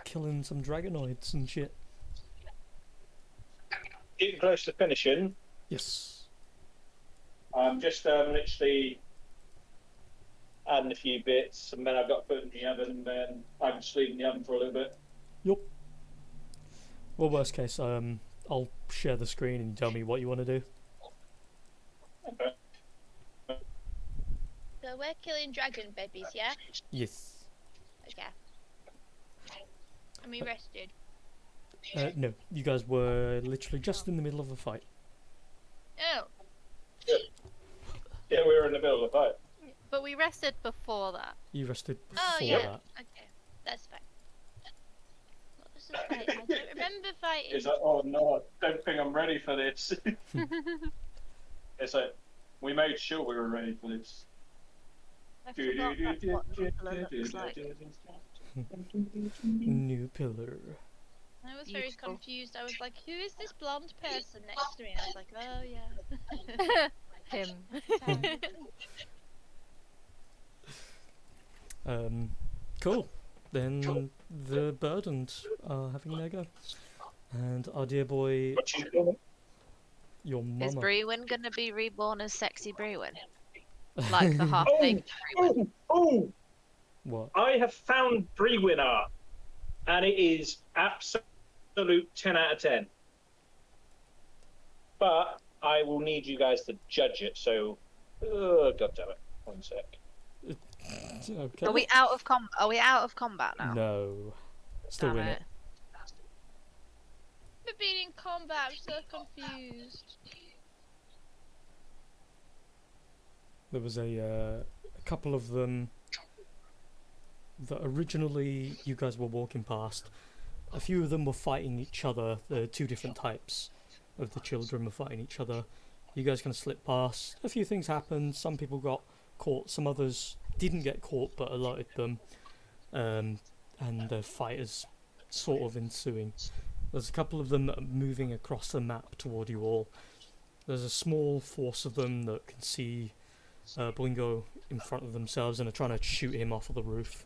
killing some dragonoids and shit. Getting close to finishing. Yes. I'm just literally adding a few bits, and then I've got to put it in the oven, and then I can sleep in the oven for a little bit. Yup. Well, worst case, I'll share the screen and tell me what you want to do. Okay. So we're killing dragon babies, yeah? Yes. Okay. And we rested. No, you guys were literally just in the middle of a fight. Oh, Yeah, we were in the middle of the fight. But we rested before that. You rested before oh yeah. that. Okay, that's fine. What was the fight? I don't remember fighting. It's like, oh no, I don't think I'm ready for this. It's like, we made sure we were ready for this. I forgot that's what the pillar looks like. New pillar. I was very Beautiful. confused. I was like, who is this blonde person next to me? And I was like, oh yeah. Him. Cool. Then the Burdens are having their go. And our dear boy, What you doing? your Is mama. Brewin gonna be reborn as sexy Brewin? Like the half baked Brewin? Oh! What? I have found Brewin art, and it is absolute 10 out of 10. But I will need you guys to judge it, so... God damn it. One sec. Okay. Are we out of combat now? No. Still Damn in it. For being in combat, I'm so confused. There was a couple of them that originally you guys were walking past. A few of them were fighting each other. The two different types of the children were fighting each other. You guys kind of slipped past. A few things happened. Some people got caught. Some others didn't get caught but alerted them. And the fight is sort of ensuing. There's a couple of them that are moving across the map toward you all. There's a small force of them that can see Blingo in front of themselves and are trying to shoot him off of the roof,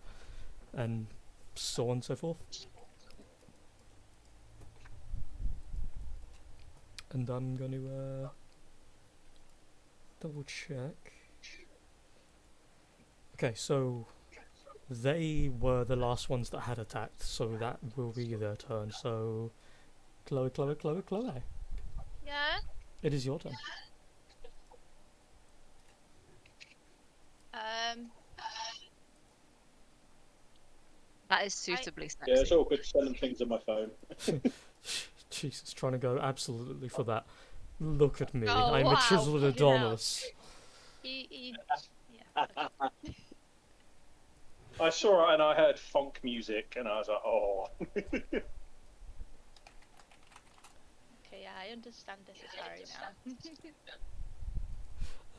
and so on and so forth. And I'm going to double check. Okay, so they were the last ones that had attacked, so that will be their turn. So, Chloe. Yeah? It is your turn. That is suitably sexy. Yeah, it's all good sending things on my phone. Jesus, trying to go absolutely for that. Look at me, Oh, I'm a wow, chiseled fucking hell. Adonis. Yeah. I saw it and I heard funk music, and I was like, oh. Okay, yeah, I understand this is Harry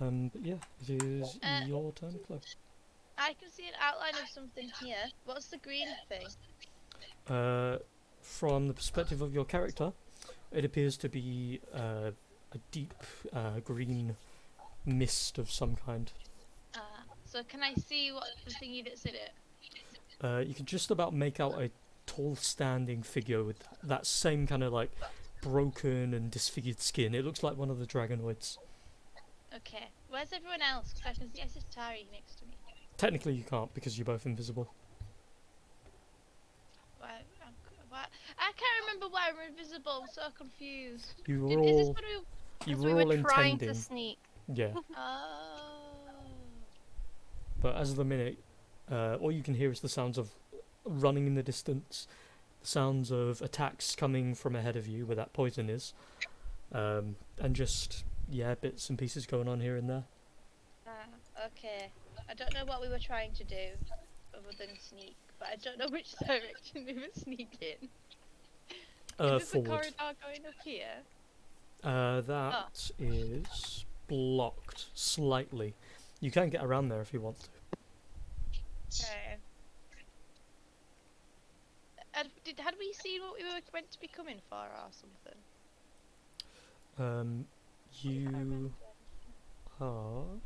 now. But yeah, it is your turn, Chloe. I can see an outline of something here. What's the green thing? From the perspective of your character, it appears to be a deep green mist of some kind. So can I see what the thingy that's in it? You can just about make out a tall standing figure with that same kind of like broken and disfigured skin. It looks like one of the dragonoids. Okay. Where's everyone else? Because I can see Tari next to me. Technically you can't because you're both invisible. Why? I can't remember why I'm invisible. I'm so confused. You were Is this all what you We were all were trying intending. to sneak. Yeah. Oh. But as of the minute, all you can hear is the sounds of running in the distance, the sounds of attacks coming from ahead of you where that poison is, and just, yeah, bits and pieces going on here and there. Okay. I don't know what we were trying to do other than sneak, but I don't know which direction we were sneaking. Is this a Forward. corridor going up here? That is blocked slightly. You can get around there if you want to. Okay. Had we seen what we were meant to be coming for or something? You are...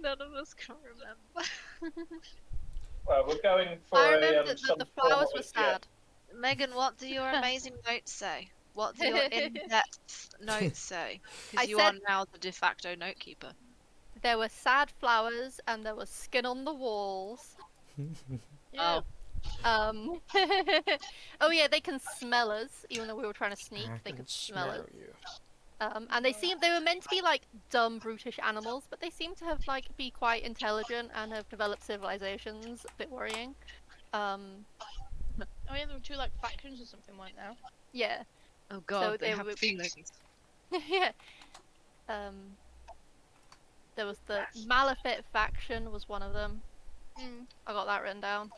None of us can remember. Well, we're going for I a remember that some the flowers form were of- yeah. sad. Megan, what do your amazing notes say? What do your in-depth notes say? I Because you are said- now the de facto note keeper. There were sad flowers and there was skin on the walls. Oh, Um. Oh yeah, they can smell us, even though we were trying to sneak. I They can could smell us. you. And they were meant to be like dumb, brutish animals, but they seem to have like be quite intelligent and have developed civilizations. A bit worrying. Um. Oh yeah, there were two like factions or something, weren't there? Yeah. oh God, they they have were- feelings. Yeah. Um. There was the Malefit faction was one of them. I got that written down.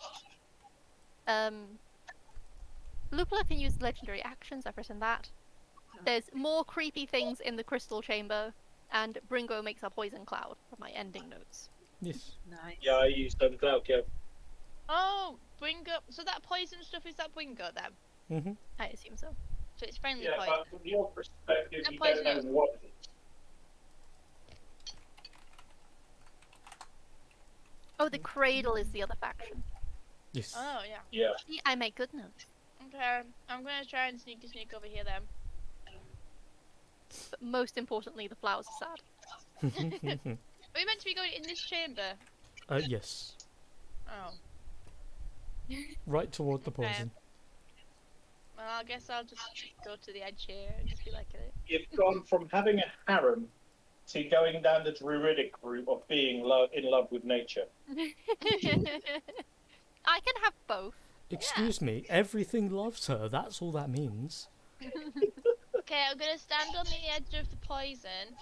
Lupula can use legendary actions. I've written that. There's more creepy things in the crystal chamber, and Bringo makes a poison cloud of my ending notes. Yes. Nice. Yeah, I used cloud kill. Oh, Bringo. So that poison stuff is that Bringo then? Mm-hmm. I assume so. So it's friendly Yeah, poison. but from your perspective, That you don't know poison- what it is. Oh, the cradle is the other faction. Yes. Oh yeah. Yeah. See, I make good notes. Okay, I'm gonna try and sneak over here then. But most importantly, the flowers are sad. Are we meant to be going in this chamber? Yes. Oh. Right toward the Okay. poison. Well, I guess I'll just go to the edge here and just be like it. You've gone from having a harem to going down the druidic route of being in love with nature. I can have both. Excuse me, everything loves her, that's all that means. Okay, I'm gonna stand on the edge of the poison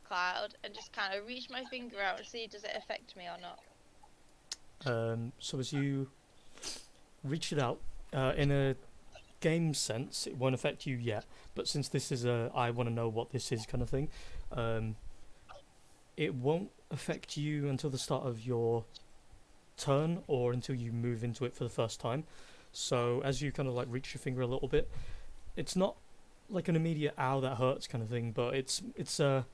cloud and just kind of reach my finger out and see does it affect me or not. So as you reach it out, in a game sense, it won't affect you yet, but since this is a I want to know what this is kind of thing, it won't affect you until the start of your turn or until you move into it for the first time. So as you kind of like reach your finger a little bit, it's not like an immediate ow that hurts kind of thing, but it's a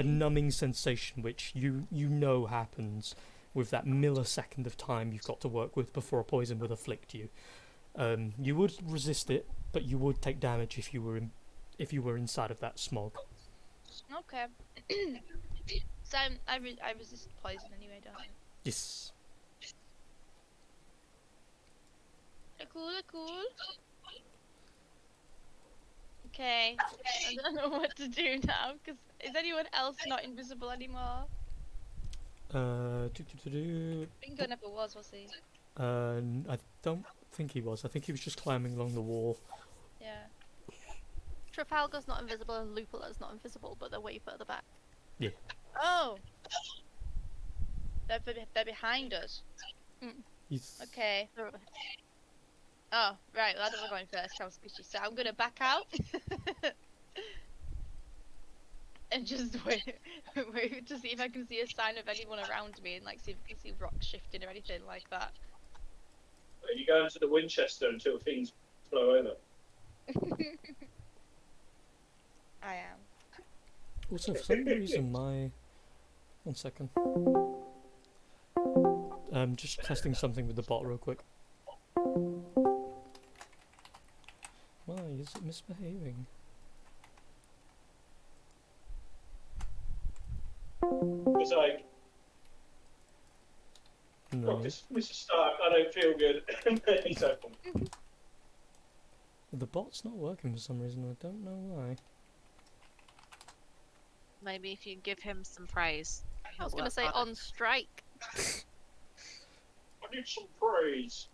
numbing sensation which you know happens with that millisecond of time you've got to work with before a poison would afflict you. You would resist it, but you would take damage if you were inside of that smog. Okay. So I resist poison anyway, don't I? Yes. Cool. Okay. I don't know what to do now, because is anyone else not invisible anymore? Bingo never was he? I don't think he was. I think he was just climbing along the wall. Yeah. Trafalgar's not invisible and Lupula's not invisible, but they're way further back. Oh! They're behind us. He's Okay. Oh, right, well I don't want to go in first, I was squishy, so I'm gonna back out. And just wait to see if I can see a sign of anyone around me and like see if I can see rocks shifting or anything like that. Are you going to the Winchester until things blow over? I am. also for some reason my 1 second. Just testing something with the bot real quick. Why is it misbehaving? It's like, No. look, Mr. Stark, I don't feel good. He's open. The bot's not working for some reason, I don't know why. Maybe if you give him some praise. I was he'll gonna work say harder. on strike. I need some praise.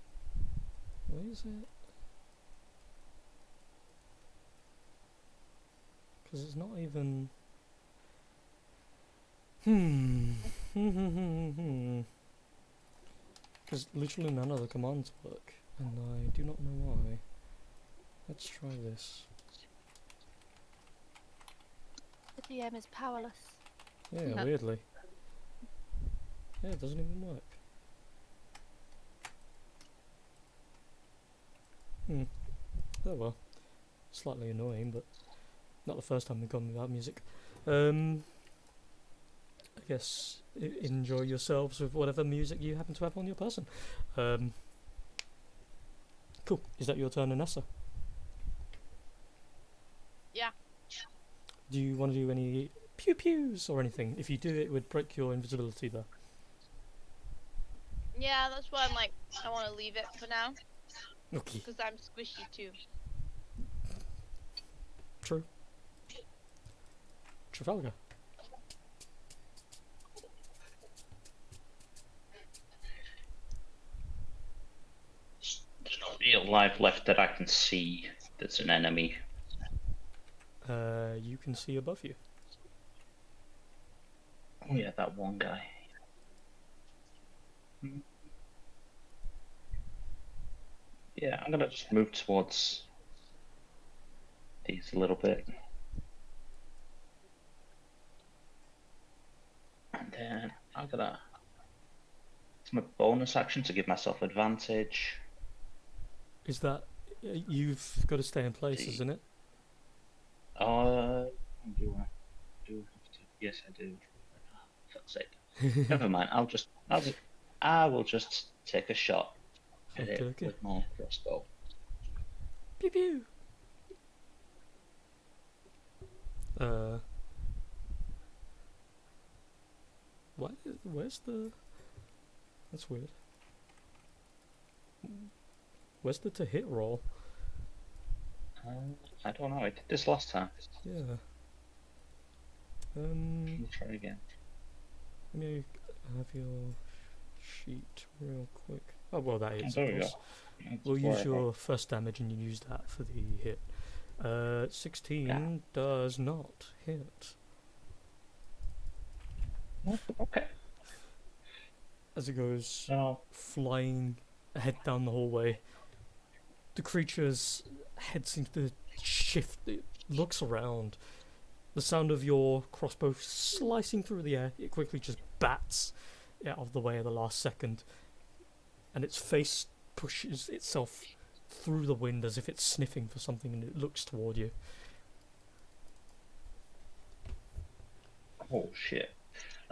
Where is it? Because it's not even... Because literally none of the commands work, and I do not know why. Let's try this. The DM is powerless. Yeah, No. weirdly. Yeah, it doesn't even work. Oh well. Slightly annoying, but not the first time we've gone without music. guess enjoy yourselves with whatever music you happen to have on your person. Cool. Is that your turn, Anessa? Yeah. Do you want to do any pew pews or anything? If you do, it would break your invisibility though. Yeah, that's why I'm like, I want to leave it for now Okay. because I'm squishy too. True. Trafalgar. There's no real life left that I can see that's an enemy. You can see above you. Oh yeah, that one guy. Yeah, I'm gonna just move towards these a little bit. And then I'm gonna... It's my bonus action to give myself advantage. Is that you've got to stay in place, isn't it? Do I do have to? Yes, I do. For fuck's sake. Never mind. I will just take a shot at it Okay. with my crossbow. Pew pew. What? Where's the? That's weird. Where's the to hit roll? I don't know. I did this last time. Yeah. We'll try again. Let me have your sheet real quick. Oh well, that is. There Of we course. go. We'll use your first damage, and you use that for the hit. 16 does not hit. Okay. As it goes No. flying ahead down the hallway, the creature's head seems to shift. It looks around. The sound of your crossbow slicing through the air, it quickly just bats out of the way at the last second, and its face pushes itself through the wind as if it's sniffing for something, and it looks toward you. Oh shit.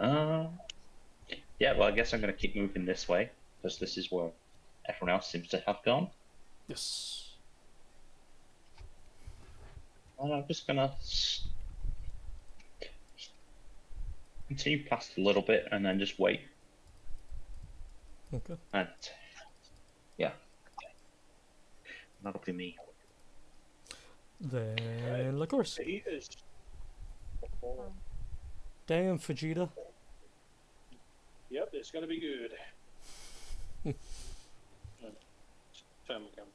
Yeah, well, I guess I'm going to keep moving this way, because this is where everyone else seems to have gone. Yes. And I'm just going to continue past a little bit and then just wait. Okay. And yeah, that'll be me. Then Lycoris. He is. Damn, Vegeta. Yep, it's going to be good. Time again.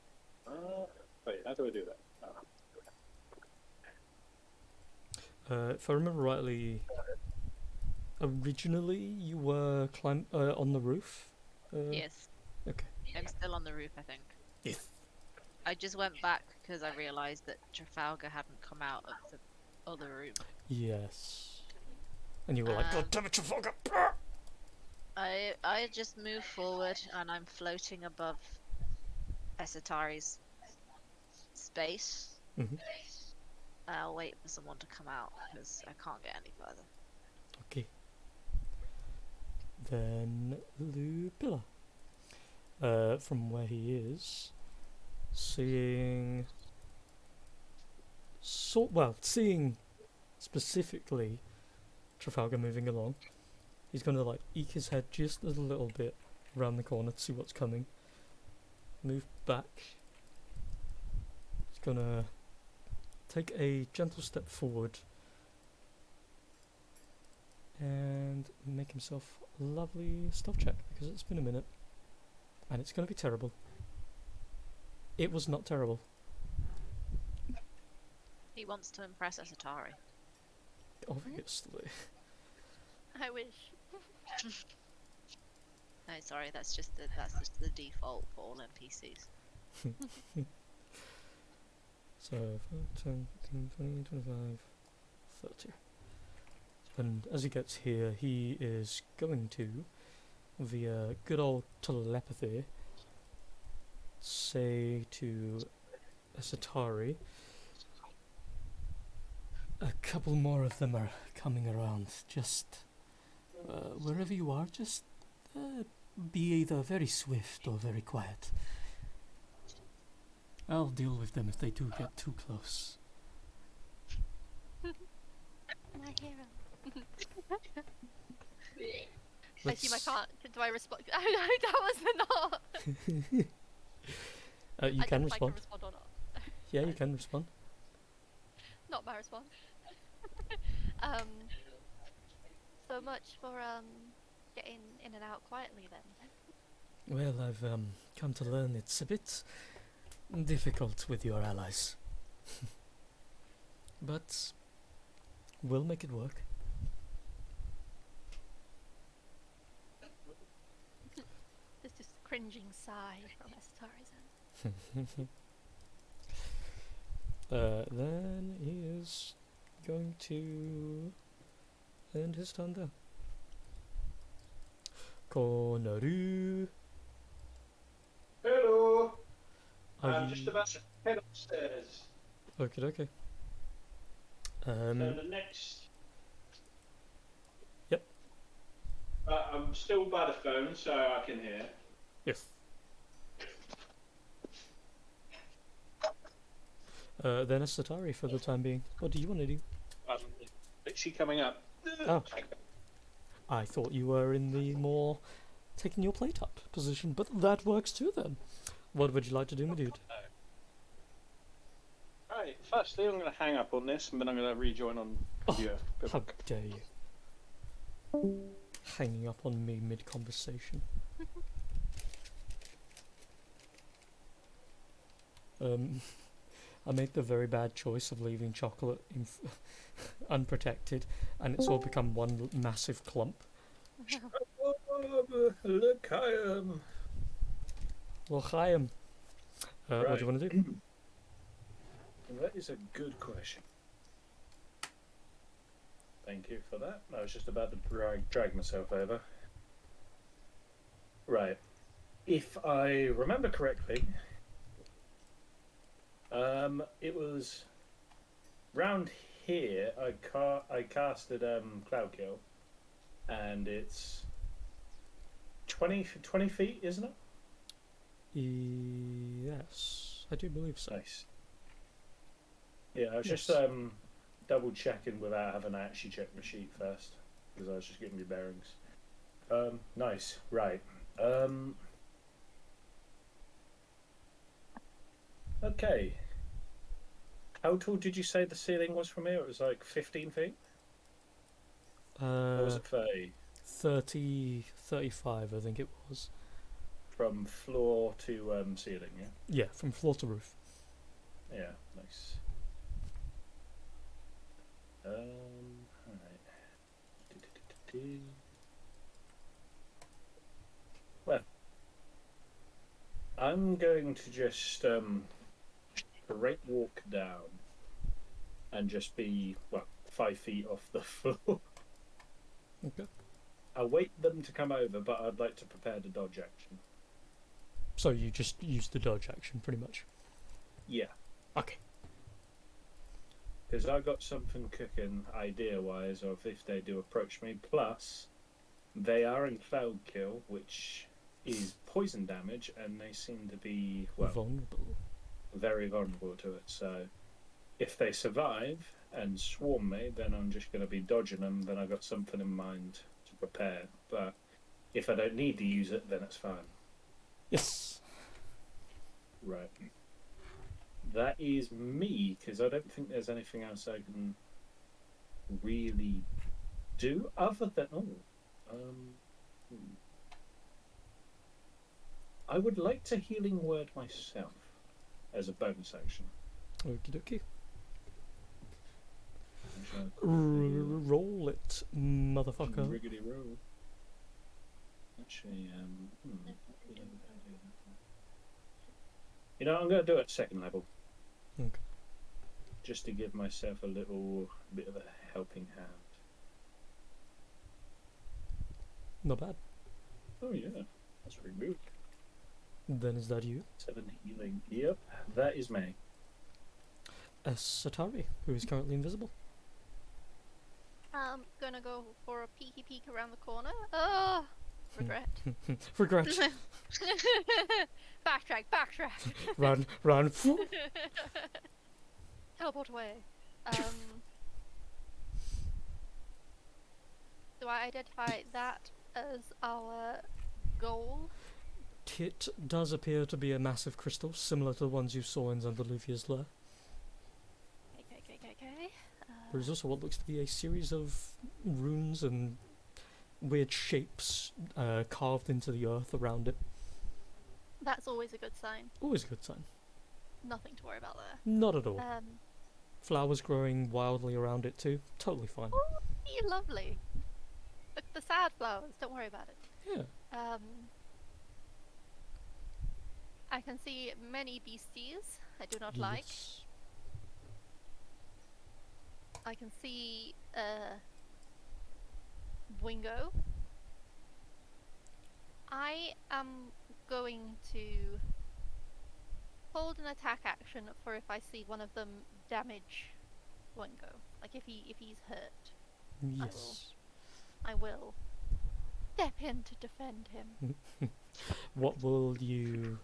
Wait, how do I do that? If I remember rightly, originally you were on the roof. Yes. Okay. I'm still on the roof, I think. Yes. I just went back because I realised that Trafalgar hadn't come out of the other room. Yes. And you were like, God damn it, Trafalgar! I just moved forward and I'm floating above Esatari's space. Mhm. I'll wait for someone to come out because I can't get any further. Okay. Then Lupilla. From where he is, seeing specifically Trafalgar moving along, he's gonna like eke his head just a little bit around the corner to see what's coming. Move back. He's gonna take a gentle step forward and make himself a lovely stealth check, because it's been a minute and it's gonna be terrible. It was not terrible. He wants to impress Esatari. Obviously. I wish. No, sorry, that's just the default for all NPCs. So 5, 10, 15, 20, 25, 30. And as he gets here, he is going to, via good old telepathy, say to Esatari, a couple more of them are coming around. Just Wherever you are, just be either very swift or very quiet. I'll deal with them if they do get too close. My hero. I Let's, assume I can't. Do I respond? Oh no, that was not. you I can don't know if I respond. can respond or not. Yeah, you can respond. Not my response. So much for getting in and out quietly then. Well, I've come to learn it's a bit difficult with your allies. But we'll make it work. There's just a cringing sigh from Estarizen. Then he is going to end his turn there. Konaru. Hello. Are I'm you... just about to head upstairs. Okay, okay. So the next. Yep. I'm still by the phone, so I can hear. Yes. Then it's Satari for the time being. What do you want to do? I'm literally coming up. Oh. I thought you were in the more taking your plate up position, but that works too then. What would you like to do, my dude? Right, firstly I'm going to hang up on this and then I'm going to rejoin on video. How dare you? Hanging up on me mid-conversation. I made the very bad choice of leaving chocolate unprotected, and it's all become one massive clump. Look, I am. Well, hi, what do you want to do? That is a good question. Thank you for that. I was just about to drag myself over. Right. If I remember correctly, it was round here I casted Cloud Kill, and it's 20 feet, isn't it? Yes, I do believe so. Nice. Yeah, I was Yes. just double checking without having to actually check my sheet first, because I was just getting my bearings. Nice. Right. Okay. How tall did you say the ceiling was from here? It was like 15 feet? Or was it 30? 30, 35, I think it was. From floor to ceiling, yeah? Yeah, from floor to roof. Yeah, nice. Alright. Well, I'm going to just straight walk down and just be 5 feet off the floor. Okay. I'll wait them to come over, but I'd like to prepare the dodge action. So you just use the dodge action, pretty much. Yeah, Okay. because I got something cooking idea-wise of if they do approach me. Plus, they are in Cloud Kill, which is poison damage, and they seem to be Vulnerable. very vulnerable to it. So, if they survive and swarm me, then I'm just going to be dodging them. Then I got something in mind to prepare. But if I don't need to use it, then it's fine. Yes. Right. That is me, because I don't think there's anything else I can really do other than I would like to healing word myself as a bonus action. Okie dokie. Which I could Roll it, do. motherfucker. Riggedy roll. Actually, you know, I'm going to do it at second level. Okay. Just to give myself a little bit of a helping hand. Not bad. Oh yeah, that's pretty good. Then is that you? 7 healing. Yep, that is me. Satari, who is currently invisible. I'm gonna go for a peeky peek around the corner. Oh, regret. Regret. Backtrack. Run. Teleport away. Do I identify that as our goal? It does appear to be a massive crystal, similar to the ones you saw in Zandaluvia's lair. Okay. There is also what looks to be a series of runes and weird shapes carved into the earth around it. That's always a good sign. Always a good sign. Nothing to worry about there. Not at all. Flowers growing wildly around it too. Totally fine. Oh, lovely. The sad flowers. Don't worry about it. Yeah. I can see many beasties I do not like. Yes. I can see Wingo. I am going to hold an attack action for if I see one of them damage Wingo. Like if he's hurt. Yes. I will step in to defend him. What will you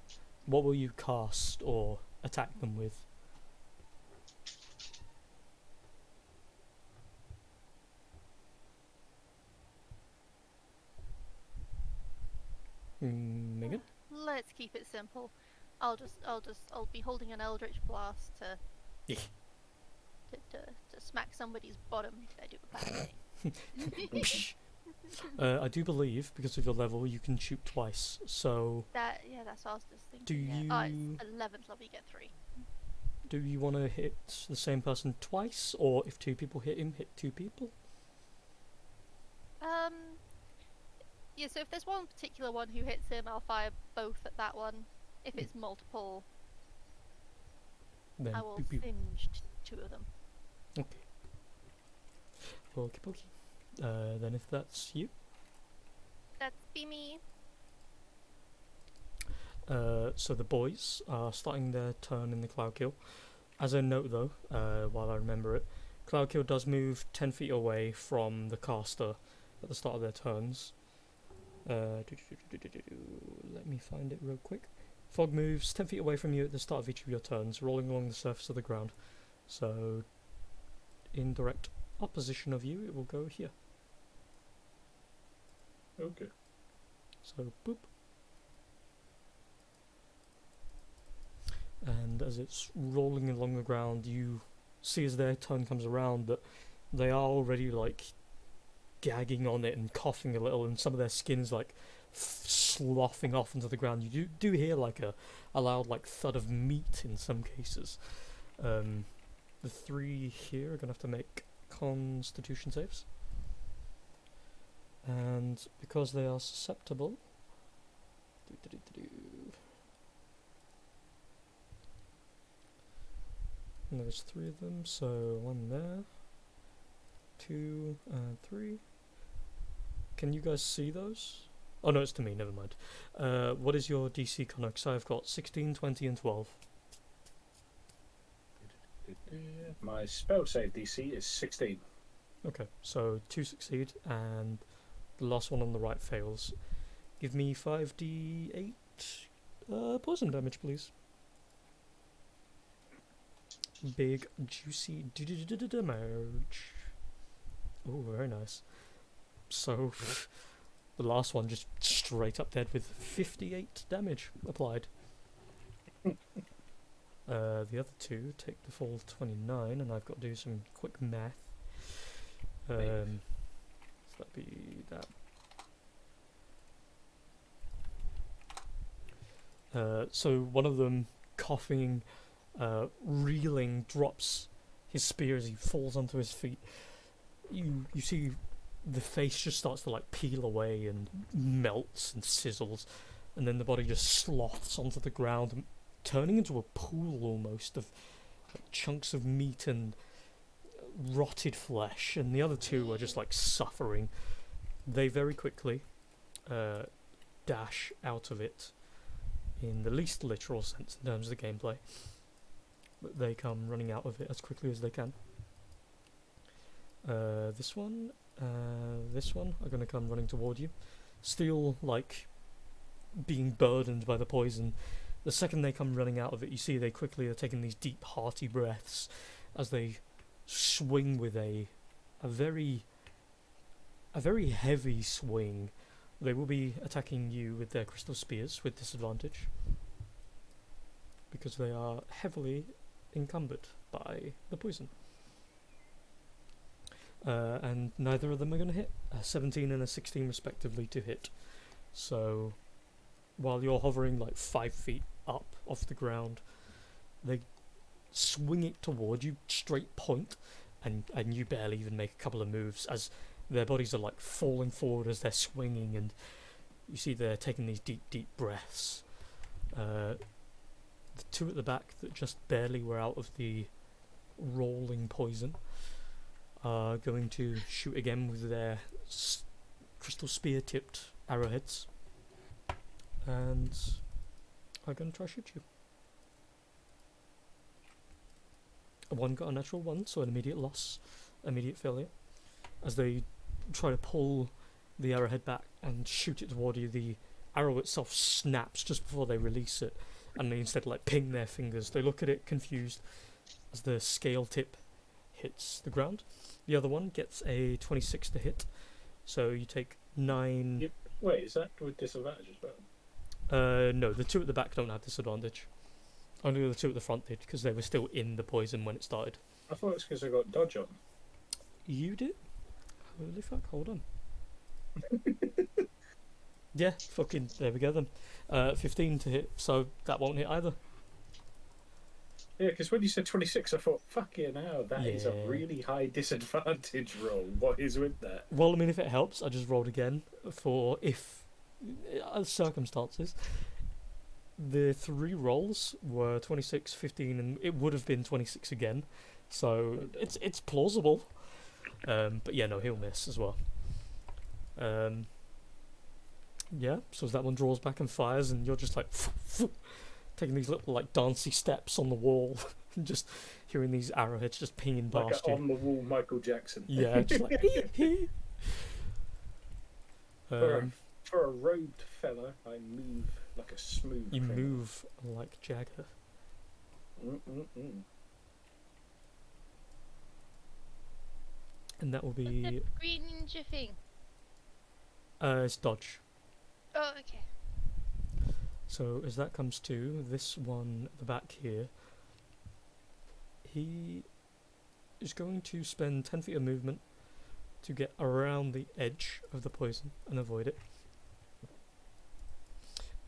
cast or attack them with? Megan? Let's keep it simple. I'll be holding an Eldritch Blast to Yeah. to smack somebody's bottom if they do a bad thing. I do believe, because of your level, you can shoot twice. So, That's what I was just thinking. Do yeah. you- Oh, it's 11th level, you get 3. do you want to hit the same person twice, or if two people hit him, hit two people? Yeah, so if there's one particular one who hits him, I'll fire both at that one. If it's multiple, Then I will pew pew. singe two of them. Okay. Okie dokie. Then if that's you. That's be me. So the boys are starting their turn in the Cloud Kill. As a note though, while I remember it, Cloud Kill does move 10 feet away from the caster at the start of their turns. Let me find it real quick. Fog moves 10 feet away from you at the start of each of your turns, rolling along the surface of the ground. So, in direct opposition of you, it will go here. Okay. So, boop. And as it's rolling along the ground, you see as their turn comes around that they are already like gagging on it and coughing a little, and some of their skin is like sloughing off into the ground. You do hear like a loud like thud of meat in some cases. The three here are gonna have to make Constitution saves, and because they are susceptible, and there's 3 of them, so 1 there, 2 and 3. Can you guys see those? Oh no, it's to me, never mind. What is your DC, Connor? 'Cause I've got 16, 20 and 12. My spell save DC is 16. Okay, so 2 succeed and the last one on the right fails. Give me 5d8 poison damage, please. Big, juicy damage. Oh, very nice. So, the last one just straight up dead with 58 damage applied. The other 2 take the full 29, and I've got to do some quick math. So that'd be that. So one of them, coughing, reeling, drops his spear as he falls onto his feet. You see the face just starts to like peel away and melts and sizzles, and then the body just sloths onto the ground, turning into a pool almost of like, chunks of meat and rotted flesh, and the other 2 are just like suffering. They very quickly dash out of it in the least literal sense in terms of the gameplay, but they come running out of it as quickly as they can. This one, this one are going to come running toward you. Still, like, being burdened by the poison. The second they come running out of it, you see they quickly are taking these deep, hearty breaths as they swing with a very heavy swing. They will be attacking you with their crystal spears with disadvantage because they are heavily encumbered by the poison. And neither of them are going to hit. A 17 and a 16 respectively to hit. So while you're hovering like 5 feet up off the ground, they swing it toward you, straight point, and you barely even make a couple of moves as their bodies are like falling forward as they're swinging, and you see they're taking these deep, deep breaths. The two at the back that just barely were out of the rolling poison are going to shoot again with their crystal spear-tipped arrowheads, and are going to try to shoot you. One got a natural 1, so an immediate loss, immediate failure. As they try to pull the arrowhead back and shoot it toward you, the arrow itself snaps just before they release it, and they instead like ping their fingers. They look at it confused as the scale tip hits the ground. The other one gets a 26 to hit, so you take 9. Yep. Wait, is that with disadvantage as well? No, the two at the back don't have disadvantage. Only the two at the front did, because they were still in the poison when it started. I thought it was because I got dodge on. You did? Holy fuck, hold on. Yeah, fucking, there we go then. 15 to hit, so that won't hit either. Yeah, because when you said 26, I thought, fucking hell, that is a Yeah. really high disadvantage roll. What is with that? Well, I mean, if it helps, I just rolled again for if circumstances. The 3 rolls were 26, 15, and it would have been 26 again. So it's plausible. But yeah, no, he'll miss as well. Yeah, so as that one draws back and fires, and you're just like taking these little like dancey steps on the wall, and just hearing these arrowheads just pinging Like past a you. on the wall Michael Jackson. Yeah, just like hee. For a robed fella, I move like a smooth You criminal. move like Jagger. And that will What's be the green ninja thing? it's dodge. Oh, okay. So as that comes to this one at the back here, he is going to spend 10 feet of movement to get around the edge of the poison and avoid it.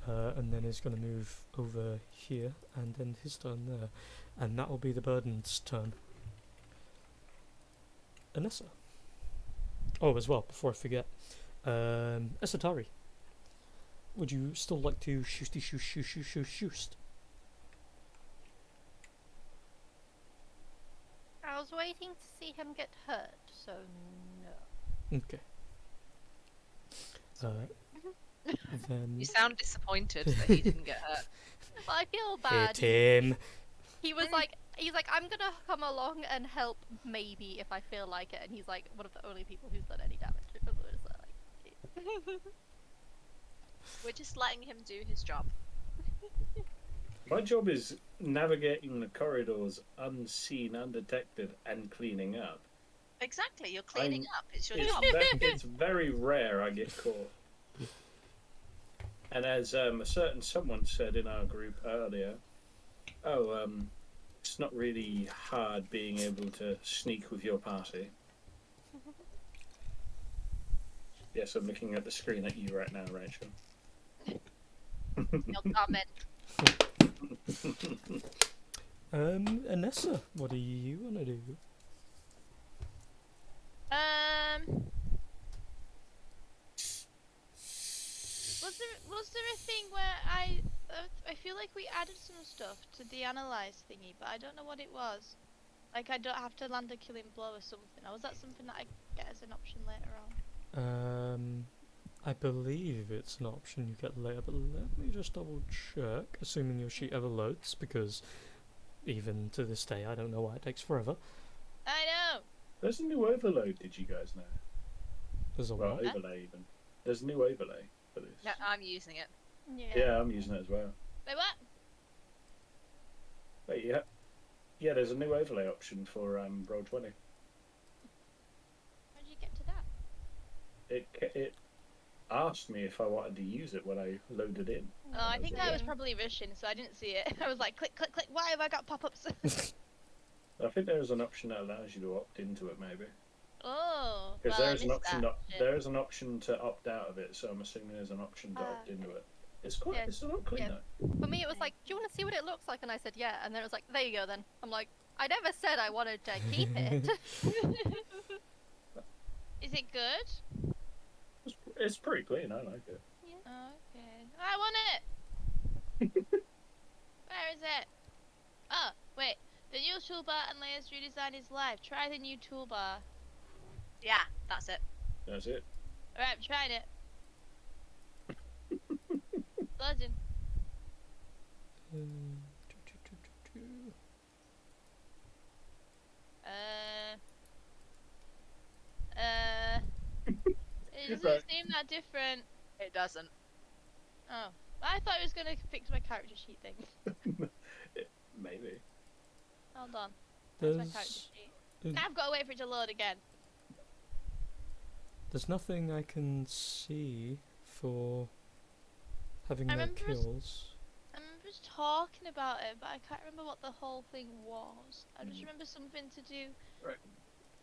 And then he's going to move over here and then his turn there. And that will be the burden's turn. Anessa. Oh, as well, before I forget. Esatari. Would you still like to shoost? I was waiting to see him get hurt, so no. Okay. Then You sound disappointed that he didn't get hurt. But I feel bad. hit him. He's like, I'm gonna come along and help maybe if I feel like it, and he's like one of the only people who's done any damage. We're just letting him do his job. My job is navigating the corridors unseen, undetected, and cleaning up. Exactly, you're cleaning up. It's your It's, job. it's very rare I get caught. And as a certain someone said in our group earlier, it's not really hard being able to sneak with your party. Yes, I'm looking at the screen at you right now, Rachel. No comment. Anessa, what do you want to do? Was there a thing where I feel like we added some stuff to the analyze thingy, but I don't know what it was. Like I don't have to land a killing blow or something. Or was that something that I get as an option later on? I believe it's an option you get later, but let me just double check, assuming your sheet ever loads, because even to this day I don't know why it takes forever. I know. There's a new overload. Did you guys know? There's a Well, what? overlay even. There's a new overlay for this. Yeah, I'm using it. Yeah, I'm using it as well. Wait, what? But yeah, there's a new overlay option for Roll20. How did you get to that? It asked me if I wanted to use it when I loaded in. Oh, I think I was Yeah. probably rushing, so I didn't see it. I was like, click, click, click. Why have I got pop-ups? I think there is an option that allows you to opt into it, maybe. Oh, Because well, I there is an missed option that. Shit. there is an option to opt out of it, so I'm assuming there's an option to opt into it. It's quite. Yeah. It's a lot cleaner. For me, it was like, do you want to see what it looks like? And I said, yeah. And then it was like, there you go then. I'm like, I never said I wanted to keep it. Is it good? It's pretty clean. I like it. Oh, okay. I want it! Where is it? Oh, wait. The new toolbar and layers redesign is live. Try the new toolbar. Yeah, that's it. That's it. Alright, I'm trying it. Buzzing. It doesn't Right. seem that different. It doesn't. Oh, I thought it was gonna fix my character sheet thing. Maybe. Hold on. That's my character There's sheet. Now I've got to wait for it to load again. there's nothing I can see for having I no remember us- kills. I remember us talking about it, but I can't remember what the whole thing was. I just remember something to do. Right.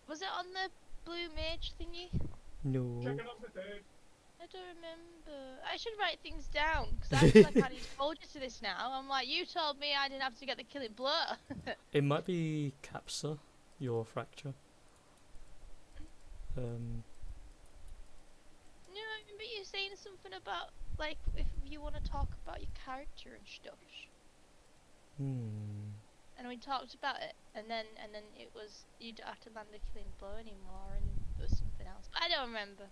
Was it on the blue mage thingy? No. I don't remember. I should write things down because I feel like I need exposure to this now. I'm like, you told me I didn't have to get the killing blow. It might be Capsa, your fracture. No, I remember you saying something about like if you want to talk about your character and stuff. And we talked about it, and then it was you don't have to land the killing blow anymore, and there was something else. But I don't remember.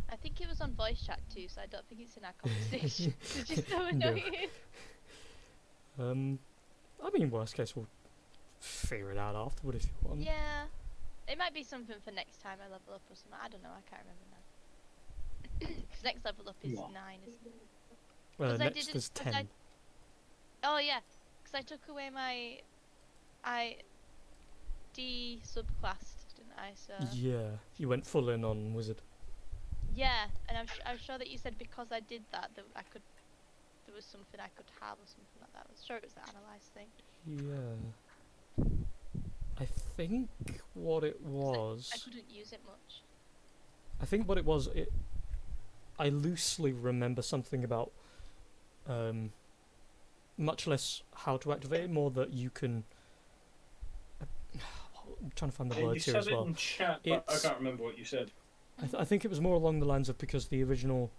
I think it was on voice chat too, so I don't think it's in our conversation. It's just so No. annoying. I mean, worst case, we'll figure it out afterward if you want. Yeah, it might be something for next time I level up or something. I don't know. I can't remember now. 'Cause next level up is What? 9, isn't it? 'Cause I Next didn't- is 'cause 10. Oh yeah, because I took away my ID subclass, didn't I? So Yeah, you went full in on Wizard. yeah, and I'm sure that you said because I did that I could. There was something I could have or something like that. I was sure it was the analyze thing. Yeah. I think what it was... I couldn't use it much. I think what it was, I loosely remember something about, much less how to activate it, more that you can. I'm trying to find the Yeah, you words here said as it well. in chat, but I It's- can't remember what you said. I think it was more along the lines of because the original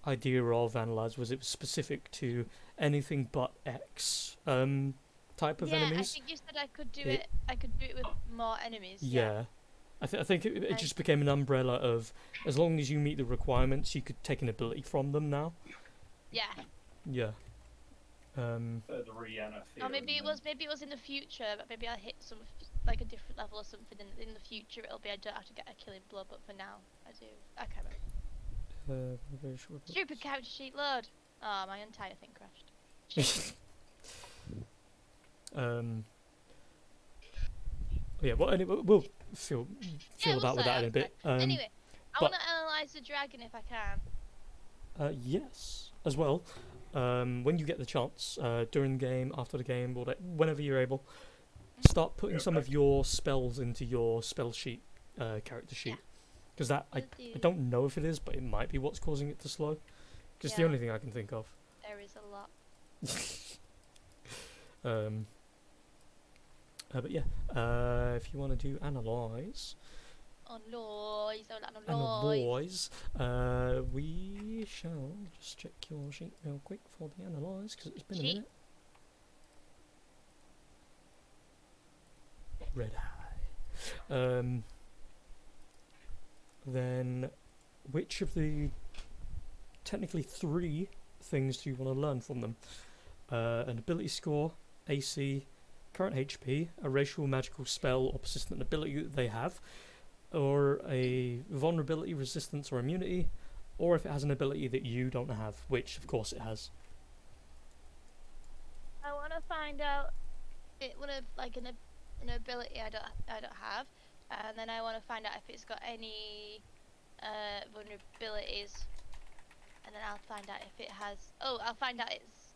idea of Analyze was it was specific to anything but X type of Yeah, enemies. I think you said I could do It- it. I could do it with more enemies. Yeah. I think it Right. just became an umbrella of as long as you meet the requirements, you could take an ability from them now. Yeah. Yeah. The Rihanna theory. Or maybe it was in the future, but maybe I'll hit some like a different level or something. In the future, it'll be I don't have to get a killing blow, but for now, I do. I can't remember. Very short. Stupid character sheet load. Oh, my entire thing crashed. Yeah. Well, anyway, we'll feel we'll about with sort that in a out bit. Anyway, I but- want to analyze the dragon if I can. Yes, as well. When you get the chance, during the game, after the game, or whenever you're able, start putting some of your spells into your spell sheet, character sheet. Because that I don't know if it is, but it might be what's causing it to slow. Because the Yeah. only thing I can think of. There is a lot. But yeah, if you want to do analyze, Analyze. we shall just check your sheet real quick for the analyze because it's been a Sheet. minute. Red eye. Then, which of the technically 3 things do you want to learn from them? An ability score, AC, current HP, a racial magical spell or persistent ability that they have, or a vulnerability, resistance, or immunity, or if it has an ability that you don't have, which of course it has. I want to find out it would have like an ability I don't have, and then I want to find out if it's got any vulnerabilities, and then I'll find out if it has. Oh, I'll find out its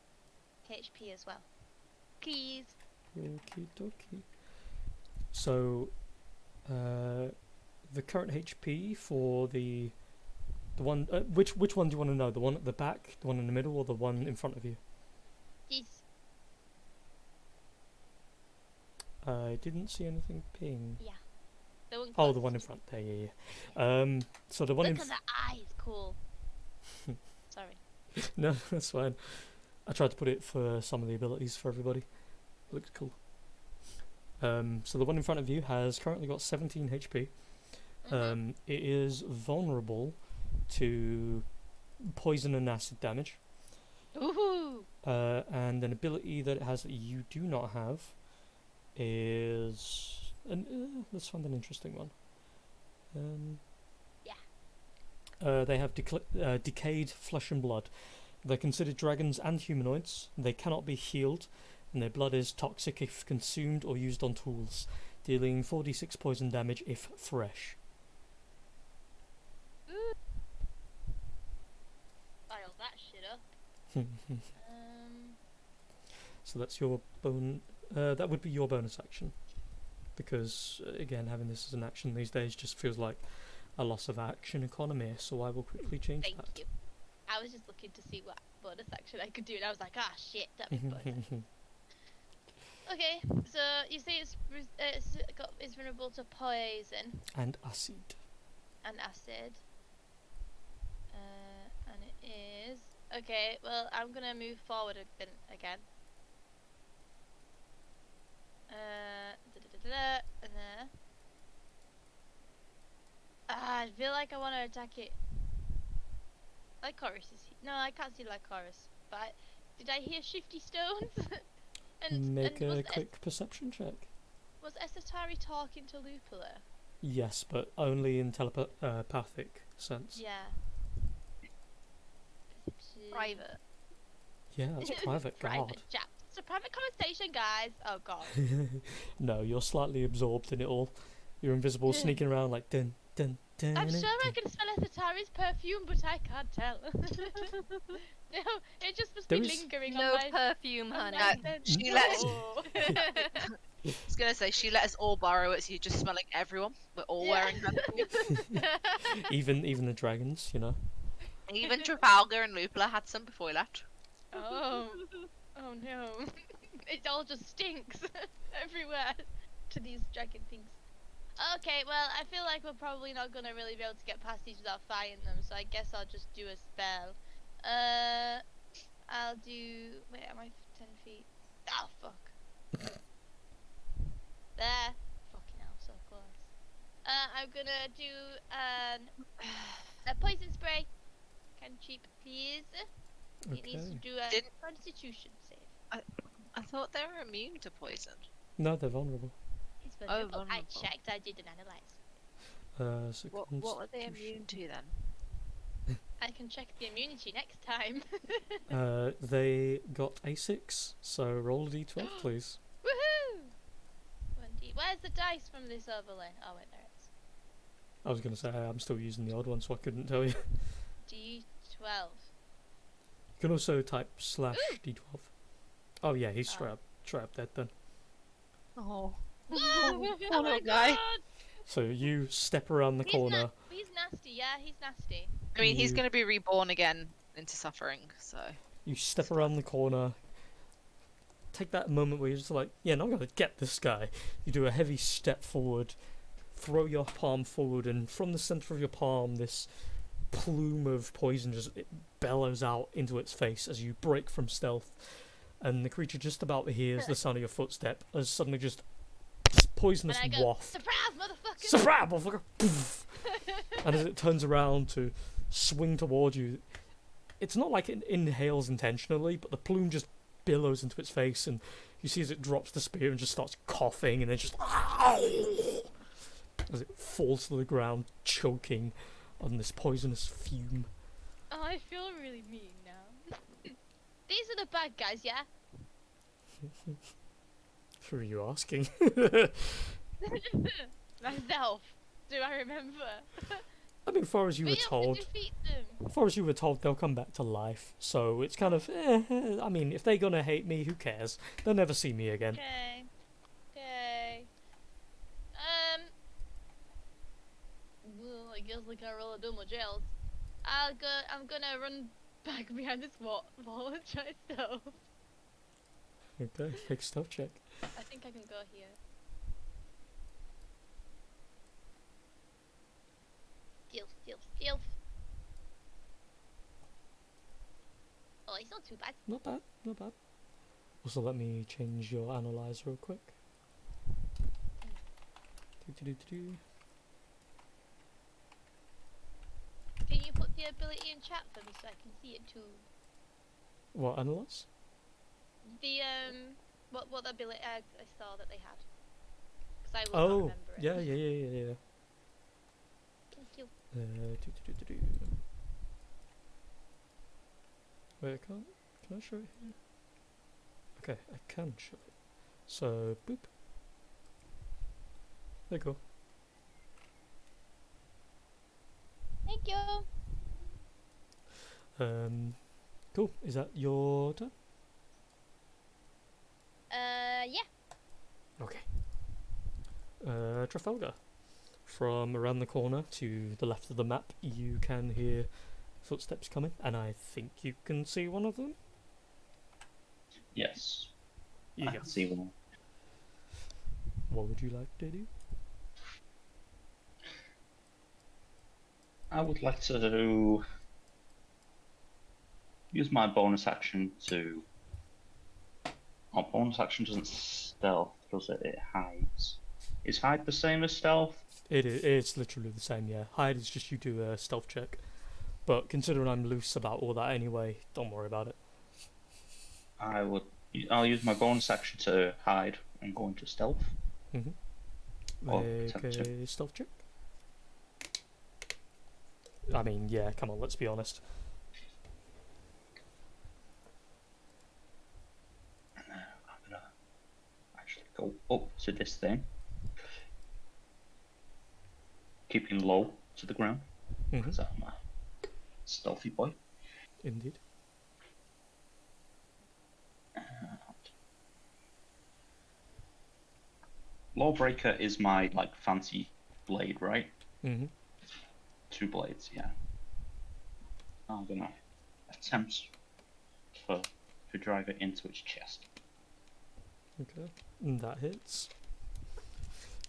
HP as well. Please. Okie dokie. So, the current HP for the one. Which one do you want to know? The one at the back, the one in the middle, or the one in front of you? Jeez. I didn't see anything ping. Yeah. The one Oh, the one in front there. Yeah. So the one Look in. at the eyes. Cool. Sorry. No, that's fine. I tried to put it for some of the abilities for everybody. It looks cool. So the one in front of you has currently got 17 HP. It is vulnerable to poison and acid damage. Ooh. And an ability that it has that you do not have is... let's find an interesting one. They have decayed flesh and blood. They're considered dragons and humanoids. They cannot be healed, and their blood is toxic if consumed or used on tools, dealing 4d6 poison damage if fresh. File that shit up. So that's your that would be your bonus action, because again, having this as an action these days just feels like a loss of action economy. So I will quickly change Thank that. you. I was just looking to see what bonus action I could do, and I was like, ah, shit, that'd be fun. Okay, so you say it's vulnerable to poison And acid. and acid. And it is... Okay, well, I'm gonna move forward again. And there. I feel like I want to attack it. Lycoris is no, I can't see Lycoris. But did I hear shifty stones? Make was a quick perception check. Was Esatari talking to Lupula? Yes, but only in telepathic sense. Yeah. Private. Yeah, that's private. God. Private chat. It's a private conversation, guys. Oh god. No, you're slightly absorbed in it all. You're invisible, sneaking around like dun dun dun. I'm sure I can smell Esatari's perfume, but I can't tell. No, it just must be lingering No on my... perfume, honey. She let us. I was gonna say she let us all borrow it, so you're just smelling everyone. We're all wearing them. Even the dragons, you know. Even Trafalgar and Lupula had some before we left. Oh. Oh no. It all just stinks everywhere to these dragon things. Okay, well, I feel like we're probably not gonna really be able to get past these without fighting them, so I guess I'll just do a spell. I'll do... Wait, am I 10 feet? Oh, fuck. There. Fucking hell, so close. I'm gonna do a poison spray. Cantrip, please. It needs to do a constitution save. I thought they were immune to poison. No, they're vulnerable. It's vulnerable. vulnerable. I checked, I did an analyze. So What are they immune to then? I can check the immunity next time. They got a 6, so roll a d12, please. Woohoo! 1d. Where's the dice from this overlay? Oh, wait, there it is. I was going to say I'm still using the odd one, so I couldn't tell you. D12. You can also type /d12. Oh yeah, he's straight up dead then. Oh. Oh little guy. God! So you step around the corner. He's nasty, yeah, he's nasty. I mean, he's going to be reborn again into suffering, so... You step around the corner. Take that moment where you're just like, yeah, now I'm going to get this guy. You do a heavy step forward, throw your palm forward, and from the center of your palm, this plume of poison just bellows out into its face as you break from stealth. And the creature just about hears the sound of your footstep as suddenly just poisonous And I go, waft. surprise, motherfucker! Surprise, motherfucker! Poof. And as it turns around to swing toward you, it's not like it inhales intentionally, but the plume just billows into its face, and you see as it drops the spear and just starts coughing, and then just as it falls to the ground, choking on this poisonous fume. Oh, I feel really mean now. These are the bad guys, yeah? Who are you asking? Myself. Do I remember? I mean, as far as you were We have to told, defeat them. as far as you were told, they'll come back to life. So it's kind of, I mean, if they're gonna hate me, who cares? They'll never see me again. Okay. Okay. Well, I guess I can't really do much else. I'm gonna run back behind this wall and try stealth. Okay, make a stealth check. I think I can go here. Stealth. Oh, it's not too bad. Not bad, not bad. Also, let me change your analyze real quick. Do-do-do-do-do. Can you put the ability in chat for me so I can see it too? What, analyze? The what ability I saw that they had? Because I will not Oh, remember it. yeah. Thank you. Do-do-do-do-do. Wait, can I show it here? Okay, I can show it. So, boop. There you go. Thank you. Cool. Is that your turn? Yeah. Okay. Trafalgar. From around the corner to the left of the map, you can hear footsteps coming, and I think you can see one of them. Yes. I Yeah. can see one. What would you like to do? I would like to use my bonus action to. Our bonus action doesn't stealth, does it? It hides. Is hide the same as stealth? It's literally the same, yeah. Hide is just you do a stealth check. But considering I'm loose about all that anyway, don't worry about it. I'll use my bonus action to hide and go into stealth. Or Make attempt to. a stealth check. I mean, yeah, come on, let's be honest. I'm gonna actually go up to this thing, keeping low to the ground. Because I'm a stealthy boy. Indeed. Lawbreaker is my fancy blade, right? Mm-hmm. 2 blades, yeah. I'm gonna attempt to drive it into its chest. Okay, and that hits.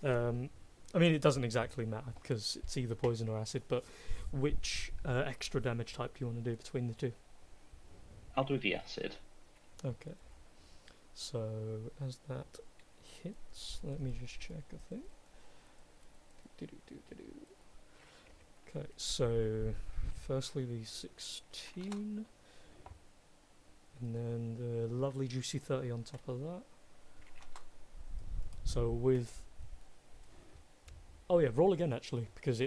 I mean, it doesn't exactly matter because it's either poison or acid, but which extra damage type do you want to do between the two? I'll do the acid. Okay. So, as that hits, let me just check a thing. Okay, so firstly the 16, and then the lovely juicy 30 on top of that. So with... Oh yeah, roll again actually, because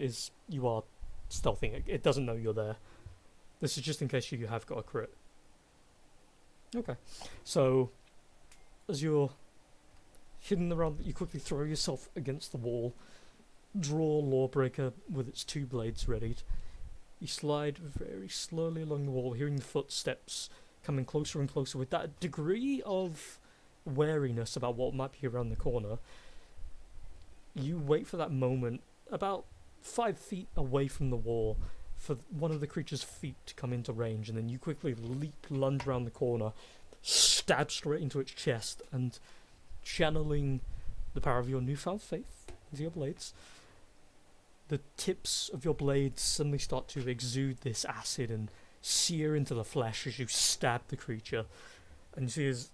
you are stealthing, it doesn't know you're there. This is just in case you have got a crit. Okay, so as you're hidden around, you quickly throw yourself against the wall, draw Lawbreaker with its 2 blades readied. You slide very slowly along the wall, hearing the footsteps coming closer and closer with that degree of wariness about what might be around the corner. You wait for that moment, about 5 feet away from the wall, for one of the creature's feet to come into range, and then you quickly lunge around the corner, stab straight into its chest, and channeling the power of your newfound faith into your blades, the tips of your blades suddenly start to exude this acid and sear into the flesh as you stab the creature. And you see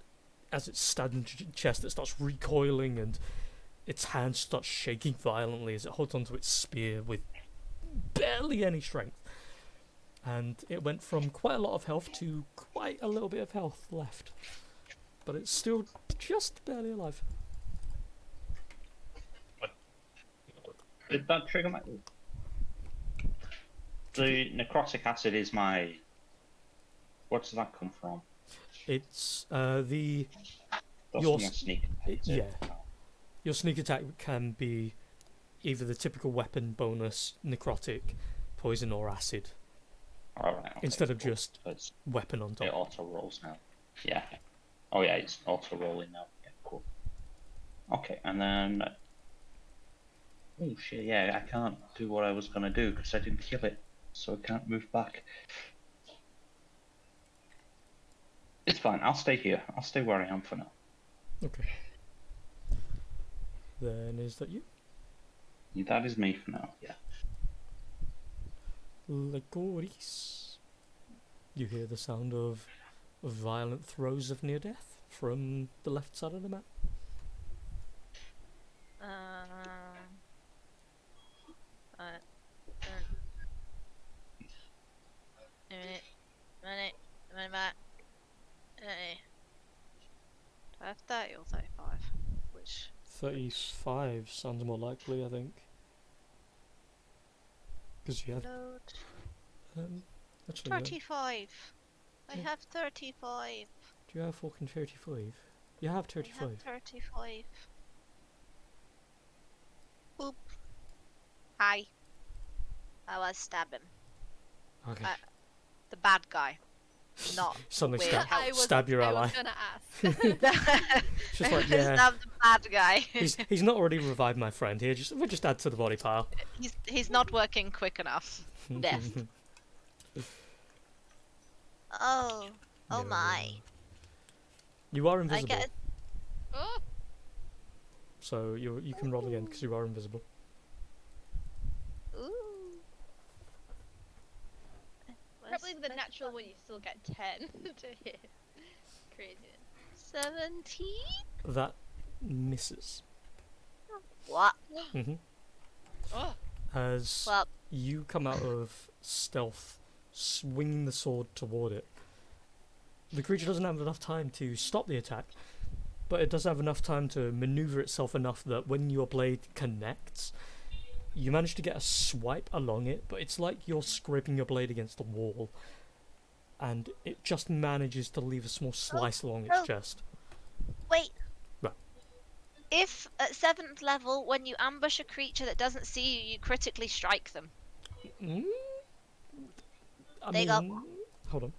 as it's stabbed into its chest, it starts recoiling, and its hand starts shaking violently as it holds onto its spear with barely any strength. And it went from quite a lot of health to quite a little bit of health left. but it's still just barely alive. Did that trigger my... The necrotic acid is my... Where does that come from? It's the That's Your my s- sneak attack, is it? yeah. Your sneak attack can be either the typical weapon bonus, necrotic, poison, or acid, Alright, okay, instead of cool. just So it's, weapon on it top. auto rolls now. Yeah. Oh yeah, it's auto rolling now. Yeah, cool. Okay, and then... Oh shit, yeah, I can't do what I was gonna do because I didn't kill it, so I can't move back. It's fine, I'll stay here. I'll stay where I am for now. Okay. Then is that you? That is me for now, yeah. Legoris. You hear the sound of violent throes of near death from the left side of the map. A minute. Do I have 30 or 35? Which? 35 sounds more likely, I think. Because you have Load. actually, no. 35. I Yeah. have 35. Do you have fucking 35? You have I 35. have 35. Boop. Hi. I was stabbing. Okay. The bad guy. Not Suddenly weird stab, help. stab your I ally. was gonna ask. It's just like, yeah, Stab the bad guy. he's not already revived my friend here. We'll just add to the body pile. He's not working quick enough. Death. Oh. Oh No. my. You are I invisible, get. Oh, so you can roll again because you are invisible. Ooh. Probably with the natural one, you still get 10 to hit. Crazy. 17? That misses. What? hmm Oh, As Well, you come out of stealth, swinging the sword toward it, the creature doesn't have enough time to stop the attack, but it does have enough time to maneuver itself enough that when your blade connects, you manage to get a swipe along it, but it's like you're scraping your blade against the wall, and it just manages to leave a small slice along its oh. chest. wait. Right. If at 7th level, when you ambush a creature that doesn't see you, you critically strike them. Mm? I There you mean, go. hold on.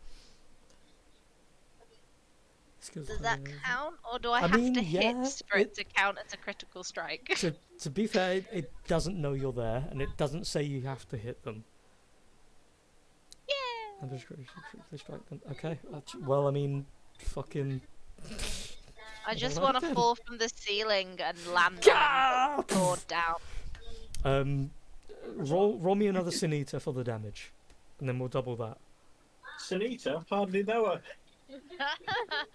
Skills Does that higher. count, or do I, I have mean, to yeah, hit for it to count as a critical strike? To be fair, it doesn't know you're there, and it doesn't say you have to hit them. Yeah. I'm just critically strike them. Okay, well, I mean, fucking. I just Well, want to then. fall from the ceiling and land Gah! on the sword down. Roll me another Sinita for the damage, and then we'll double that. Sunita, hardly know her.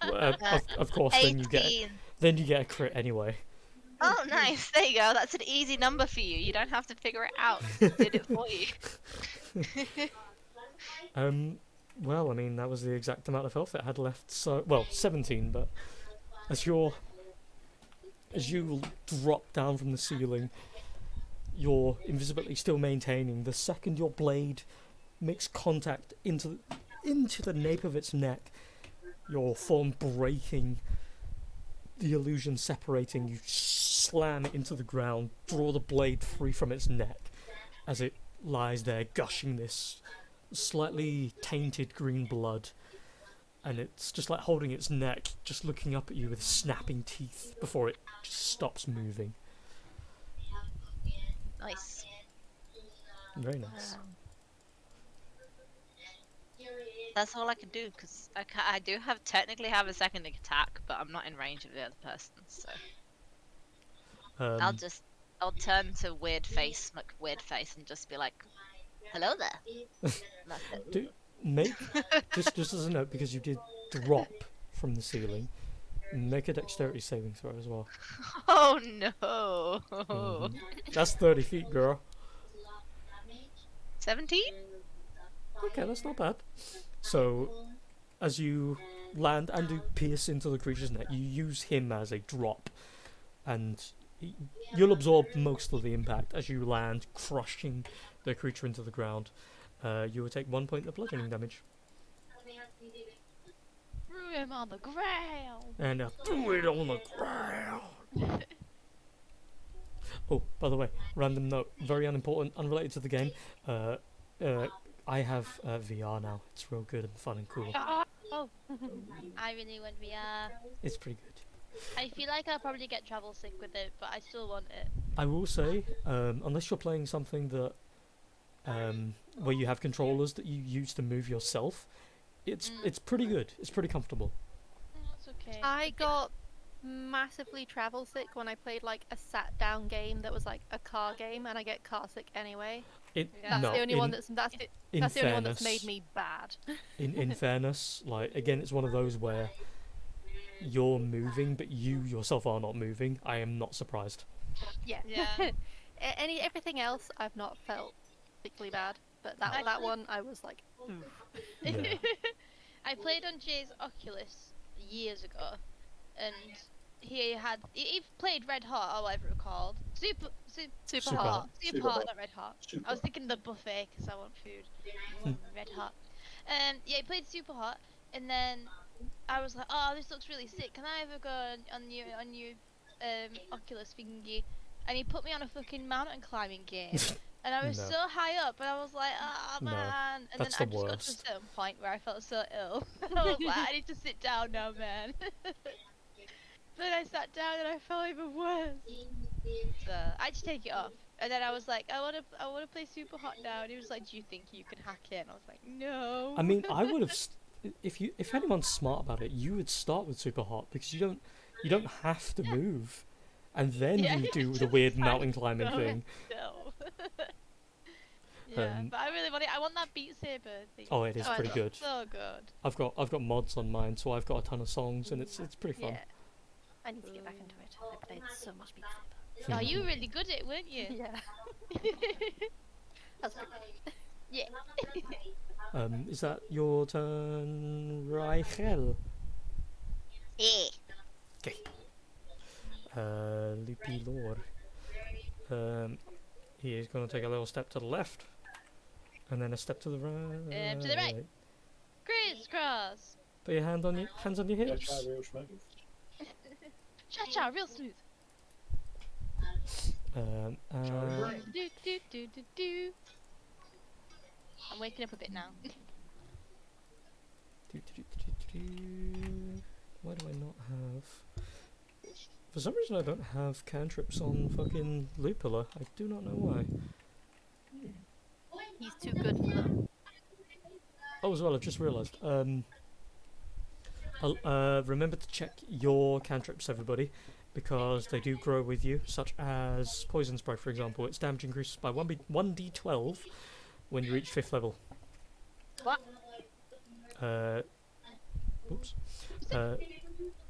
Well, of course, 18. then you get a crit anyway. Oh, nice. There you go. That's an easy number for you. You don't have to figure it out. It did it for you. Well, I mean, that was the exact amount of health it had left. So, well, 17. But as you drop down from the ceiling, you're invisibly still maintaining. The second your blade makes contact into the nape of its neck, your form breaking, the illusion separating, you slam it into the ground, draw the blade free from its neck as it lies there gushing this slightly tainted green blood, and it's just like holding its neck, just looking up at you with snapping teeth before it just stops moving. Nice. Very nice. That's all I can do, because I do technically have a second attack, but I'm not in range of the other person, so I'll turn to weird face and just be like, hello there. That's it. Make just as a note, because you did drop from the ceiling, make a dexterity saving throw as well. Oh no. Mhm. That's 30 feet, girl. 17? Okay, that's not bad. So, as you land and do pierce into the creature's neck. You use him as a drop, and you'll absorb most of the impact as you land, crushing the creature into the ground. You will take 1 point of bludgeoning damage. Threw him on the ground. And threw it on the ground. Oh, by the way, random note, very unimportant, unrelated to the game. I have VR now. It's real good and fun and cool. Oh, I really want VR. It's pretty good. I feel like I'll probably get travel sick with it, but I still want it. I will say, unless you're playing something that where you have controllers that you use to move yourself, it's pretty good. It's pretty comfortable. That's okay. I got massively travel sick when I played like a sat down game that was like a car game, and I get car sick anyway. That's No, the only in, one that's the in only one that's fairness- made me bad. in fairness, like again, it's one of those where you're moving, but you yourself are not moving. I am not surprised. Yeah. Yeah. Everything else I've not felt particularly bad, but that one I was like, oof. Yeah. I played on Jay's Oculus years ago, and he played Red Hot or whatever it's called. Super Super Hot. Hot. Super Hot, not Red Hot. Super I was Hot. thinking the buffet because I want food. Red Hot. Yeah, he played Super Hot, and then I was like, oh, this looks really sick. Can I ever go on your Oculus thingy? And he put me on a fucking mountain climbing game. And I was No. so high up, and I was like, ah, No, man. And that's then the I just got to a worst. certain point where I felt so ill. I was like, I need to sit down now, man. Then I sat down and I felt even worse. So I just take it off. And then I was like, I wanna play Super Hot now. And he was like, do you think you can hack it? And I was like, no. I mean, I would have. If anyone's smart about it, you would start with Super Hot because you don't have to move, and then Yeah, you you do the just weird kind mountain of climbing go thing. No. Yeah, but I really want it. I want that Beat Saber thing. Oh, it is I pretty thought good. So good. I've got mods on mine, so I've got a ton of songs, and it's pretty fun. Yeah. I need to get back into it. I played so much Beat Saber. Oh, you were really good at it, weren't you? Yeah. That's pretty Yeah. Is that your turn, Rachel? Yeah. Okay. Loopy Lord. He is going to take a little step to the left, and then a step to the right. To the right. Crisscross. Put your hands on your hips. That's real smooth. Cha-cha, real smooth. Um, uh, Do, do, do, do, do. I'm waking up a bit now. Why do I not have? For some reason, I don't have cantrips on fucking Lupilla. I do not know why. He's too good for them. Oh, as well, I've just realised. Remember to check your cantrips, everybody, because they do grow with you, such as Poison Spray, for example. Its damage increases by 1d12 when you reach 5th level. What? Oops.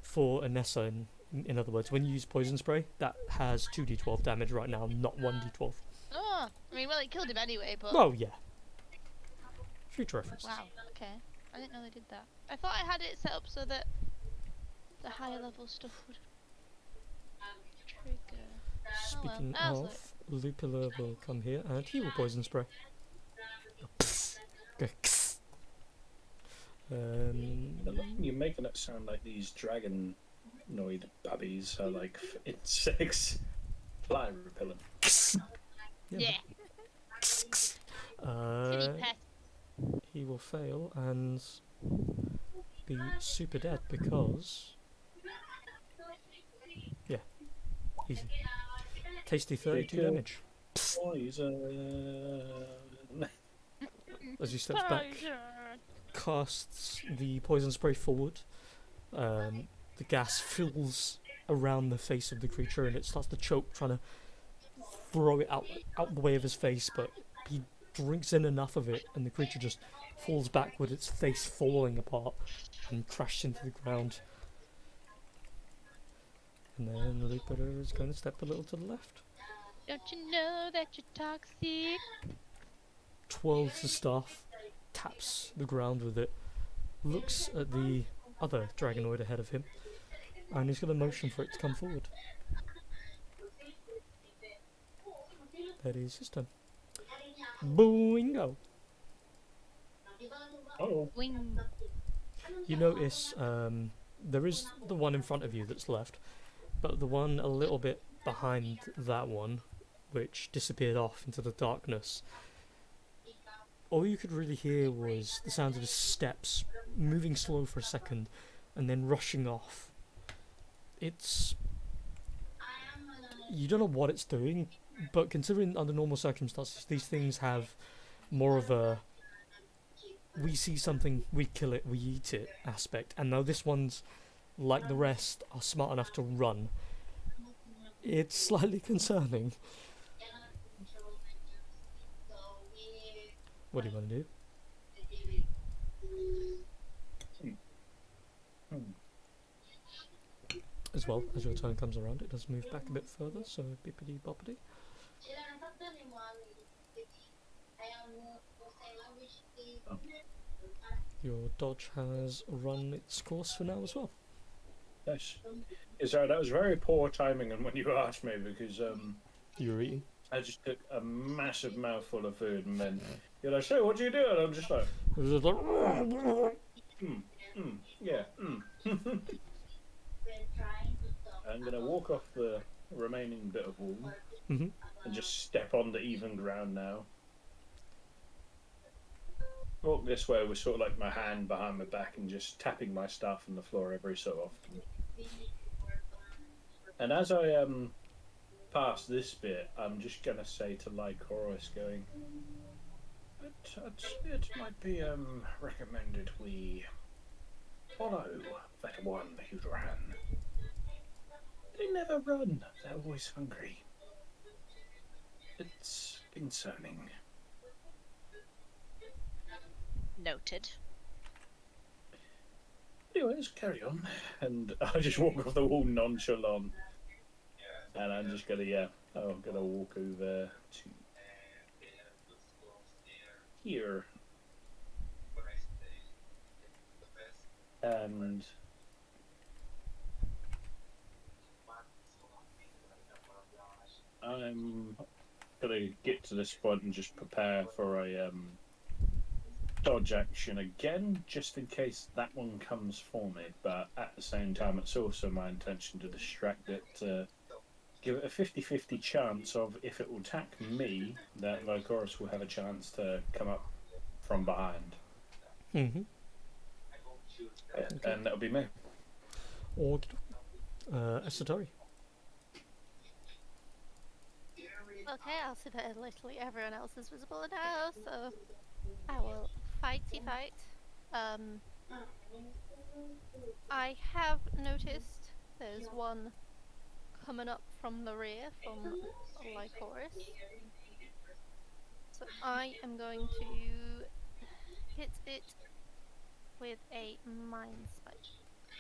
For Anessa, in other words, when you use Poison Spray, that has 2d12 damage right now, not 1d12. Oh, I mean, well, it killed him anyway, but. Oh, yeah. Future reference. Wow, okay. I didn't know they did that. I thought I had it set up so that the higher level stuff would trigger. Speaking I was of, Lupilla will come here and he will Poison Spray. Okay. You're making it sound like these dragonoid babbies are like insects. Fly repellent. Yeah. Uh, Silly pet. he will fail and be super dead because easy. Tasty 32 kill. damage Poison. as he steps back, casts the poison spray forward. The gas fills around the face of the creature and it starts to choke, trying to throw it out the way of his face, but he drinks in enough of it and the creature just falls back with its face falling apart and crashes into the ground. And then Lupita is going to step a little to the left. Don't you know that you're toxic? Twirls the staff, taps the ground with it, looks at the other dragonoid ahead of him, and he's going to motion for it to come forward. That is his turn. Boingo! Oh, Wing. You notice there is the one in front of you that's left, but the one a little bit behind that one, which disappeared off into the darkness, all you could really hear was the sound of his steps moving slow for a second and then rushing off. It's... You don't know what it's doing, but considering under normal circumstances these things have more of a we see something, we kill it, we eat it aspect, and now this one's, like the rest, are smart enough to run. It's slightly concerning. What do you want to do? As well, as your turn comes around, it does move back a bit further, so bippity boppity. Your dodge has run its course for now as well. yes. Sorry, that was very poor timing and when you asked me because You're eating. I just took a massive mouthful of food and then you're like, so what do you do? And I'm just like, yeah. I'm gonna walk off the remaining bit of wall and just step on the even ground now. Walk this way with sort of like my hand behind my back and just tapping my staff on the floor every so often. And as I pass this bit, I'm just gonna say to Lycoris, going, it might be recommended we follow that one who ran. They never run, they're always hungry. It's concerning. Noted. Anyways, carry on. And I just walk off the wall nonchalant. And I'm just gonna, I'm gonna walk over to here. And I'm gonna get to this point and just prepare for a dodge action again, just in case that one comes for me. But at the same time, it's also my intention to distract it, to give it a 50-50 chance of, if it will attack me, that Lycoris will have a chance to come up from behind. Mm-hmm. And that'll be me. Or Esatori. Okay, I'll see that literally everyone else is visible now, so I will fighty fight. I have noticed there's one coming up from the rear from Lycoris. So I am going to hit it with a mind spike.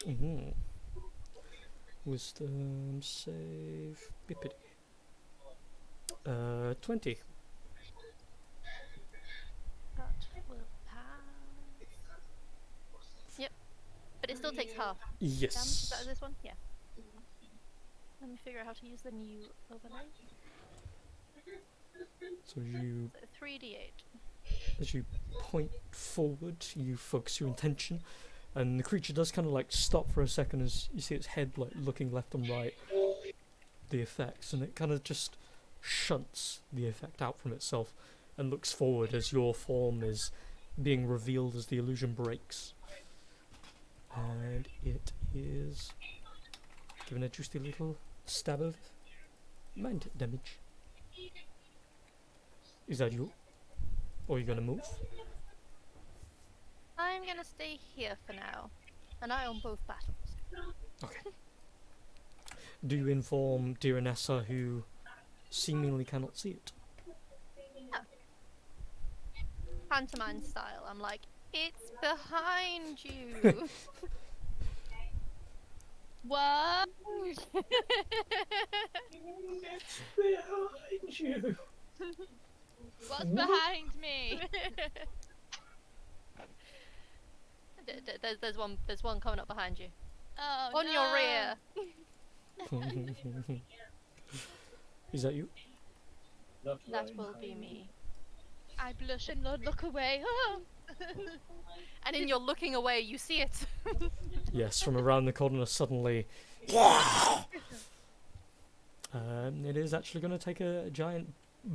Mm-hmm. Wisdom save bippity. 20. That will pass. Yep. But it still takes half damage. Is Yes. that this one? Yeah. Let me figure out how to use the new overlay. So you, So 3d8. as you point forward, you focus your intention, and the creature does kind of like stop for a second as you see its head like looking left and right. The effects, and it kind of just shunts the effect out from itself and looks forward as your form is being revealed as the illusion breaks. And it is given a juicy little stab of mind damage. Is that you? Or are you gonna move? I'm gonna stay here for now. An eye on both battles. Okay. Do you inform dear Nessa, who seemingly cannot see it? Pantomime style. I'm like, it's behind you. What? Behind you. What's behind me? There's one coming up behind you. Oh, On your rear. Is that you? Not That right will now. be me. I blush and look away. And in your looking away, you see it. Yes, from around the corner suddenly. It is actually going to take a giant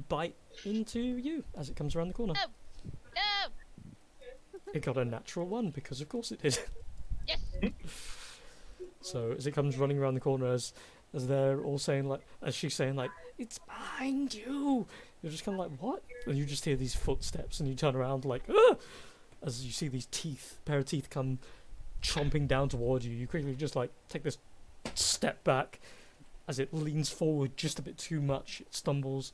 bite into you as it comes around the corner. No! It got a natural one because of course it did. Yes! So as it comes running around the corner, as they're all saying like, as she's saying like, it's behind you. You're just kind of like, what? And you just hear these footsteps, and you turn around like, ah! As you see these pair of teeth come chomping down towards you. You quickly just like take this step back. As it leans forward just a bit too much, it stumbles,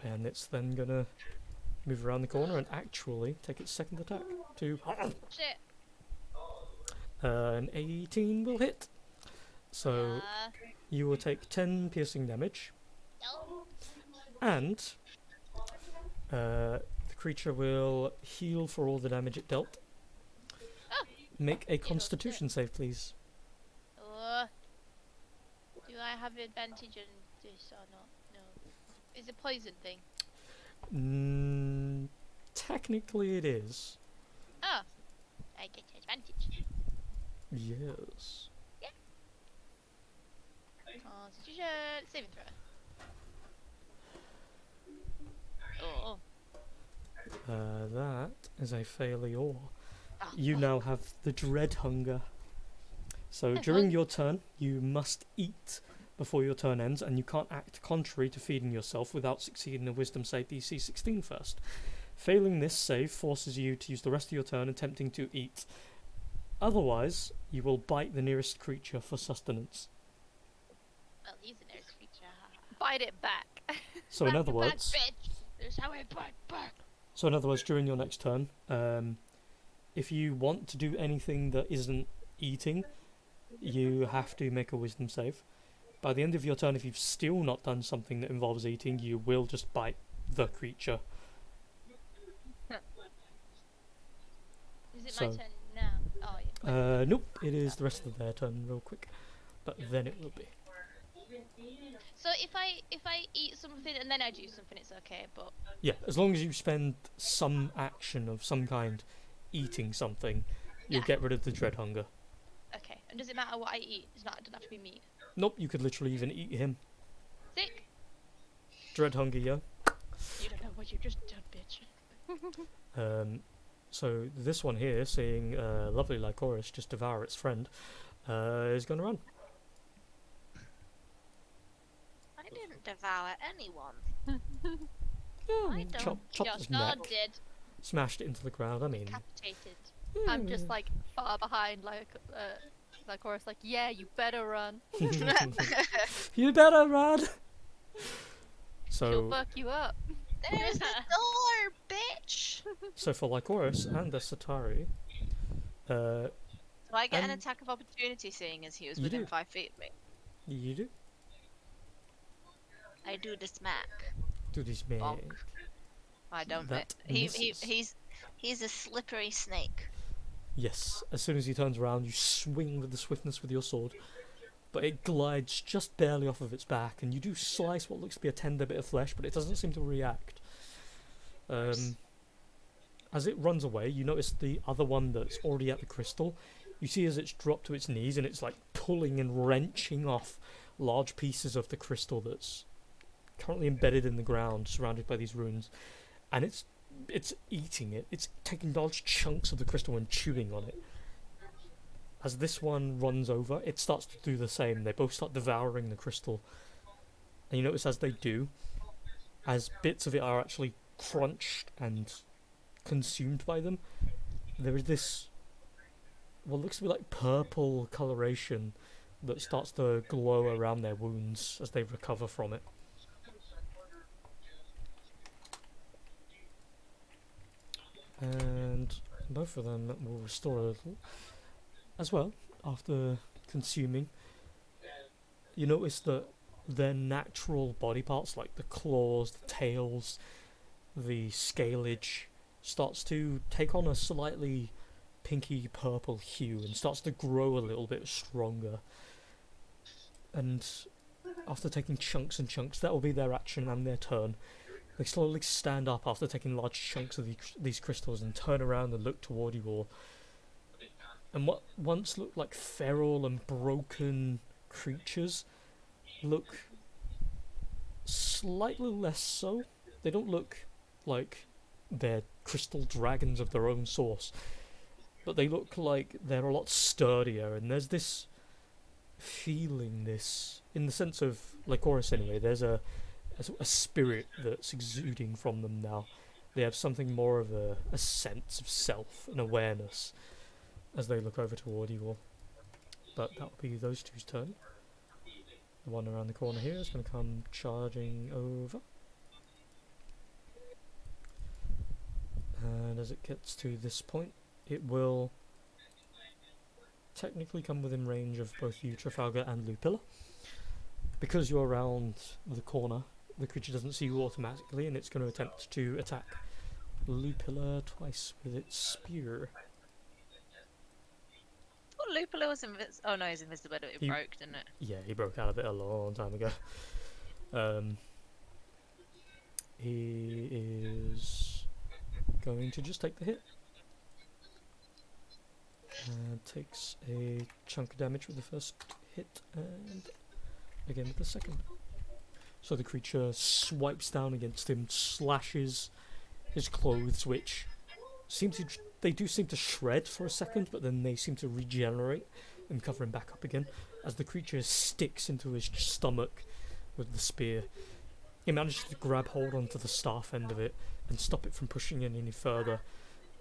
and it's then gonna move around the corner and actually take its second attack to. Shit. An 18 will hit. So Yeah. you will take 10 piercing damage, No. and the creature will heal for all the damage it dealt. Oh. Make a Constitution save, please. Do I have advantage on this or not? No. Is it poison thing? Technically, it is. Oh. I get advantage. Yes. Constitution saving throw. Oh. That is a failure. Oh, You now have the dread hunger. So during your turn, you must eat before your turn ends, and you can't act contrary to feeding yourself without succeeding a Wisdom save DC 16 first. Failing this save forces you to use the rest of your turn attempting to eat. Otherwise, you will bite the nearest creature for sustenance. Well, he's the nearest creature. Bite it back. So in Back other to back, words, bitch. There's how I bite back. during your next turn, if you want to do anything that isn't eating, you have to make a Wisdom save. By the end of your turn, if you've still not done something that involves eating, you will just bite the creature. Is it So- my turn now? Oh, yeah. Nope, it is the rest of their turn real quick. But then it will be. So if I eat something and then I do something, it's okay. But Yeah, as long as you spend some action of some kind eating something, you'll Yeah. get rid of the dread hunger. okay. And does it matter what I eat? It's not. It doesn't have to be meat. Nope, you could literally even eat him. Sick. Dread hunger, yeah. You don't know what you just done, bitch. So this one here, seeing lovely Lycoris just devour its friend, is going to run. I didn't devour anyone. I don't. Chopped Your its sword neck, did. smashed it into the ground. I mean, Decapitated. I'm just like far behind, like chorus, like, yeah, you better run. you better run. She'll So, fuck you up. There's the door, bitch! so for Lycoris and the Satari, Do I get an Um, attack of opportunity seeing as he was you within do. 5 feet of me? you do I do the smack. this man. Bonk. I don't That miss. misses. He's a slippery snake. Yes, as soon as he turns around, you swing with the swiftness with your sword, but it glides just barely off of its back, and you do slice what looks to be a tender bit of flesh, but it doesn't seem to react. As it runs away, you notice the other one that's already at the crystal. You see as it's dropped to its knees, and it's like pulling and wrenching off large pieces of the crystal that's currently embedded in the ground, surrounded by these runes, and it's eating it. It's taking large chunks of the crystal and chewing on it. As this one runs over, it starts to do the same. They both start devouring the crystal. And you notice as they do, as bits of it are actually crunched and consumed by them, there is this, what looks to be like purple coloration that starts to glow around their wounds as they recover from it. And both of them will restore a little as well after consuming. You notice that their natural body parts, like the claws, the tails, the scalage, starts to take on a slightly pinky purple hue and starts to grow a little bit stronger. And after taking chunks and chunks, that will be their action and their turn. They slowly stand up after taking large chunks of these crystals and turn around and look toward you all. And what once looked like feral and broken creatures look slightly less so. They don't look like they're crystal dragons of their own source, but they look like they're a lot sturdier, and there's this feeling, this, in the sense of Lycoris anyway, there's a spirit that's exuding from them now. They have something more of a sense of self and awareness as they look over toward you all. But that'll be those two's turn. The one around the corner here is going to come charging over. And as it gets to this point, it will technically come within range of both you, Trafalgar, and Lupilla. Because you're around the corner, the creature doesn't see you automatically, and it's going to attempt to attack Lupilla twice with its spear. Oh, Lupilla was invisible. Oh no, he's invisible, but it broke, didn't it? Yeah, he broke out of it a long time ago. He is going to just take the hit. Takes a chunk of damage with the first hit, and again with the second. So the creature swipes down against him, slashes his clothes, which they do seem to shred for a second, but then they seem to regenerate and cover him back up again as the creature sticks into his stomach with the spear. He manages to grab hold onto the staff end of it and stop it from pushing in any further,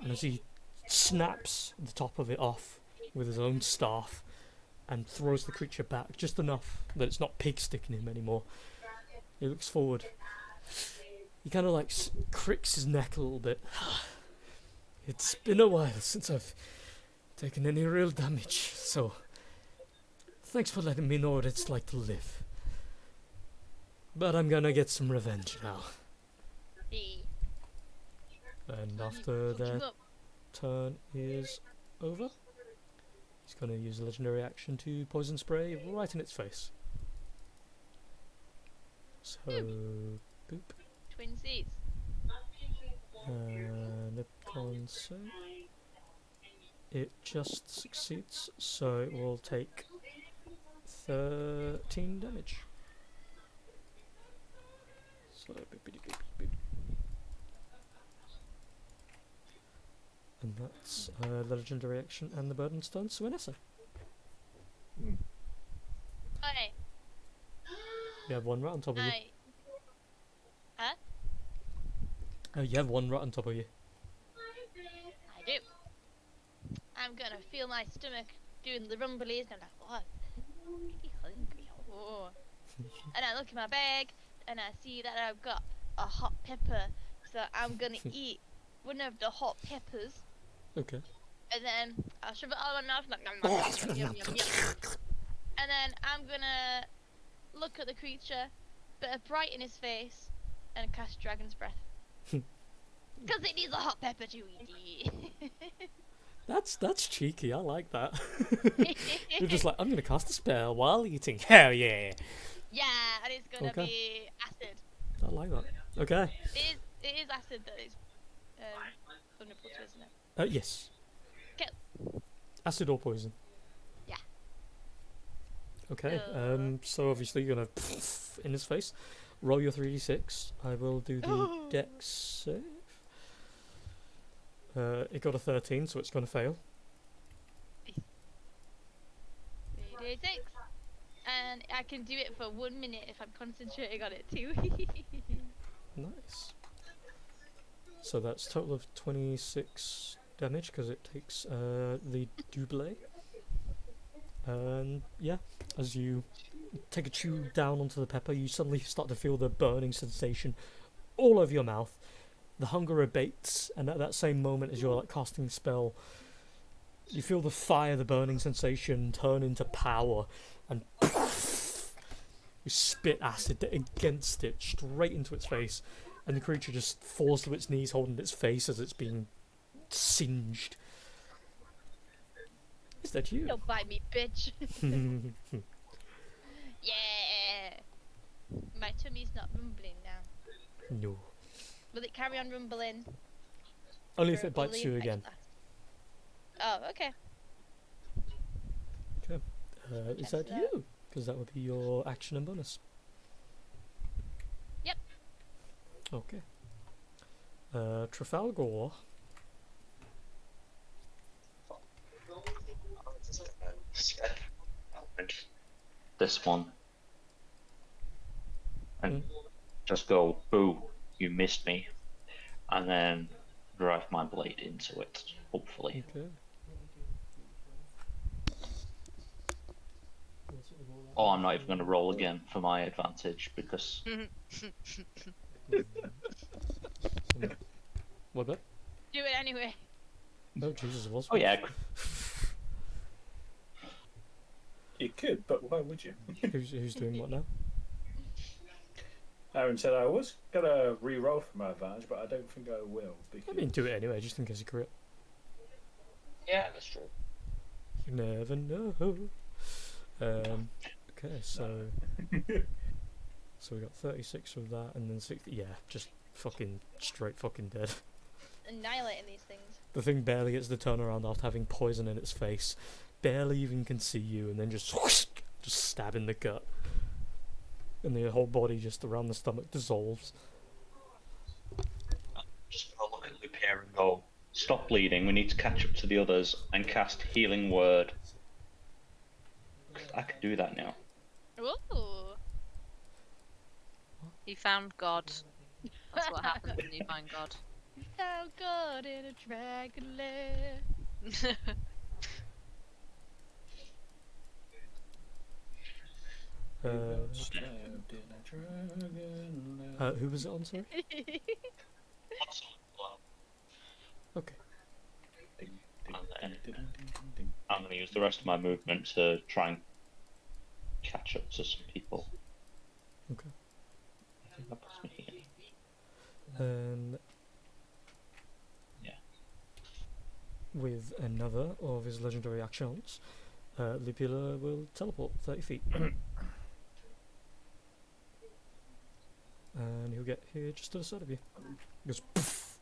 and as he snaps the top of it off with his own staff and throws the creature back just enough that it's not pig sticking him anymore, he looks forward. He kind of like cricks his neck a little bit. It's been a while since I've taken any real damage, so thanks for letting me know what it's like to live. But I'm gonna get some revenge now. And after that turn is over, he's gonna use a legendary action to poison spray right in its face. So, boop. Twinsies. And a con save. It just succeeds, so it will take 13 damage. So, and that's the legendary action and the burden stone. So, Vanessa, Hey. you have one right on top of you. Huh? Oh, you have one right on top of you. I do. I'm gonna feel my stomach doing the rumblies, and I'm like, what? I'm really hungry. Oh. And I look in my bag, and I see that I've got a hot pepper, so I'm gonna eat one of the hot peppers. Okay. And then I'll shove it all in my mouth, like, nom, nom, nom, yum, yum, yum. And then I'm gonna look at the creature, bit of bright in his face, and cast Dragon's Breath. Because it needs a hot pepper to eat. That's cheeky. I like that. You're just like, I'm gonna cast a spell while eating. Hell yeah! Yeah, and it's gonna be acid. I like that. Okay. It is acid that is vulnerable to, isn't it? Yes. Okay. Acid or poison. Yeah. Okay. So obviously you're gonna in his face. Roll your 3d6. I will do the dex save. It got a 13, so it's gonna fail. 3d6. And I can do it for 1 minute if I'm concentrating on it too. Nice. So that's a total of 26 damage because it takes the double. And yeah, as you take a chew down onto the pepper, you suddenly start to feel the burning sensation all over your mouth. The hunger abates, and at that same moment as you're like casting the spell, you feel the fire, the burning sensation turn into power, and you spit acid against it, straight into its face, and the creature just falls to its knees holding its face as it's being singed. Is that you? Don't bite me, bitch. Yeah. My tummy's not rumbling now. No. Will it carry on rumbling? Only if or it will bites the you infection again. last? Oh, okay. Okay. Is That's that you? Because that would be your action and bonus. Yep. Okay. Trafalgar. This one. And just go, boo, you missed me. And then drive my blade into it, hopefully. Okay. Oh, I'm not even going to roll again for my advantage because What about? Do it anyway. Oh Jesus, it was. oh yeah, You could, but why would you? Who's doing what now? Aaron said I was gonna re-roll for my advantage, but I don't think I will. Because... I mean, do it anyway, just in case you crit. yeah, that's true. You never know. Okay, so so we got 36 with that, and then 60. Yeah, just fucking straight fucking dead. Annihilating these things. The thing barely gets the turnaround after having poison in its face. Barely even can see you, and then just whoosh, just stab in the gut. And the whole body just around the stomach dissolves. Just gonna look at Lupier and go, stop bleeding, we need to catch up to the others and cast Healing Word. I can do that now. Ooh. He found God. That's what happens when you find God. How good in a dragon lair. Who was it on, sorry? Okay. I'm going to use the rest of my movement to try and catch up to some people. Okay. I think that puts me here. Yeah. With another of his legendary actions, Lupila will teleport 30 feet. And he'll get here just to the side of you. He goes poof.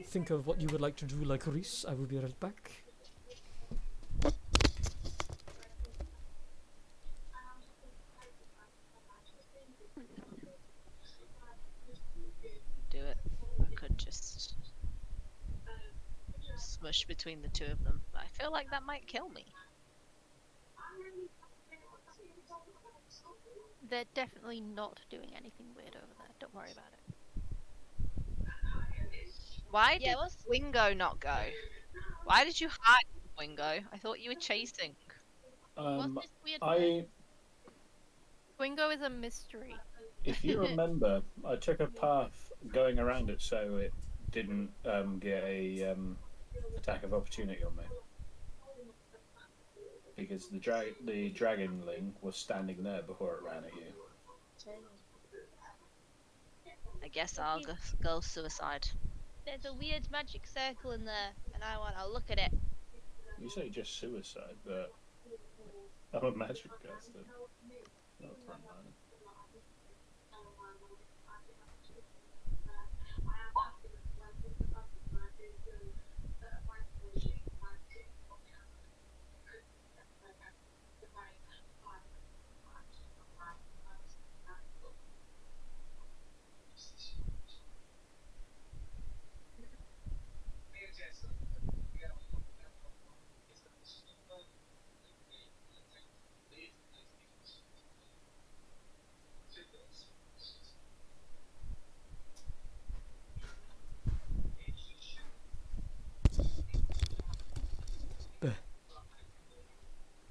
Think of what you would like to do like Reese. I will be right back. Do it. I could just smush between the two of them, but I feel like that might kill me. They're definitely not doing anything weird over there. Don't worry about it. Why Yeah, did what's Wingo not go? Why did you hide Wingo? I thought you were chasing. what's this weird I, Wingo is a mystery. if you remember, I took a path going around it so it didn't get a attack of opportunity on me. Because the dragonling was standing there before it ran at you. I guess I'll go suicide. There's a weird magic circle in there, and I want to look at it. You say just suicide, but I'm a magic caster. Not a frontliner.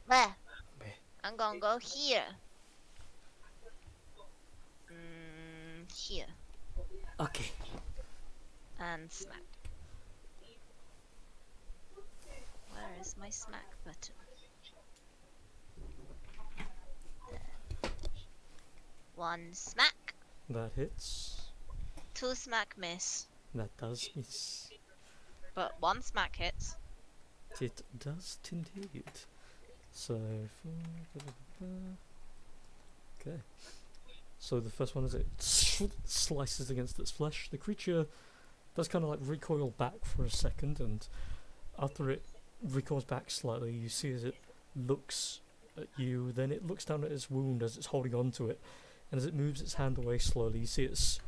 Where? Where? I'm gonna go here. Here. Okay. And smack. Where is my smack button? There. One smack. That hits. Two smack miss. That does miss. But one smack hits. It does indeed. So, okay. So the first one is it slices against its flesh. The creature does kind of like recoil back for a second, and after it recoils back slightly, you see as it looks at you, then it looks down at its wound as it's holding on to it, and as it moves its hand away slowly, you see its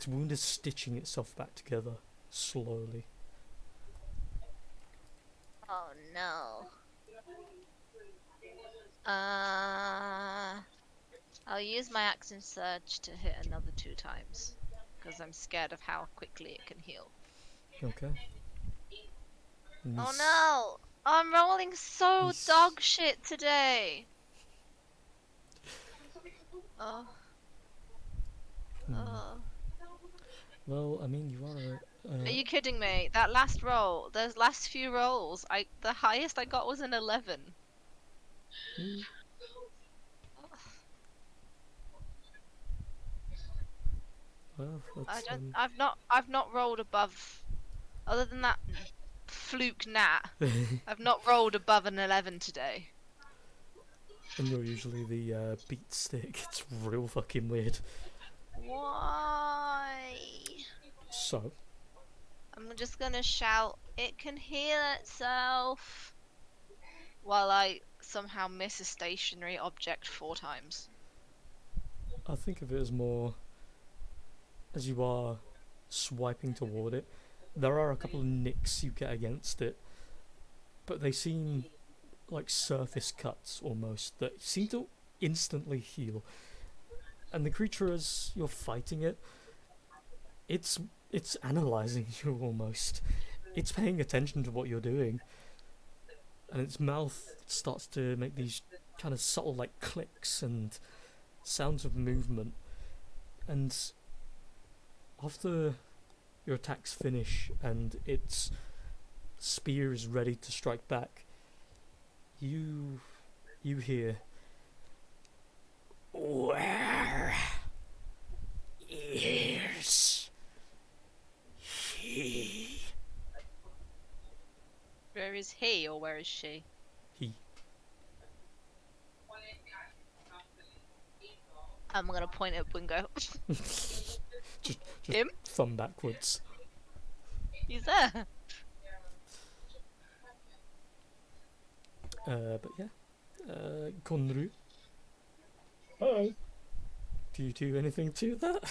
wound is stitching itself back together slowly. Oh no. I'll use my action surge to hit another 2 times, because I'm scared of how quickly it can heal. Okay. Oh no! I'm rolling so dog shit today! Oh. Oh. Well, I mean, you are. Are you kidding me? That last roll, those last few rolls, the highest I got was an 11. Well, that's, I've not rolled above, other than that fluke nat. I've not rolled above an 11 today. And you're usually the beat stick. It's real fucking weird. Why? So, I'm just gonna shout, "It can heal itself," while I somehow miss a stationary object 4 times. I think of it as more, as you are swiping toward it, there are a couple of nicks you get against it, but they seem like surface cuts almost that seem to instantly heal. And the creature, as you're fighting it, it's analysing you almost. It's paying attention to what you're doing, and its mouth starts to make these kind of subtle like clicks and sounds of movement. And after your attacks finish and its spear is ready to strike back, you hear, "Where is he?" Where is he or where is she? He. I'm gonna point at Wingo. just Him? thumb backwards. He's there. But yeah. Conru, Hi. do you do anything to that?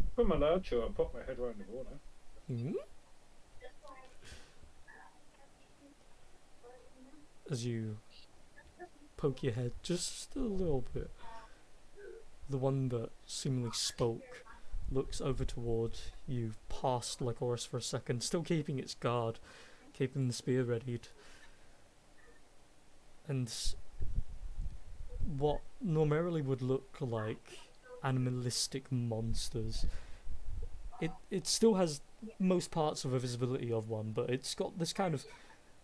If I'm allowed to, I'll pop my head around the water. Hmm? As you poke your head just a little bit, the one that seemingly spoke looks over toward you, past Lycoris for a second, still keeping its guard, keeping the spear readied. And what normally would look like animalistic monsters, it still has most parts of a visibility of one, but it's got this kind of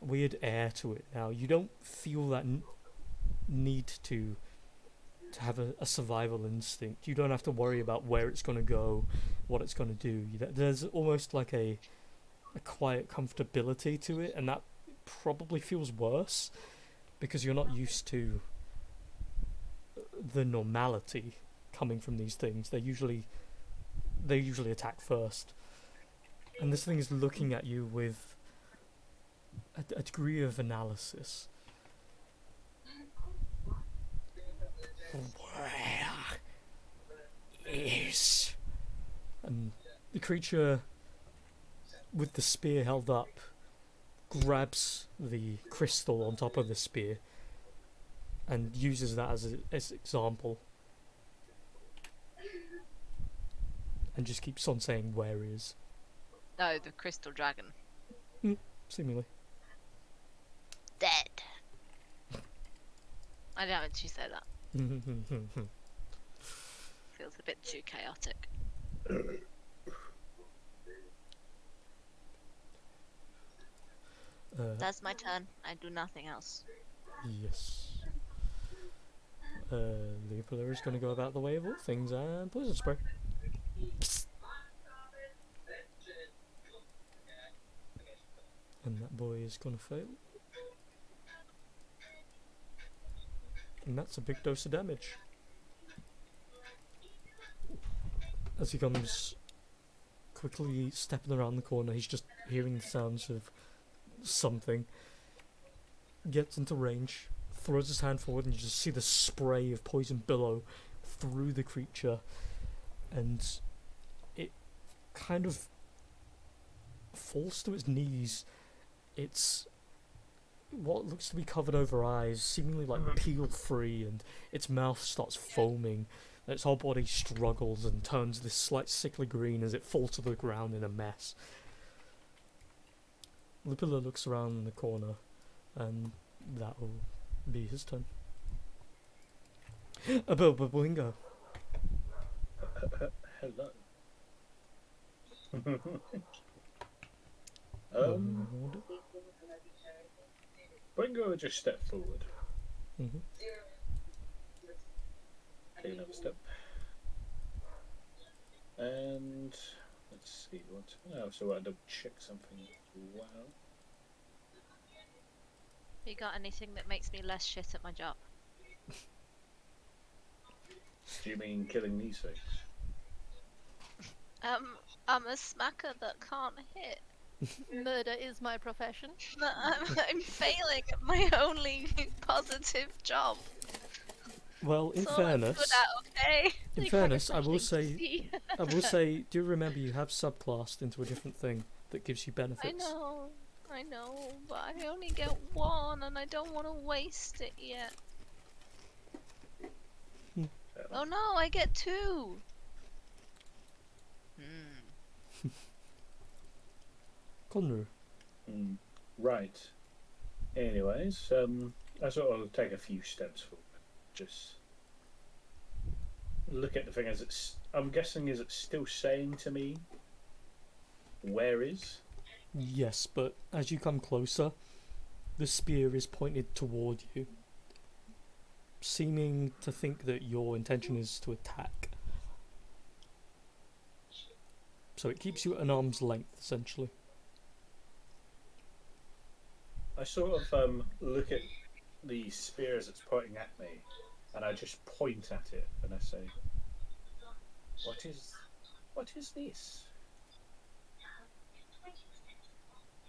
weird air to it now. You don't feel that need to have a survival instinct. You don't have to worry about where it's going to go, what it's going to do. There's almost like a quiet comfortability to it, and that probably feels worse because you're not used to the normality coming from these things. They usually attack first, and this thing is looking at you with a degree of analysis. Where is? And the creature, with the spear held up, grabs the crystal on top of the spear and uses that as an example, and just keeps on saying where is. No, the crystal dragon. Seemingly. Dead. I don't actually say that. Feels a bit too chaotic. That's my turn. I do nothing else. Yes. Leopold is going to go about the way of all things and poison spray. And that boy is gonna fail. And that's a big dose of damage. As he comes quickly stepping around the corner, he's just hearing the sounds of something. Gets into range, throws his hand forward, and you just see the spray of poison billow through the creature. And it kind of falls to its knees. It's what looks to be covered over eyes, seemingly like peel free, and its mouth starts foaming. And its whole body struggles and turns this slight sickly green as it falls to the ground in a mess. Lupilla looks around in the corner, and that will be his turn. Bingo. Hello. Bingo would just step forward. Mm-hmm. Take another step. And let's see what. Oh, so I double check something as well. You got anything that makes me less shit at my job? Do you mean killing these things? I'm a smacker that can't hit. Murder is my profession. I'm failing at my only positive job. Well, in That's all I'm fairness, good at, okay? in fairness, I will say, do you remember you have subclassed into a different thing that gives you benefits? I know, but I only get one, and I don't want to waste it yet. Oh no, I get two. Conru. Right. Anyways, I sort of take a few steps forward. Just look at the thing as it's. I'm guessing, is it still saying to me, "Where is"? Yes, but as you come closer, the spear is pointed toward you, seeming to think that your intention is to attack. So it keeps you at an arm's length, essentially. I sort of look at the spear as it's pointing at me, and I just point at it and I say, "What is this?"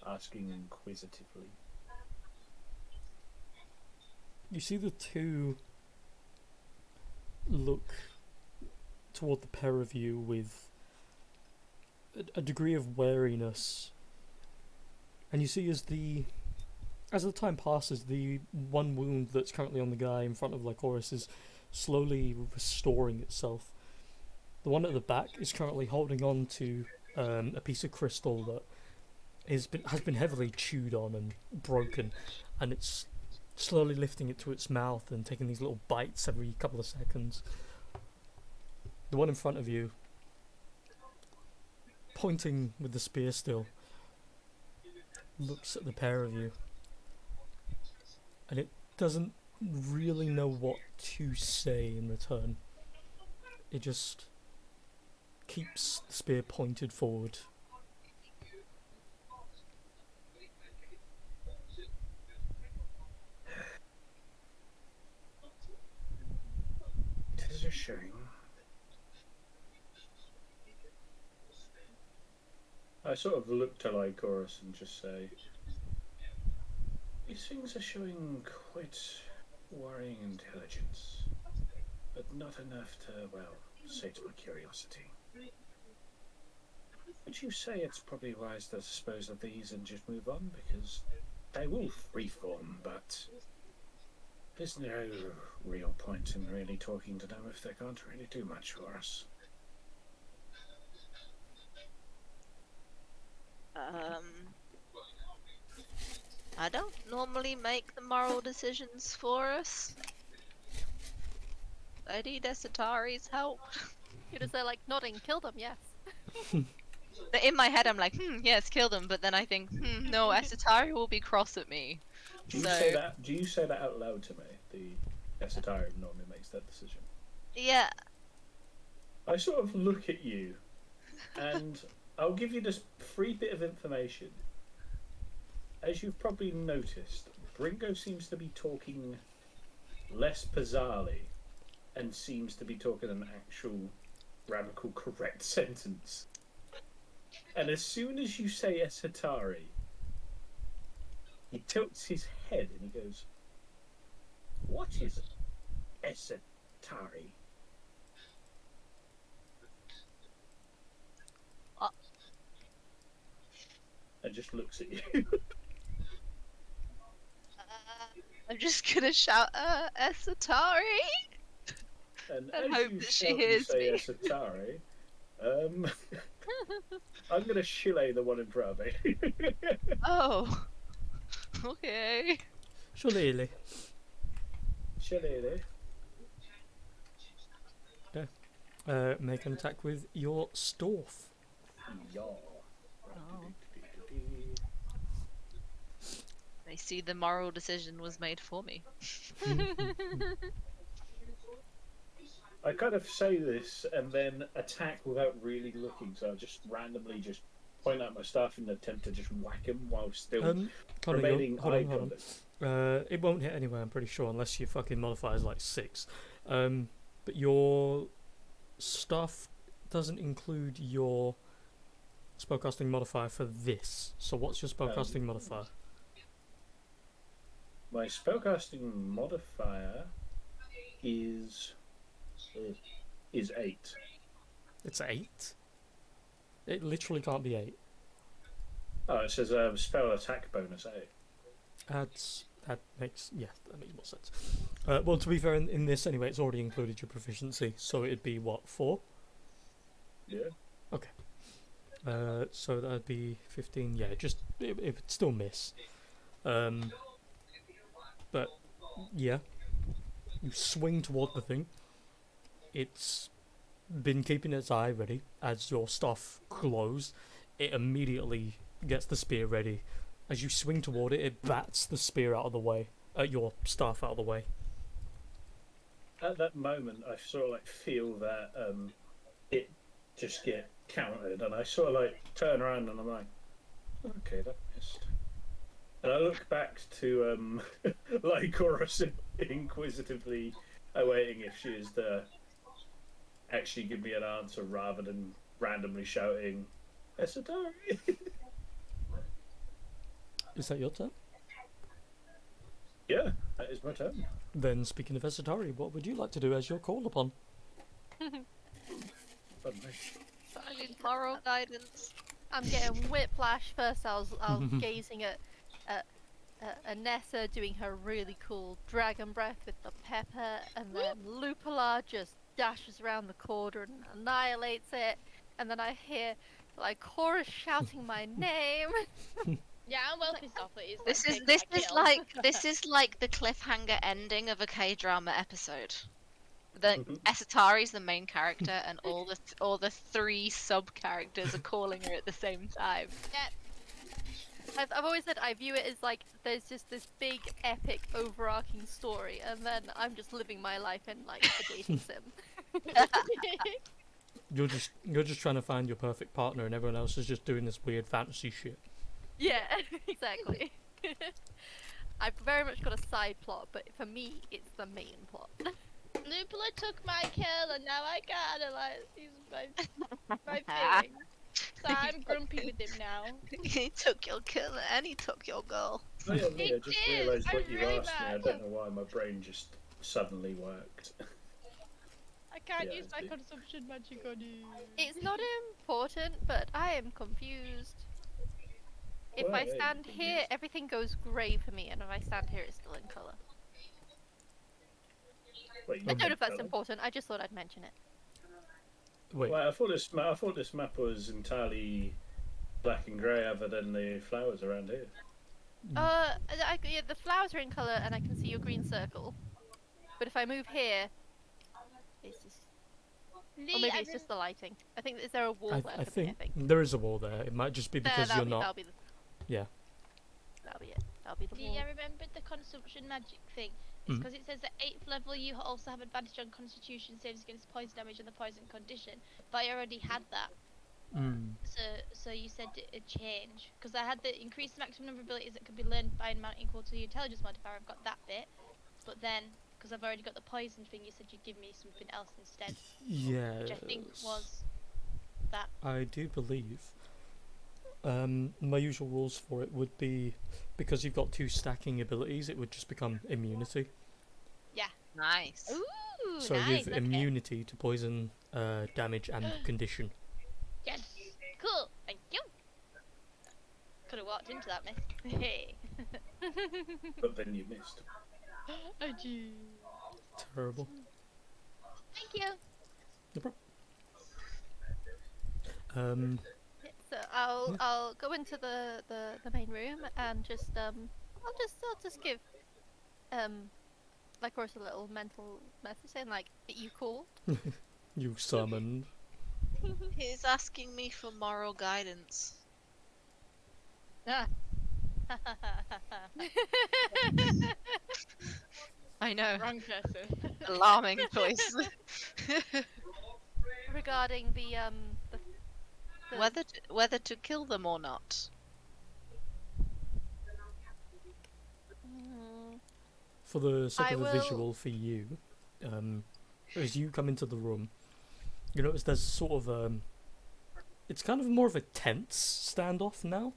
Asking inquisitively. You see the two look toward the pair of you with a degree of wariness, and you see as the time passes, the one wound that's currently on the guy in front of Lycoris is slowly restoring itself. The one at the back is currently holding on to a piece of crystal that has been heavily chewed on and broken, and it's slowly lifting it to its mouth and taking these little bites every couple of seconds. The one in front of you, pointing with the spear still, looks at the pair of you, and it doesn't really know what to say in return. It just keeps the spear pointed forward. It is a shame. I sort of look to Lycoris and just say, "These things are showing quite worrying intelligence, but not enough to, well, sate my curiosity. Would you say it's probably wise to dispose of these and just move on, because they will freeform, but there's no real point in really talking to them if they can't really do much for us." I don't normally make the moral decisions for us. I need Esatari's help. You're just there like nodding, kill them, yes. In my head I'm like, yes, kill them, but then I think, no, Esatari will be cross at me. Do you say that? Do you say that out loud to me? The Esatari normally makes that decision. Yeah. I sort of look at you, and I'll give you this free bit of information. as you've probably noticed, Bringo seems to be talking less bizarrely and seems to be talking an actual grammatical correct sentence. And as soon as you say Esatari, he tilts his head and he goes, "What is Esatari?" And just looks at you. I'm just gonna shout, Esatari! And And as hope you that she shout and hears say me. Esatari, I'm going to shillay the one in front of me. Oh. Okay. Shillelagh. Shillelagh. Make an attack with your Storf. Yeah. They see the moral decision was made for me. I kind of say this and then attack without really looking, so I just randomly just point out my staff in an attempt to just whack him while still Connor, remaining hold eye on, hold on. contact. It won't hit anyway, I'm pretty sure, unless your fucking modifier is like 6. But your stuff doesn't include your spellcasting modifier for this. So what's your spellcasting modifier? My spellcasting modifier is 8. It's 8? It literally can't be 8. Oh, it says spell attack bonus 8. That makes more sense. Well, to be fair, in this anyway, it's already included your proficiency, so it'd be what, 4? Yeah. Okay. So that'd be 15. Yeah, it would still miss. But yeah, you swing toward the thing. It's been keeping its eye ready as your stuff glows. It immediately gets the spear ready. As you swing toward it, it bats the spear out of the way, your staff out of the way. At that moment, I sort of like feel that it just get countered, and I sort of like turn around and I'm like, okay, that missed. And I look back to Lycora inquisitively awaiting if she is to actually give me an answer rather than randomly shouting, Esatari. Is that your turn? Yeah, that is my turn. Then, speaking of Esatari, what would you like to do as you're called upon? Pardon me. I need moral guidance. I'm getting whiplash. First, I was gazing at Anessa doing her really cool dragon breath with the pepper, and then Lupula just dashes around the corner and annihilates it, and then I hear like chorus shouting my name. Yeah, I'm well pissed off that he's This is like the cliffhanger ending of a K-drama episode. The Esatari's the main character, and all the 3 sub characters are calling her at the same time. Yeah. I've always said I view it as like there's just this big epic overarching story, and then I'm just living my life in like a dating sim. You're just trying to find your perfect partner, and everyone else is just doing this weird fantasy shit. Yeah, exactly. I've very much got a side plot, but for me, it's the main plot. Lupula took my kill, and now I can't analyze. He's my thing. So I'm grumpy with him now. He took your kill and he took your goal. Oh, yeah, I just realised what you really asked me. I mad. don't know why my brain just suddenly worked. I can't Yeah, use my it- consumption magic on you. It's not important, but I am confused. If Well, I yeah, stand you can here, use- everything goes grey for me, and if I stand here, it's still in colour. Wait, you I don't know mean if that's colour? important, I just thought I'd mention it. Wait, Well, I thought this map was entirely black and grey, other than the flowers around here. Yeah, the flowers are in colour, and I can see your green circle. But if I move here, it's just... Or maybe it's just the lighting. I think, is there a wall there I for me, think there is a wall there. It might just be because that'll you're not. That'll be the... Yeah. That'll be it. That'll be the Do wall. you remember the consumption magic thing? It's because it says at 8th level you also have advantage on constitution saves against poison damage and the poison condition. But I already had that. So you said it change because I had the increase the maximum number of abilities that could be learned by an amount equal to the intelligence modifier. I've got that bit, but then because I've already got the poison thing, you said you'd give me something else instead, Yes. which I think was that. I do believe. My usual rules for it would be, because you've got 2 stacking abilities, it would just become immunity. Nice. Ooh, So nice. you've Okay. immunity to poison, damage, and condition. Yes. Cool. Thank you. Could have walked into that miss. Hey. But then you missed. I do. Terrible. Thank you. No problem. Yeah, so I'll go into the main room and just I'll just give like Royce a little mental message saying like, you called? You summoned. He's asking me for moral guidance. I know. Wrong person. Alarming choice. Regarding the Whether to kill them or not. For the sake I of the will- visual for you, as you come into the room, you notice there's sort of it's kind of more of a tense standoff now,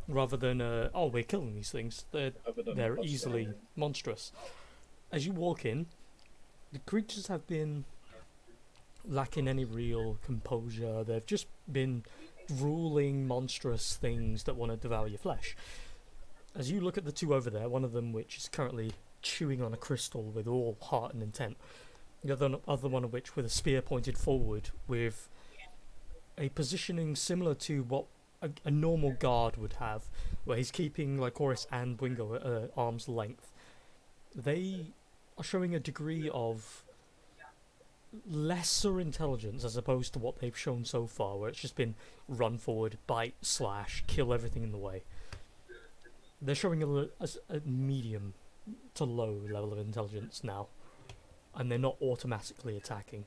rather than oh, we're killing these things. They're easily monstrous. As you walk in, the creatures have been lacking any real composure. They've just been ruling monstrous things that want to devour your flesh. As you look at the 2 over there, one of them which is currently chewing on a crystal with all heart and intent, the other one of which with a spear pointed forward with a positioning similar to what a normal guard would have, where he's keeping Lycoris and Wingo at arm's length. They are showing a degree of lesser intelligence as opposed to what they've shown so far, where it's just been run forward, bite, slash, kill everything in the way. They're showing a medium to low level of intelligence now, and they're not automatically attacking.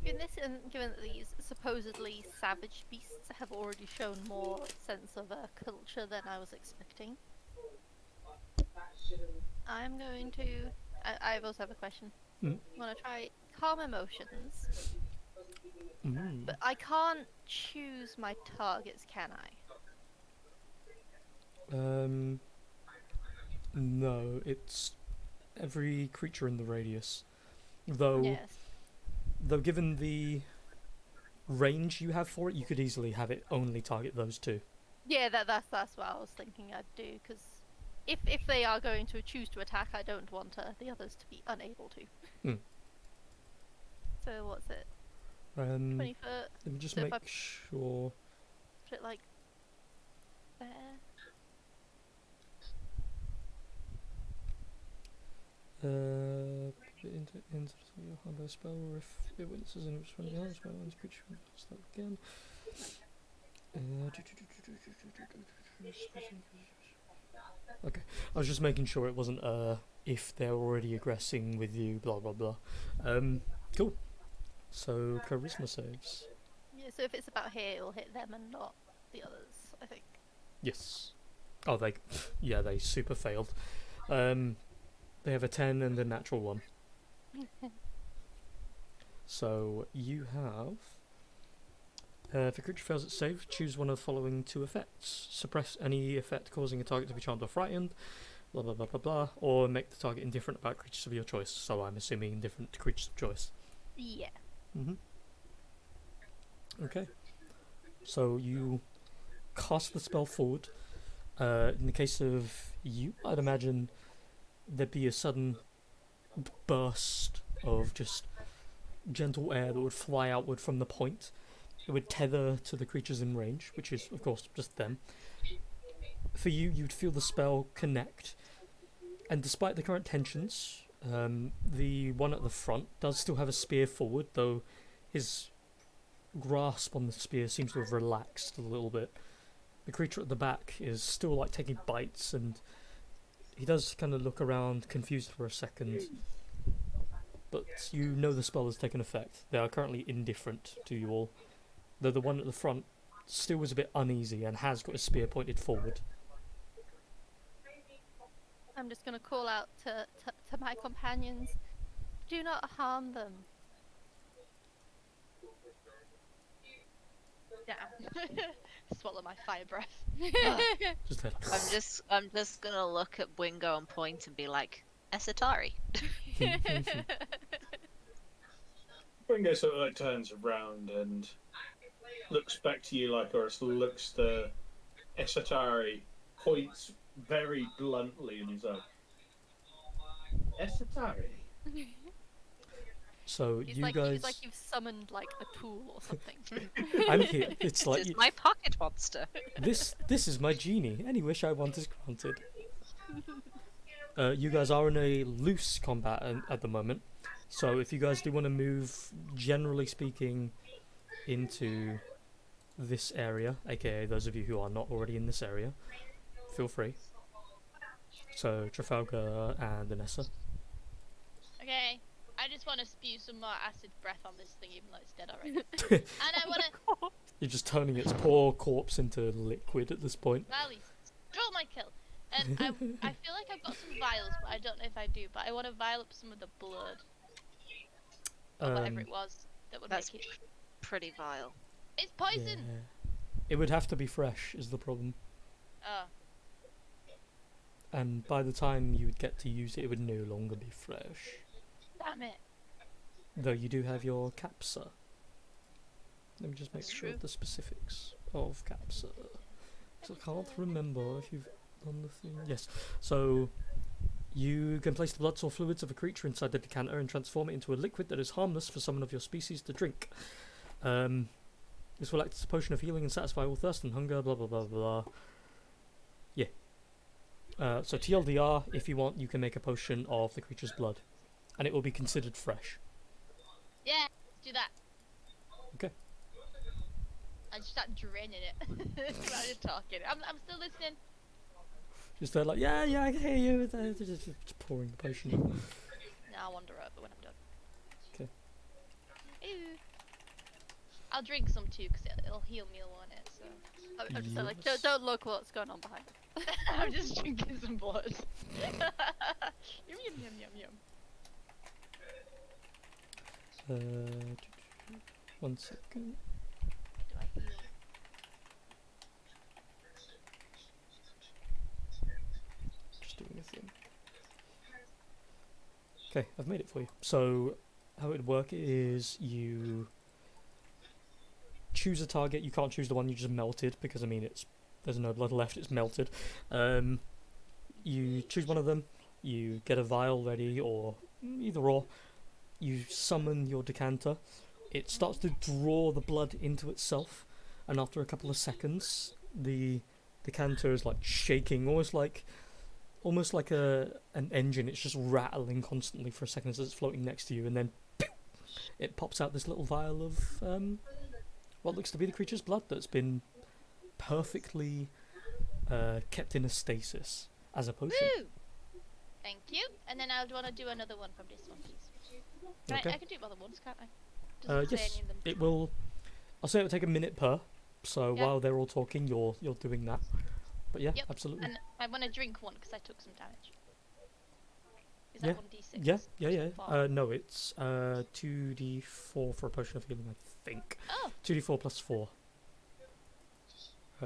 Given that these supposedly savage beasts have already shown more sense of culture than I was expecting, I'm going to. I also have a question. Mm. I want to try calm emotions, Mm. but I can't choose my targets, can I? No, it's every creature in the radius. Though, Yes. though given the range you have for it, you could easily have it only target those 2. Yeah, that's what I was thinking I'd do, because if they are going to choose to attack, I don't want the others to be unable to. Mm. So what's it? 20 20 foot. Let me just So if make I- sure. Put it like there. Put it into your combo spell, or if it witnesses an responding hand spell, and creature start again. Okay, I was just making sure it wasn't if they're already aggressing with you, blah blah blah. Cool. So charisma saves. Yeah, so if it's about here, it'll hit them and not the others, I think. Yes. Oh, they super failed. They have a 10 and a natural 1. So you have. If a creature fails its save, choose one of the following 2 effects. Suppress any effect causing a target to be charmed or frightened, blah blah blah blah blah, or make the target indifferent about creatures of your choice. So I'm assuming indifferent to creatures of choice. Yeah. Okay. So you cast the spell forward. In the case of you, I'd imagine there'd be a sudden burst of just gentle air that would fly outward from the point. It would tether to the creatures in range, which is, of course, just them. For you, you'd feel the spell connect. And despite the current tensions, the one at the front does still have a spear forward, though his grasp on the spear seems to have relaxed a little bit. The creature at the back is still like taking bites, and he does kind of look around confused for a second. but you know the spell has taken effect. They are currently indifferent to you all. Though the one at the front still is a bit uneasy and has got his spear pointed forward. I'm just gonna call out to my companions. Do not harm them. Damn. Swallow my fire breath. Just there. I'm just gonna look at Wingo and point and be like, Esatari. Ringo sort of like turns around and looks back to you like, or looks to Esatari, points very bluntly, and he's like, Esatari? So He's you like, guys, it's like you've summoned like a tool or something. I'm here. It's like This is my pocket monster. this is my genie. Any wish I want is granted. You guys are in a loose combat at the moment, so if you guys do want to move, generally speaking, into this area, aka those of you who are not already in this area, feel free. So Trafalgar and Anessa. Okay. I just want to spew some more acid breath on this thing, even though it's dead already. And I want to... You're just turning its poor corpse into liquid at this point. Valley, draw my kill. And I feel like I've got some vials, but I don't know if I do. But I want to vial up some of the blood. Or whatever it was that would That's make it... pretty vile. It's poison! Yeah. It would have to be fresh, is the problem. Oh. And by the time you would get to use it, it would no longer be fresh. Damn it. Though you do have your capsa. Let me just make That's sure true. of the specifics of capsa. So I can't remember if you've done the thing. Yes. So you can place the blood or fluids of a creature inside the decanter and transform it into a liquid that is harmless for someone of your species to drink. This will act as a potion of healing and satisfy all thirst and hunger, blah blah blah blah. Yeah. So TLDR, if you want, you can make a potion of the creature's blood. And it will be considered fresh. Yeah, let's do that. Okay. I just start draining it while you're talking. I'm still listening. Just there like, yeah, I can hear you. Just pouring the potion in. Now I'll wander over when I'm done. Okay. Ew. I'll drink some too, because it'll heal me, won't it? So I'm just like, Yes. don't look what's going on behind. I'm just drinking some blood. Yum yum yum yum yum. 1 second. Do I heal? Just doing a thing. Okay, I've made it for you. So, how it would work is you choose a target. You can't choose the one you just melted because I mean there's no blood left. It's melted. You choose one of them. You get a vial ready, or either or. You summon your decanter. It starts to draw the blood into itself, and after a couple of seconds, the decanter is like shaking, almost like an engine. It's just rattling constantly for a second as it's floating next to you, and then it pops out this little vial of what looks to be the creature's blood that's been perfectly kept in a stasis as a potion. Woo! Thank you. And then I'll want to do another one from this one, please. Right, Okay. I can do it more than once, can't I? Doesn't say Yes, any of them. it will. I'll say it will take a minute per. So Yeah. while they're all talking, you're doing that. But yeah, Yep, absolutely. And I want to drink one because I took some damage. Is Yeah, that 1d6? Yeah. Four. No, it's 2d4 for a potion of healing, I think. Oh, 2d4 plus 4. Act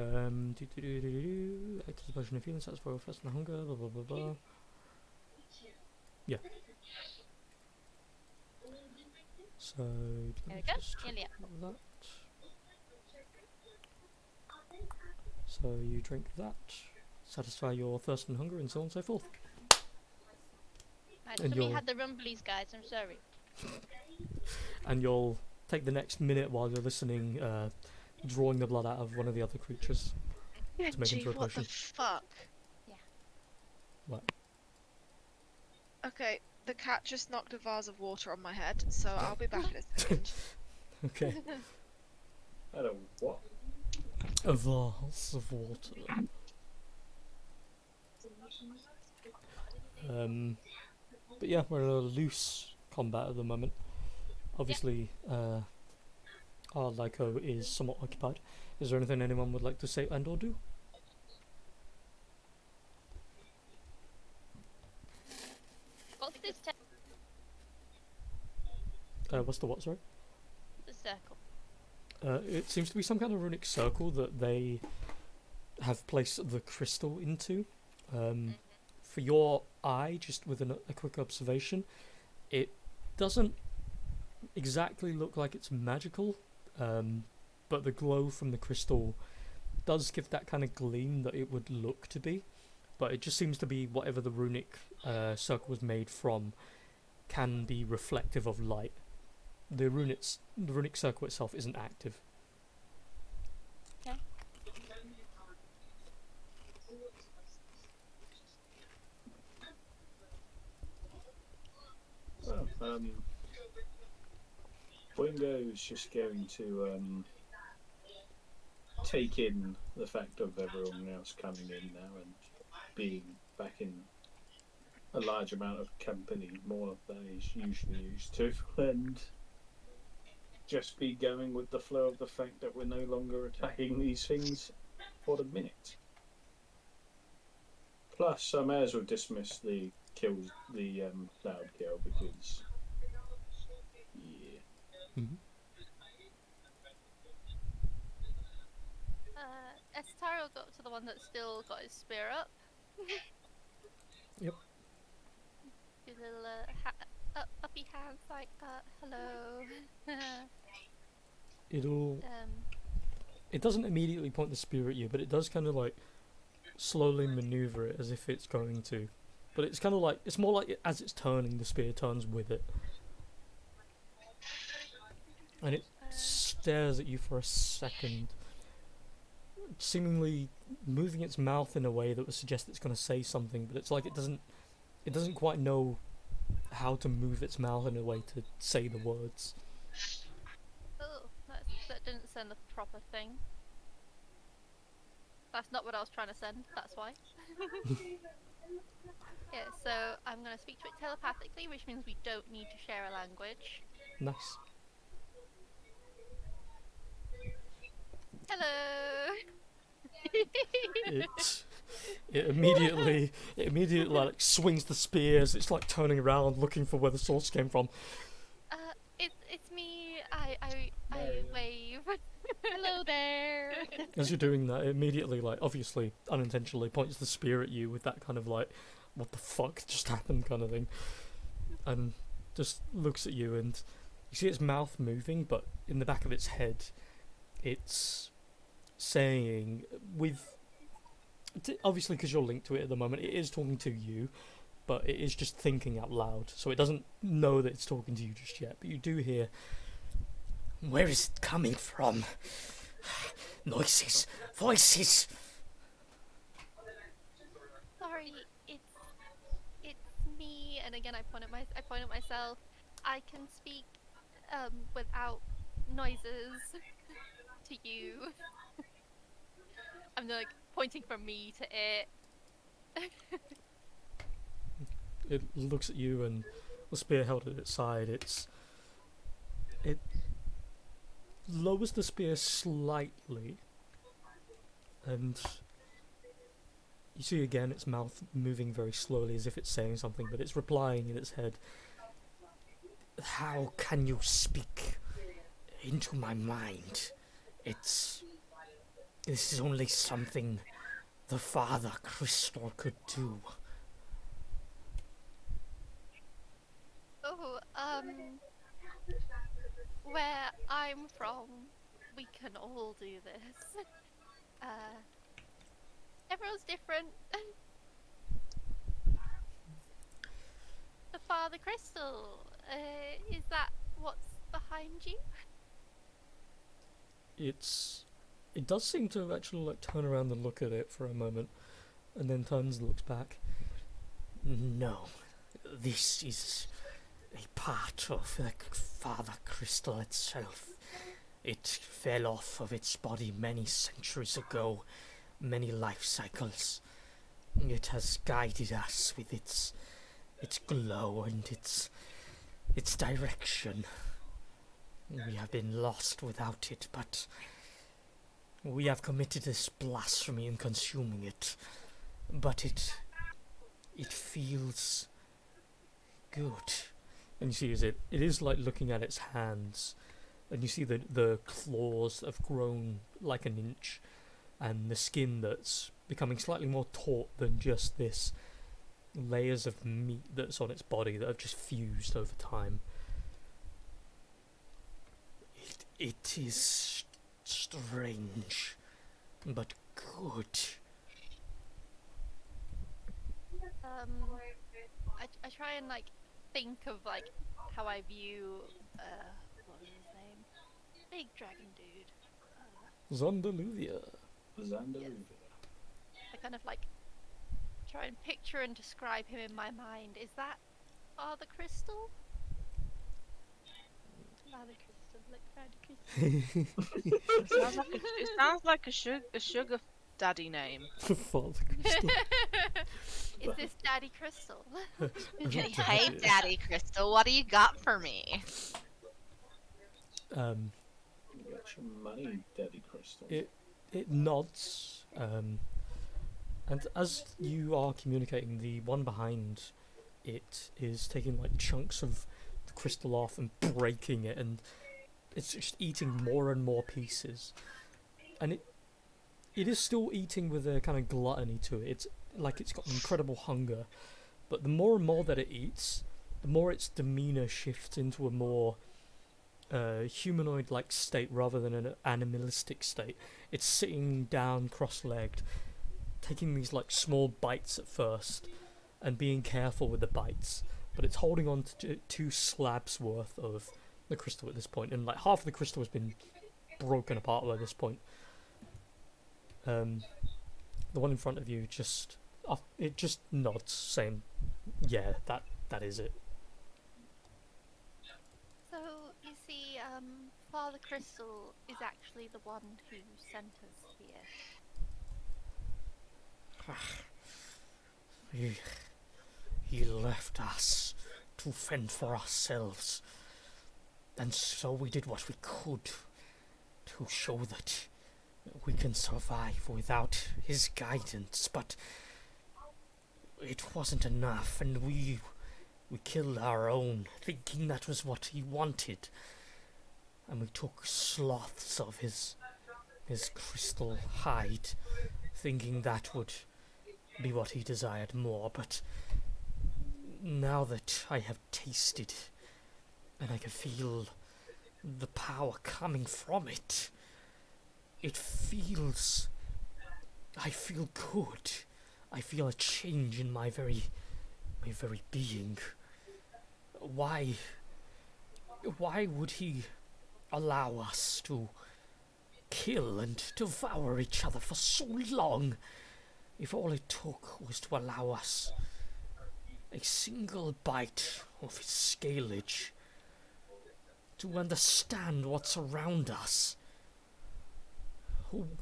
as a potion of healing, satisfy all thirst and hunger, blah blah blah blah. Yeah. So let There me we go, just nearly check that. So you drink that, satisfy your thirst and hunger, and so on and so forth. my And tummy you'll- had the rumblies, guys. I'm sorry. And you'll take the next minute while you're listening, drawing the blood out of one of the other creatures to make into a What potion. the fuck? Yeah. What? Okay, the cat just knocked a vase of water on my head, so I'll be back in a second. Okay. I don't what? A vase of water. But yeah, we're in a loose combat at the moment. Obviously, our Lyco is somewhat occupied. Is there anything anyone would like to say and or do? What's this What's the what, sorry? the circle? It seems to be some kind of runic circle that they have placed the crystal into. For your eye, just with a quick observation, it doesn't exactly look like it's magical, but the glow from the crystal does give that kind of gleam that it would look to be. But it just seems to be whatever the runic circle was made from can be reflective of light. The runic circle itself isn't active. Okay. Well, Wingo's just going to take in the fact of everyone else coming in now and being back in a large amount of company, more than he's usually used to, and just be going with the flow of the fact that we're no longer attacking these things for the minute. Plus, I may as well dismiss the cloud kill because, yeah. Mm-hmm. Estaro will go up to the one that's still got his spear up. Yep. Do a little uppy hands like, hello. It doesn't immediately point the spear at you, but it does kind of like slowly maneuver it as if it's going to. But it's kind of like, it's more like as it's turning, the spear turns with it. And it stares at you for a second, seemingly moving its mouth in a way that would suggest it's going to say something, but it's like it doesn't quite know how to move its mouth in a way to say the words. Oh, that didn't send the proper thing. That's not what I was trying to send, that's why. Yeah, so I'm going to speak to it telepathically, which means we don't need to share a language. Nice. Hello! It immediately like swings the spears. It's like turning around, looking for where the source came from. It's me. I wave. Hello there. As you're doing that, it immediately, like, obviously unintentionally points the spear at you with that kind of like, what the fuck just happened kind of thing, and just looks at you, and you see its mouth moving, but in the back of its head, it's saying with, obviously because you're linked to it at the moment, it is talking to you, but it is just thinking out loud, so it doesn't know that it's talking to you just yet, but you do hear, where is it coming from? Noises, voices. Sorry, it's me. And again, I point at myself. I can speak without noises to you. I'm like pointing from me to it. It looks at you, and the spear held at its side, it lowers the spear slightly, and you see again its mouth moving very slowly as if it's saying something, but it's replying in its head. How can you speak into my mind? This is only something the Father Crystal could do. Oh, where I'm from, we can all do this. Everyone's different. The Father Crystal, is that what's behind you? It does seem to actually like turn around and look at it for a moment, and then turns and looks back. No, this is a part of the Father Crystal itself. It fell off of its body many centuries ago, many life cycles. It has guided us with its glow and its its direction. We have been lost without it, but we have committed this blasphemy in consuming it. But it feels good. And you see, it is like looking at its hands, and you see the claws have grown like an inch, and the skin that's becoming slightly more taut than just this layers of meat that's on its body that have just fused over time. It is strange, but good. I try and like think of like how I view what was his name? Big dragon dude. Zondeluvia. Xandaluva. I kind of like try and picture and describe him in my mind. Is that Father Crystal? Father Crystal, like Father Crystal. It sounds like a sugar daddy name. Father Crystal. Is this Daddy Crystal? Hey, Daddy Crystal, what do you got for me? Get your money, Daddy Crystal. It nods, and as you are communicating, the one behind it is taking like chunks of the crystal off and breaking it, and it's just eating more and more pieces. And it is still eating with a kind of gluttony to it. It's like it's got incredible hunger, but the more and more that it eats, the more its demeanor shifts into a more humanoid-like state rather than an animalistic state. It's sitting down cross-legged, taking these like small bites at first, and being careful with the bites. But it's holding on to 2 slabs worth of the crystal at this point, and like half of the crystal has been broken apart by this point. The one in front of you just nods, saying, "Yeah, that is it." So you see, Father Crystal is actually the one who sent us here. He left us to fend for ourselves, and so we did what we could to show that we can survive without his guidance, but it wasn't enough, and we killed our own, thinking that was what he wanted, and we took sloths of his crystal hide, thinking that would be what he desired more. But now that I have tasted, and I can feel the power coming from it, I feel good. I feel a change in my very being. Why would he allow us to kill and devour each other for so long if all it took was to allow us a single bite of his scalage to understand what's around us?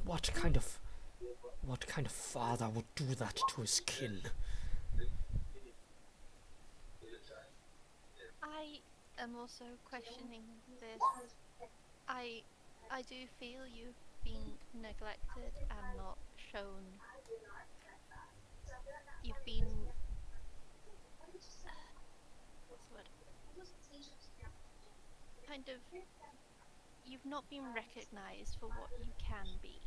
What kind of father would do that to his kin? I am also questioning this. I do feel you've been neglected and not shown. You've been what's the word? Kind of, you've not been recognized for what you can be.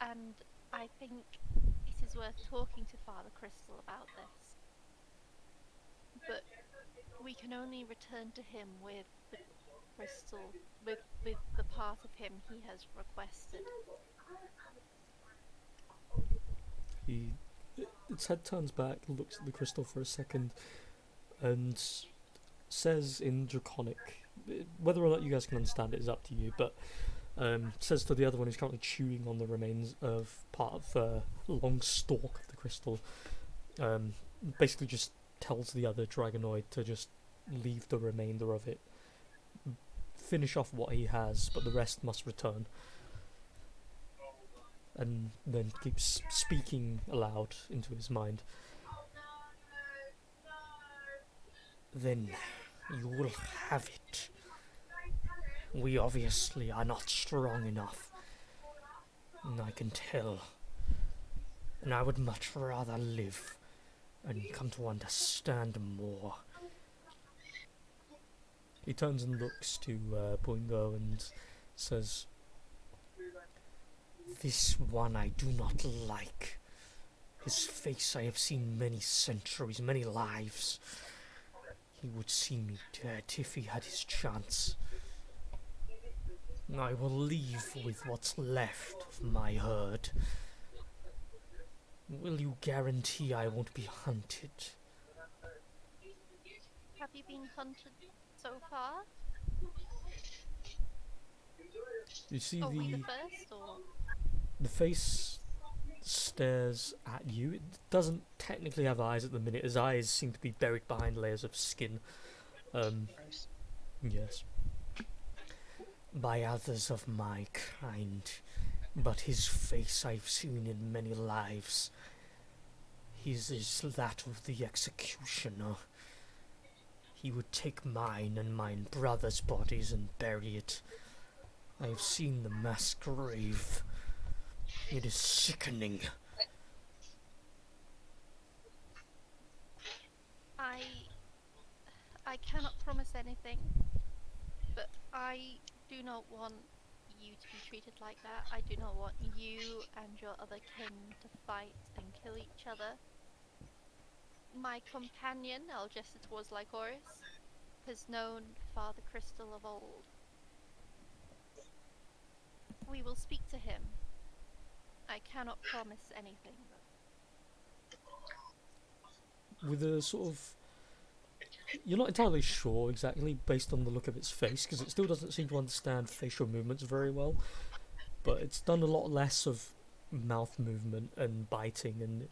And I think it is worth talking to Father Crystal about this. But we can only return to him with the crystal, with the part of him he has requested. Its head turns back, looks at the crystal for a second, and says in Draconic, whether or not you guys can understand it is up to you, but says to the other one who's currently chewing on the remains of part of the long stalk of the crystal, basically just tells the other Dragonoid to just leave the remainder of it, finish off what he has, but the rest must return. And then keeps speaking aloud into his mind. Then you will have it. We obviously are not strong enough, and I can tell. And I would much rather live and come to understand more. He turns and looks to Boingo and says, "This one I do not like. His face I have seen many centuries, many lives. He would see me dead if he had his chance. I will leave with what's left of my herd. Will you guarantee I won't be hunted?" Have you been hunted so far? You see Are we the first, or? the face stares at you. It doesn't technically have eyes at the minute. His eyes seem to be buried behind layers of skin. Yes. "By others of my kind, but his face I've seen in many lives. His is that of the executioner. He would take mine and mine brother's bodies and bury it. I've seen the mass grave. It is sickening." I cannot promise anything, but I do not want you to be treated like that. I do not want you and your other kin to fight and kill each other. My companion, I'll gesture towards Lycoris, has known Father Crystal of old. We will speak to him. I cannot promise anything. With a sort of... You're not entirely sure exactly based on the look of its face, because it still doesn't seem to understand facial movements very well. But it's done a lot less of mouth movement and biting, and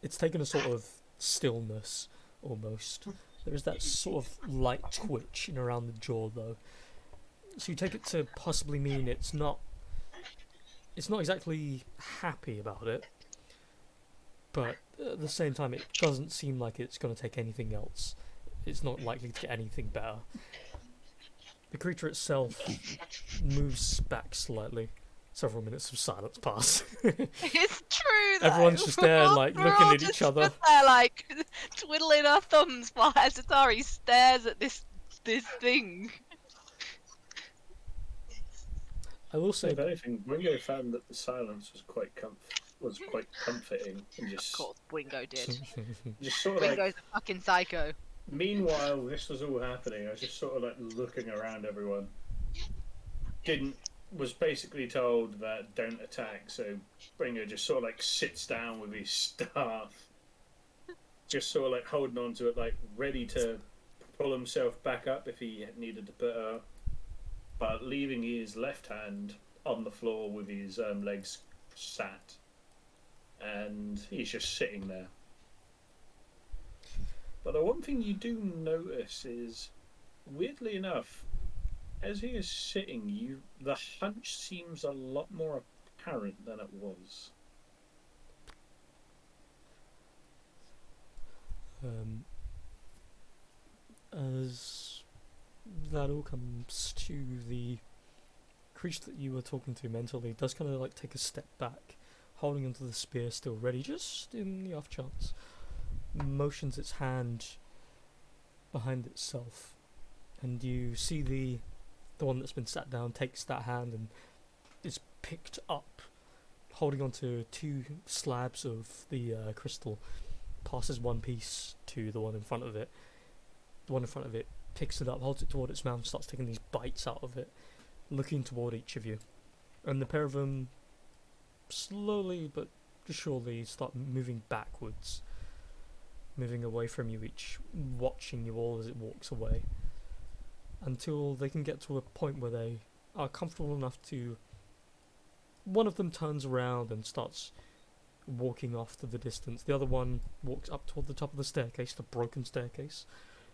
it's taken a sort of stillness almost. There is that sort of light twitch in around the jaw though. So you take it to possibly mean it's not exactly happy about it, but at the same time it doesn't seem like it's going to take anything else. It's not likely to get anything better. The creature itself moves back slightly. Several minutes of silence pass. It's true though. Everyone's just there, like, We're looking all at just each other. stood there, like, twiddling our thumbs while Asatari stares at this thing. I will say, If anything, Ringo found that the silence was quite comforting, and Of course, Wingo did. just sort of Wingo's like. a fucking psycho. Meanwhile, this was all happening. I was just sort of like looking around everyone. Was basically told that don't attack, so Ringo just sort of like sits down with his staff, just sort of like holding on to it, like ready to pull himself back up if he needed to put up, but leaving his left hand on the floor with his legs sat, and he's just sitting there. But the one thing you do notice is, weirdly enough, as he is sitting, the hunch seems a lot more apparent than it was. As that all comes to, the creature that you were talking to mentally does kind of like take a step back, holding onto the spear still ready, just in the off chance. Motions its hand behind itself, and you see the one that's been sat down takes that hand and is picked up, holding onto two slabs of the crystal, passes one piece to the one in front of it. The one in front of it picks it up, holds it toward its mouth, and starts taking these bites out of it, looking toward each of you. And the pair of them slowly but surely start moving backwards, moving away from you each, watching you all as it walks away, until they can get to a point where they are comfortable enough to... One of them turns around and starts walking off to the distance. The other one walks up toward the top of the staircase, the broken staircase,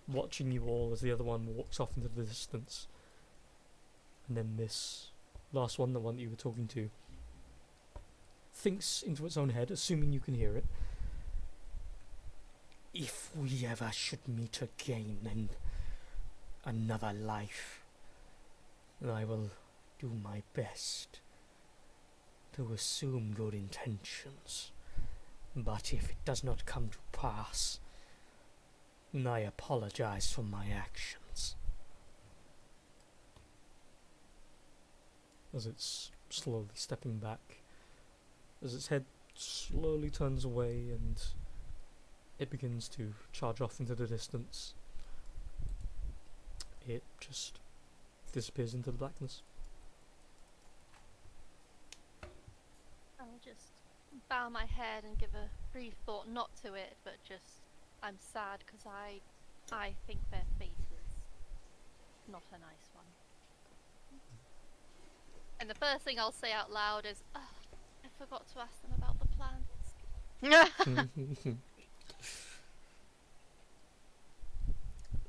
watching you all as the other one walks off into the distance. And then this last one, the one that you were talking to, thinks into its own head, assuming you can hear it, if we ever should meet again in another life, I will do my best to assume good intentions. But if it does not come to pass, I apologize for my actions. As it's slowly stepping back, as its head slowly turns away and it begins to charge off into the distance, it just disappears into the blackness. I'll just bow my head and give a brief thought, not to it, but just I'm sad because I think their fate is not a nice one. And the first thing I'll say out loud is, oh, I forgot to ask them about the plants.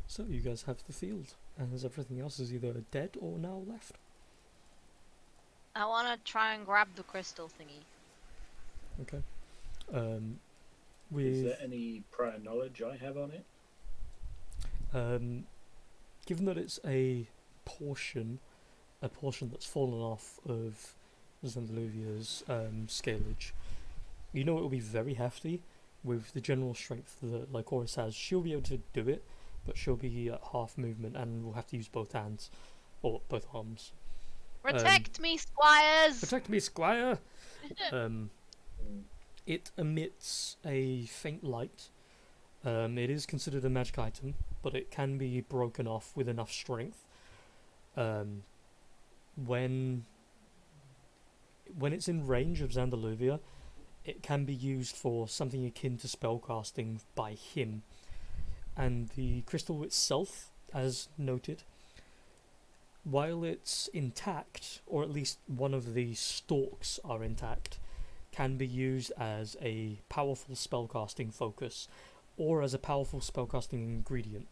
So you guys have the field, as everything else is either dead or now left. I want to try and grab the crystal thingy. Okay. Is there any prior knowledge I have on it? Given that it's a portion that's fallen off of Zandaluvia's scalage, you know it will be very hefty. With the general strength that Lycoris has, she'll be able to do it, but she'll be at half movement and will have to use both hands, or both arms. Protect me, squires! Protect me, squire! It emits a faint light. It is considered a magic item, but it can be broken off with enough strength. When it's in range of Zandaluvia, it can be used for something akin to spellcasting by him. And the crystal itself, as noted, while it's intact, or at least one of the stalks are intact, can be used as a powerful spellcasting focus, or as a powerful spellcasting ingredient,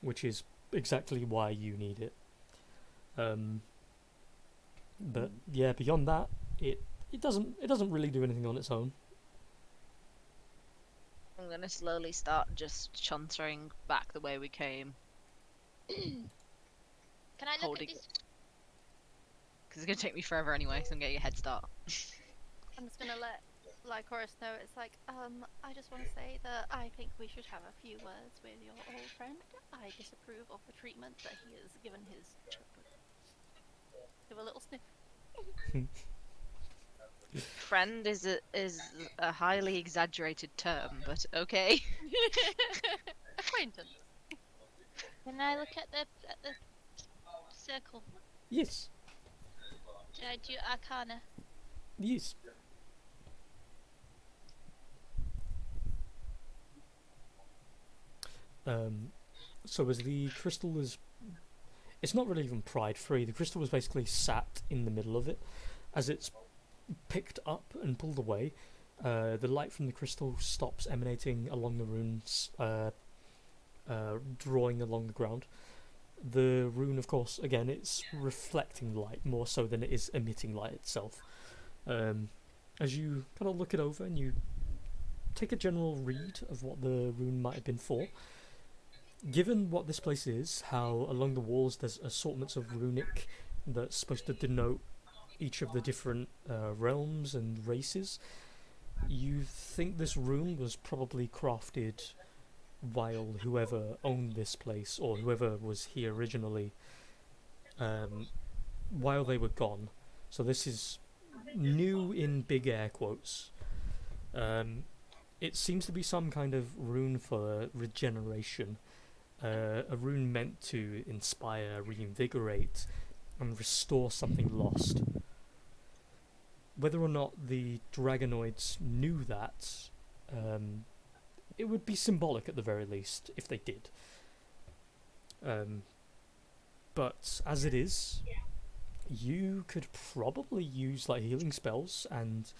which is exactly why you need it. But yeah, beyond that, it doesn't really do anything on its own. I'm gonna slowly start just chuntering back the way we came. Can I look Holding- at this? Because it's gonna take me forever anyway, so I'm getting a head start. I'm just gonna let Lycoris know. It's like, I just want to say that I think we should have a few words with your old friend. I disapprove of the treatment that he has given his children. Give a little sniff. Friend is a highly exaggerated term, but okay. Acquaintance. Can I look at the circle? Yes. Should I do Arcana? Yes. So as the crystal is... It's not really even pried free. The crystal was basically sat in the middle of it. As it's picked up and pulled away, the light from the crystal stops emanating along the runes, drawing along the ground. The rune, of course, again, it's reflecting light more so than it is emitting light itself. As you kind of look it over and you take a general read of what the rune might have been for, given what this place is, how along the walls there's assortments of runic that's supposed to denote each of the different realms and races, you think this rune was probably crafted while whoever owned this place, or whoever was here originally, while they were gone. So this is new in big air quotes. It seems to be some kind of rune for regeneration, a rune meant to inspire, reinvigorate, and restore something lost. Whether or not the Dragonoids knew that, it would be symbolic at the very least if they did. But as it is, you could probably use like healing spells and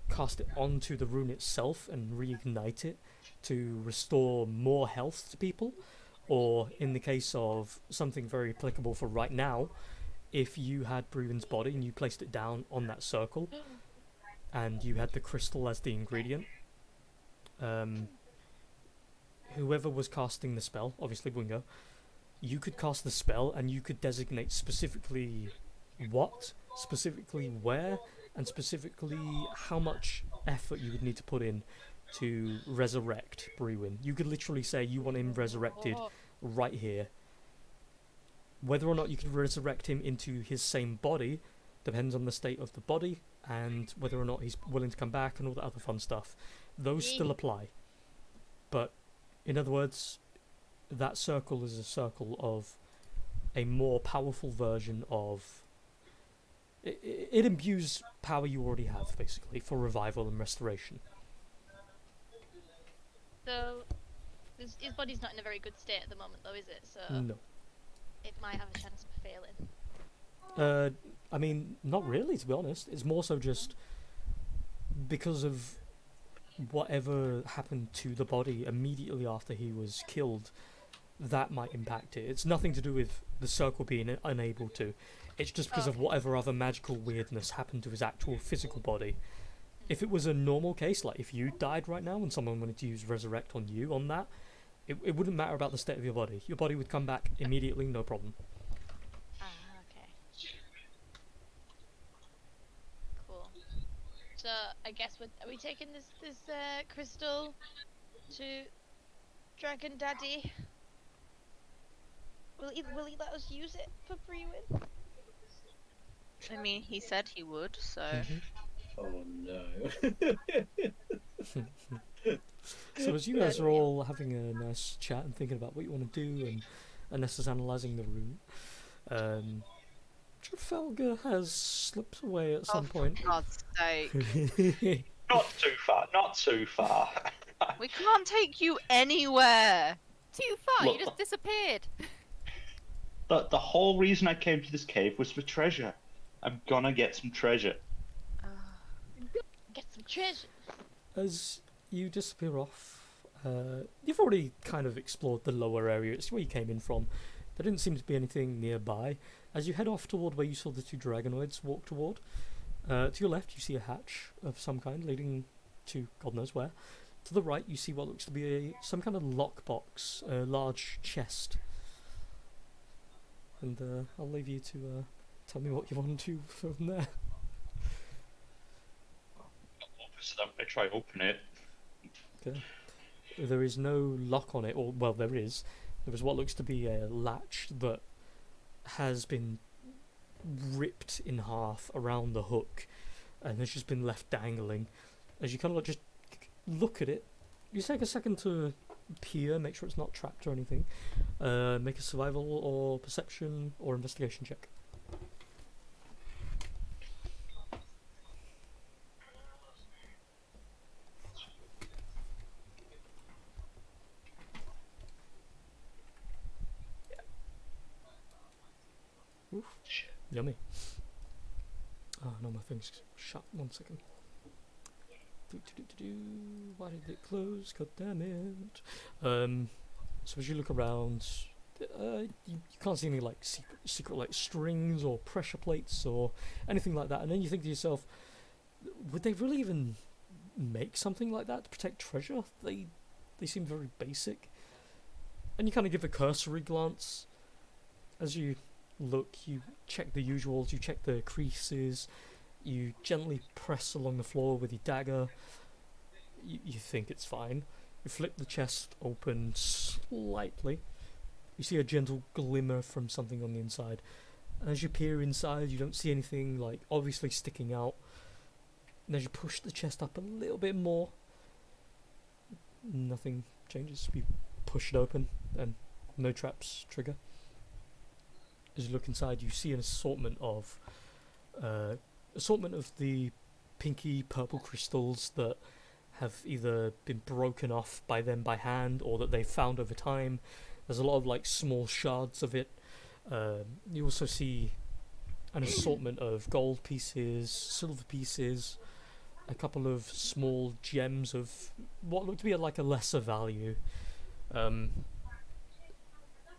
cast it onto the rune itself and reignite it to restore more health to people, or in the case of something very applicable for right now, if you had Bruin's body and you placed it down on that circle and you had the crystal as the ingredient, whoever was casting the spell, obviously Wingo, you could cast the spell and you could designate specifically what, specifically where, and specifically how much effort you would need to put in to resurrect Brewin. You could literally say you want him resurrected right here. Whether or not you could resurrect him into his same body depends on the state of the body and whether or not he's willing to come back and all that other fun stuff. Those still apply. But, in other words, that circle is a circle of a more powerful version of... It imbues power you already have, basically, for revival and restoration. So, his body's not in a very good state at the moment, though, is it? So No. it might have a chance of failing. I mean, not really, to be honest. It's more so just because of whatever happened to the body immediately after he was killed, that might impact it. It's nothing to do with the circle being unable to. It's just because of whatever other magical weirdness happened to his actual physical body. If it was a normal case, like if you died right now and someone wanted to use Resurrect on you on that, it wouldn't matter about the state of your body. Your body would come back immediately, no problem. Okay. Cool. So I guess are we taking this crystal to Dragon Daddy? Will he let us use it for Brewin? I mean, he said he would, so. Oh no. So as you guys are all having a nice chat and thinking about what you want to do, and Anessa's analysing the room, Trafalgar has slipped away at some point. For God's sake. Not too far, not too far. We can't take you anywhere. Too far, Look. you just disappeared. But the whole reason I came to this cave was for treasure. I'm gonna get some treasure. Get some treasure. As you disappear off, you've already kind of explored the lower area. It's where you came in from. There didn't seem to be anything nearby. As you head off toward where you saw the two dragonoids walk toward, to your left you see a hatch of some kind leading to God knows where. To the right you see what looks to be some kind of lockbox, a large chest. And I'll leave you to tell me what you want to do from there. So I'm gonna try open it. Okay. There is no lock on it, or well, there is. There is what looks to be a latch that has been ripped in half around the hook, and has just been left dangling. As you kind of like just look at it, you take a second to peer, make sure it's not trapped or anything. Make a survival or perception or investigation check. Oof. Yummy. Oh no, my thing's shut. 1 second. Why did it close? God damn it. So as you look around, you can't see any like secret like strings or pressure plates or anything like that. And then you think to yourself, would they really even make something like that to protect treasure? They seem very basic. And you kind of give a cursory glance. As you look, you check the usuals, you check the creases, you gently press along the floor with your dagger. You think it's fine. You flip the chest open slightly. You see a gentle glimmer from something on the inside. And as you peer inside, you don't see anything like obviously sticking out. And as you push the chest up a little bit more, nothing changes. You push it open and no traps trigger. As you look inside, you see an assortment of the pinky purple crystals that have either been broken off by them by hand or that they've found over time. There's a lot of like small shards of it. You also see an assortment of gold pieces, silver pieces, a couple of small gems of what look to be like a lesser value. And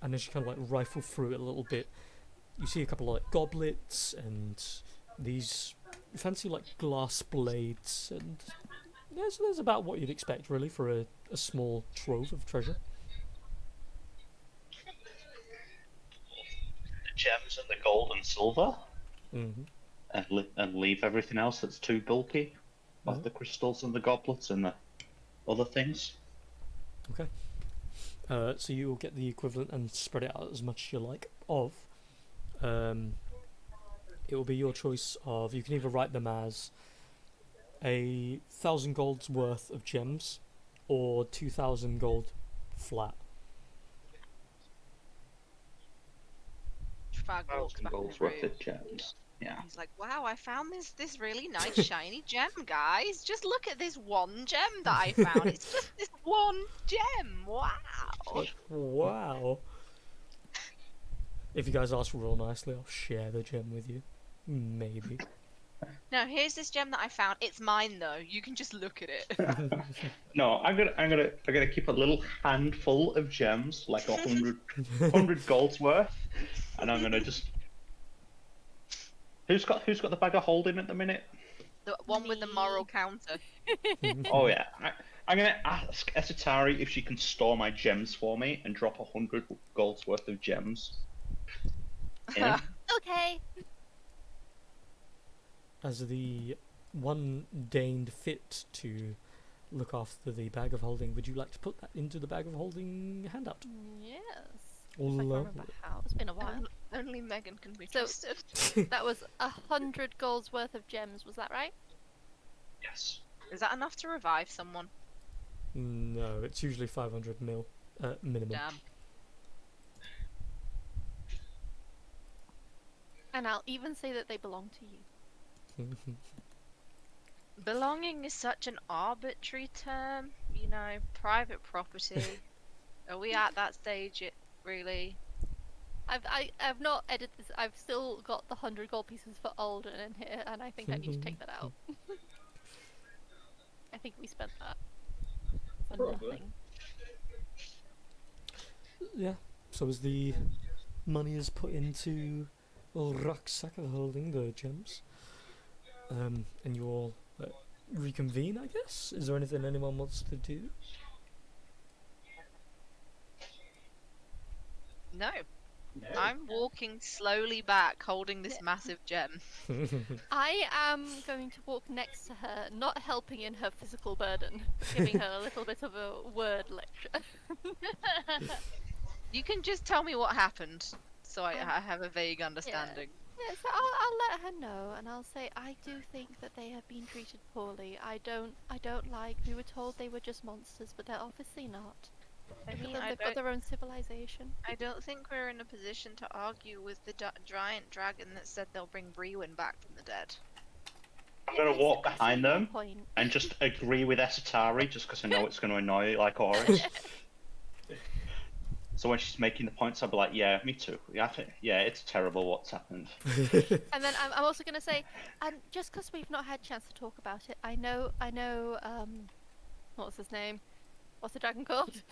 as you kind of like rifle through it a little bit, you see a couple of like goblets and these fancy like glass blades and Yeah, so there's about what you'd expect, really, for a small trove of treasure. The gems and the gold and silver, Mm-hmm. and leave everything else that's too bulky, like the crystals and the goblets and the other things. Okay. So you'll get the equivalent and spread it out as much as you like of. It will be your choice of. You can either write them as 1,000 gold's worth of gems, or 2,000 gold flat. Trafalgar walks 1,000 back in gold's the worth room. of gems. Yeah. He's like, wow, I found this really nice shiny gem, guys. Just look at this one gem that I found. It's just this one gem. Wow. Wow. If you guys ask real nicely, I'll share the gem with you. Maybe. Now, here's this gem that I found. It's mine though. You can just look at it. No, I'm gonna keep a little handful of gems, like 100 gold's worth, and I'm gonna just. Who's got the bag of holding at the minute? The one with the moral counter. Oh yeah, I'm gonna ask Esatari if she can store my gems for me and drop 100 gold's worth of gems. In it. Okay. As the one deigned fit to look after the bag of holding, would you like to put that into the bag of holding handout? Yes. If I can remember how. It's been a while. Only Megan can be So- trusted. That was 100 gold's worth of gems. Was that right? Yes. Is that enough to revive someone? No, it's usually 500 mil minimum. Damn. And I'll even say that they belong to you. Belonging is such an arbitrary term. You know, private property. Are we at that stage yet, really? I've not edited this. I've still got the 100 gold pieces for Alden in here, and I think I need to take that out. I think we spent that for Probably. nothing. Yeah. So as the money is put into a rucksack of holding the gems, and you all reconvene, I guess. Is there anything anyone wants to do? No. No. I'm walking slowly back, holding this massive gem. I am going to walk next to her, not helping in her physical burden, giving her a little bit of a word lecture. You can just tell me what happened, so I have a vague understanding. Yeah, so I'll let her know, and I'll say I do think that they have been treated poorly. I don't like. We were told they were just monsters, but they're obviously not. I mean, They've got their own civilization. I don't think we're in a position to argue with the giant dragon that said they'll bring Brewin back from the dead. I'm gonna walk I see behind your them point. and just agree with Esatari, just because I know it's gonna annoy like Oris. So when she's making the points, I'll be like, "Yeah, me too. Yeah, it's terrible what's happened." And then I'm also going to say, and just because we've not had a chance to talk about it, I know, what's his name? What's the dragon called?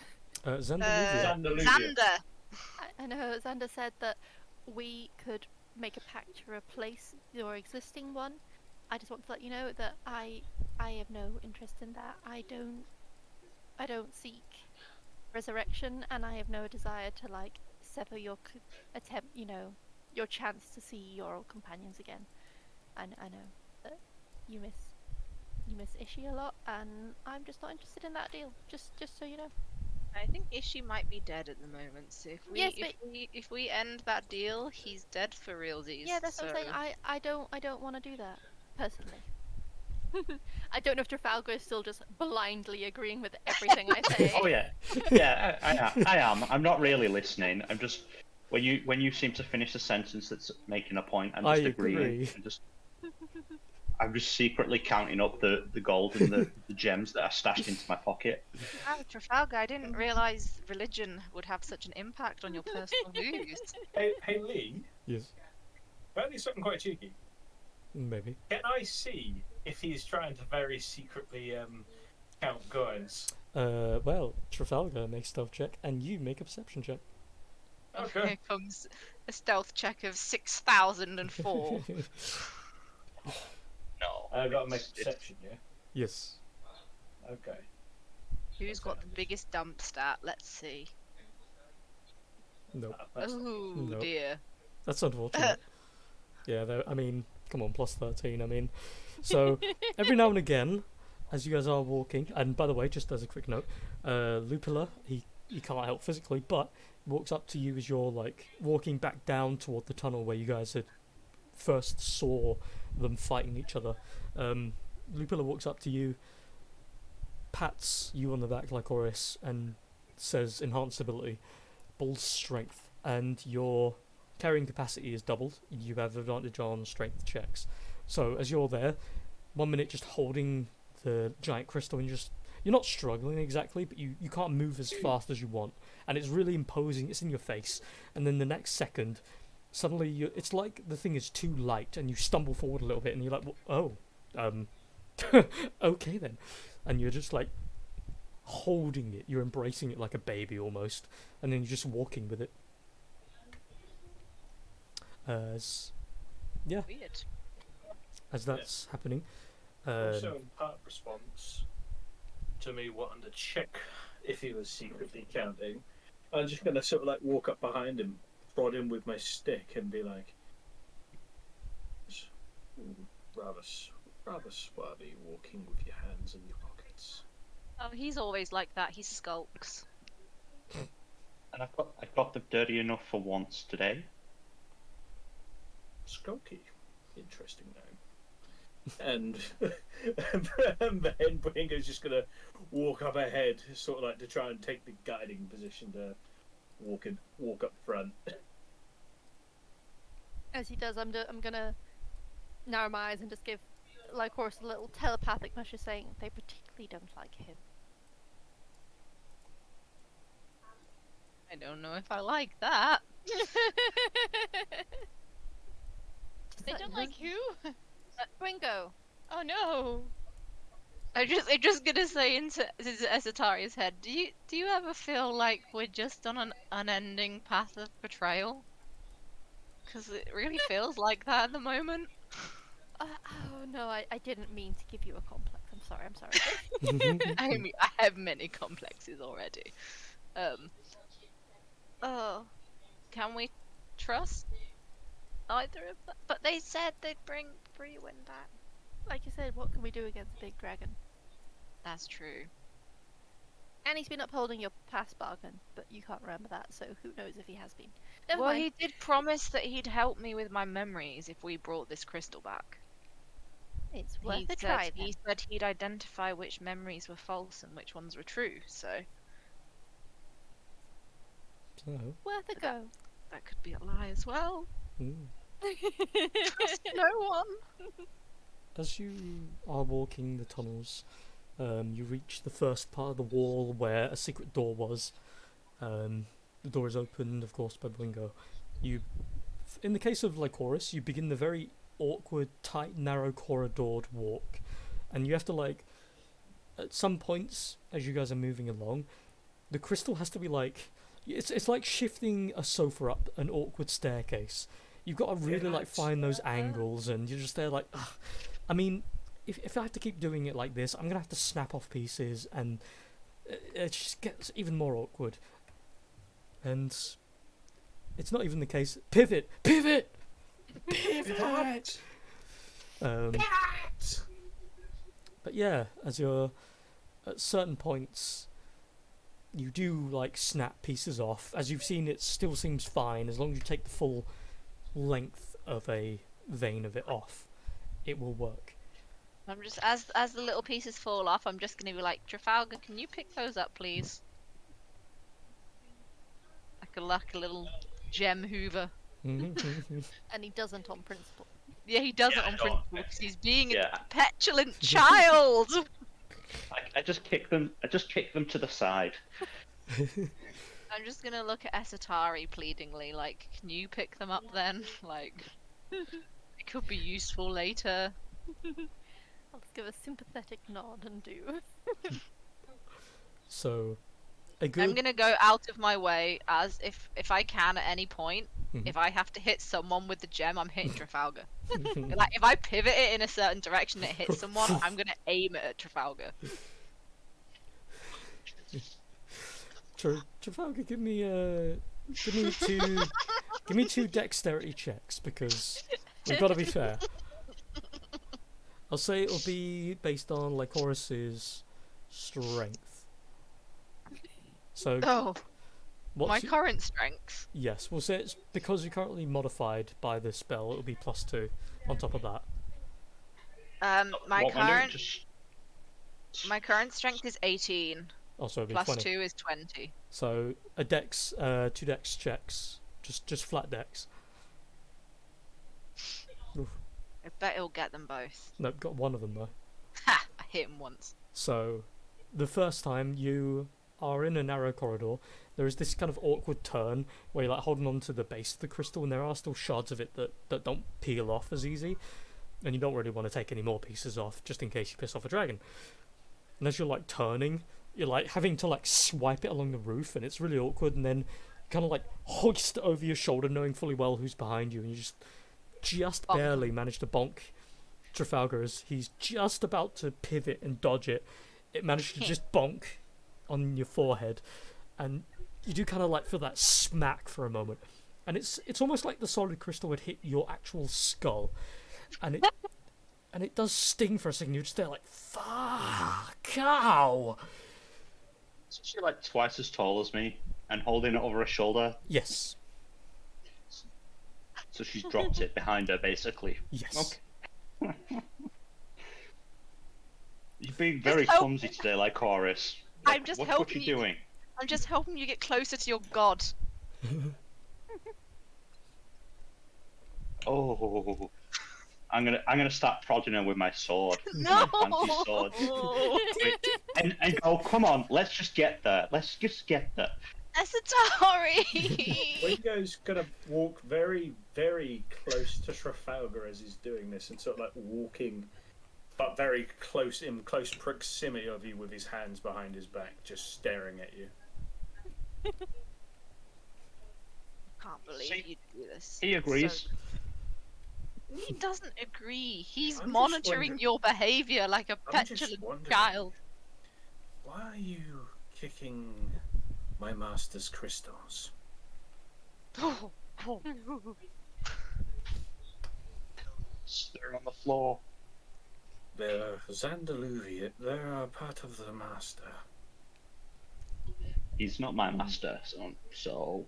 Xandalusia. Xander! I know Xander said that we could make a pact to replace your existing one. I just want to let you know that I have no interest in that. I don't seek resurrection, and I have no desire to like sever your attempt, your chance to see your old companions again. I know that you miss Ishi a lot, and I'm just not interested in that deal. Just so you know. I think Ishi might be dead at the moment, so Yes, if we end that deal, he's dead for realsies. Yeah, that's what I'm saying. I don't want to do that personally. I don't know if Trafalgar is still just blindly agreeing with everything I say. Oh yeah, I am. I'm not really listening. I'm just when you seem to finish a sentence that's making a point, I'm just agreeing. Agree. I'm just secretly counting up the gold and the gems that are stashed into my pocket. Wow, Trafalgar, I didn't realise religion would have such an impact on your personal views. Hey Lee, Yes, apparently something quite cheeky. maybe. Can I see if he's trying to very secretly count coins? Well, Trafalgar makes stealth check, and you make a perception check. Okay. Here comes a stealth check of 6,004. No, I've got to make a perception, yeah? Yes. Okay. Who's got the biggest dump stat? Let's see. Nope. That's Oh Nope. dear. That's unfortunate. Yeah, I mean, come on, plus 13. I mean, so every now and again, as you guys are walking, and by the way, just as a quick note, Lupula, he can't help physically, but walks up to you as you're like walking back down toward the tunnel where you guys had first saw them fighting each other. Lupilla walks up to you, pats you on the back like Oris, and says enhanced ability, bull strength, and your carrying capacity is doubled. You have advantage on strength checks. So as you're there, 1 minute just holding the giant crystal, and you're not struggling exactly, but you can't move as fast as you want, and it's really imposing. It's in your face, and then the next second, suddenly it's like the thing is too light, and you stumble forward a little bit, and you're like, oh, okay then, and you're just like holding it. You're embracing it like a baby almost, and then you're just walking with it. Yeah, Weird. as that's happening. Also, in part response to me wanting to check if he was secretly counting, I'm just going to sort of like walk up behind him, prod him with my stick, and be like, rather swarthy, walking with your hands in your pockets. Oh, he's always like that. He skulks. And I got them dirty enough for once today. Skulky. Interesting name. And then Bringo's just going to walk up ahead, sort of like to try and take the guiding position to walk up front. As he does, I'm gonna narrow my eyes and just give Lycoris a little telepathic message saying they particularly don't like him. I don't know if I like that. They don't like who? Ringo. Oh no. I'm just gonna say into Esatari's head. Do you ever feel like we're just on an unending path of betrayal? Because it really feels like that at the moment. Oh no, I didn't mean to give you a complex. I'm sorry. I mean, I have many complexes already. Oh, can we trust either of them? But they said they'd bring Freewind back. Like you said, what can we do against a big dragon? That's true. And he's been upholding your past bargain, but you can't remember that, so who knows if he has been. Never Well, mind. he did promise that he'd help me with my memories if we brought this crystal back. It's worth a try then. He said he'd identify which memories were false and which ones were true, so So, Worth a go. that could be a lie as well. mm. Trust no one. As you are walking the tunnels, you reach the first part of the wall where a secret door was. The door is opened, of course, by Blingo. In the case of Lycoris, you begin the very awkward, tight, narrow, corridored walk, and you have to at some points as you guys are moving along, the crystal has to be it's like shifting a sofa up an awkward staircase. You've got to really find those angles, and you're just there ugh. I mean, if I have to keep doing it like this, I'm gonna have to snap off pieces, and it just gets even more awkward. And it's not even the case. Pivot. But yeah, as you're at certain points, you do snap pieces off. As you've seen, it still seems fine as long as you take the full length of a vein of it off. It will work. I'm just as the little pieces fall off, I'm just gonna be like, Trafalgar, can you pick those up, please? Like a little gem hoover. And he doesn't on principle. Yeah, he does Yeah, it on I know. principle because he's being Yeah. a petulant child. I just kick them to the side. I'm just gonna look at Esatari pleadingly, like, can you pick them up then? Like, it could be useful later. I'll just give a sympathetic nod and do. So, I'm gonna go out of my way as if I can at any point. Mhm. If I have to hit someone with the gem, I'm hitting Trafalgar. Like if I pivot it in a certain direction and it hits someone, I'm gonna aim it at Trafalgar. Trafalgar, give me two dexterity checks because we've got to be fair. I'll say it'll be based on Lycoris's strength. So, Oh, what's my y- current strength. yes, we'll say it's because you're currently modified by this spell. It'll be +2 on top of that. My What we're doing, current just my current strength is 18. Also, it'll be Plus 20. 2 is 20. So two dex checks, just flat dex. Oof. I bet it'll get them both. Nope, got one of them though. Ha! I hit him once. So, the first time you are in a narrow corridor, there is this kind of awkward turn where you're like holding on to the base of the crystal, and there are still shards of it that don't peel off as easy, and you don't really want to take any more pieces off just in case you piss off a dragon. And as you're like turning, you're like having to like swipe it along the roof, and it's really awkward, and then kind of like hoist it over your shoulder, knowing fully well who's behind you, and you just Bonk. barely manage to bonk Trafalgar as he's just about to pivot and dodge it. It managed to just bonk on your forehead, and you do kind of like feel that smack for a moment, and it's almost like the solid crystal had hit your actual skull, and it does sting for a second. You're just there like, fuck, ow. is she like twice as tall as me and holding it over her shoulder? Yes. So she's dropped it behind her, basically. Yes. Okay. You're being very help- clumsy today, like Chorus. I'm just what helping you you. doing? I'm just helping you get closer to your god. Oh, I'm gonna start prodding her with my sword. No! My fancy sword. and go, come on, let's just get there. Let's just get there. Esatari! Wingo's gonna walk very, very close to Trafalgar as he's doing this, and sort of like walking, but very close, in close proximity of you, with his hands behind his back, just staring at you. Can't believe See? you do this. He agrees. He doesn't agree. He's I'm just monitoring wondering- your behaviour like a I'm just petulant wondering, child. Why are you kicking my master's crystals? They're on the floor. They're Zandaluvian. They're a part of the master. He's not my master, so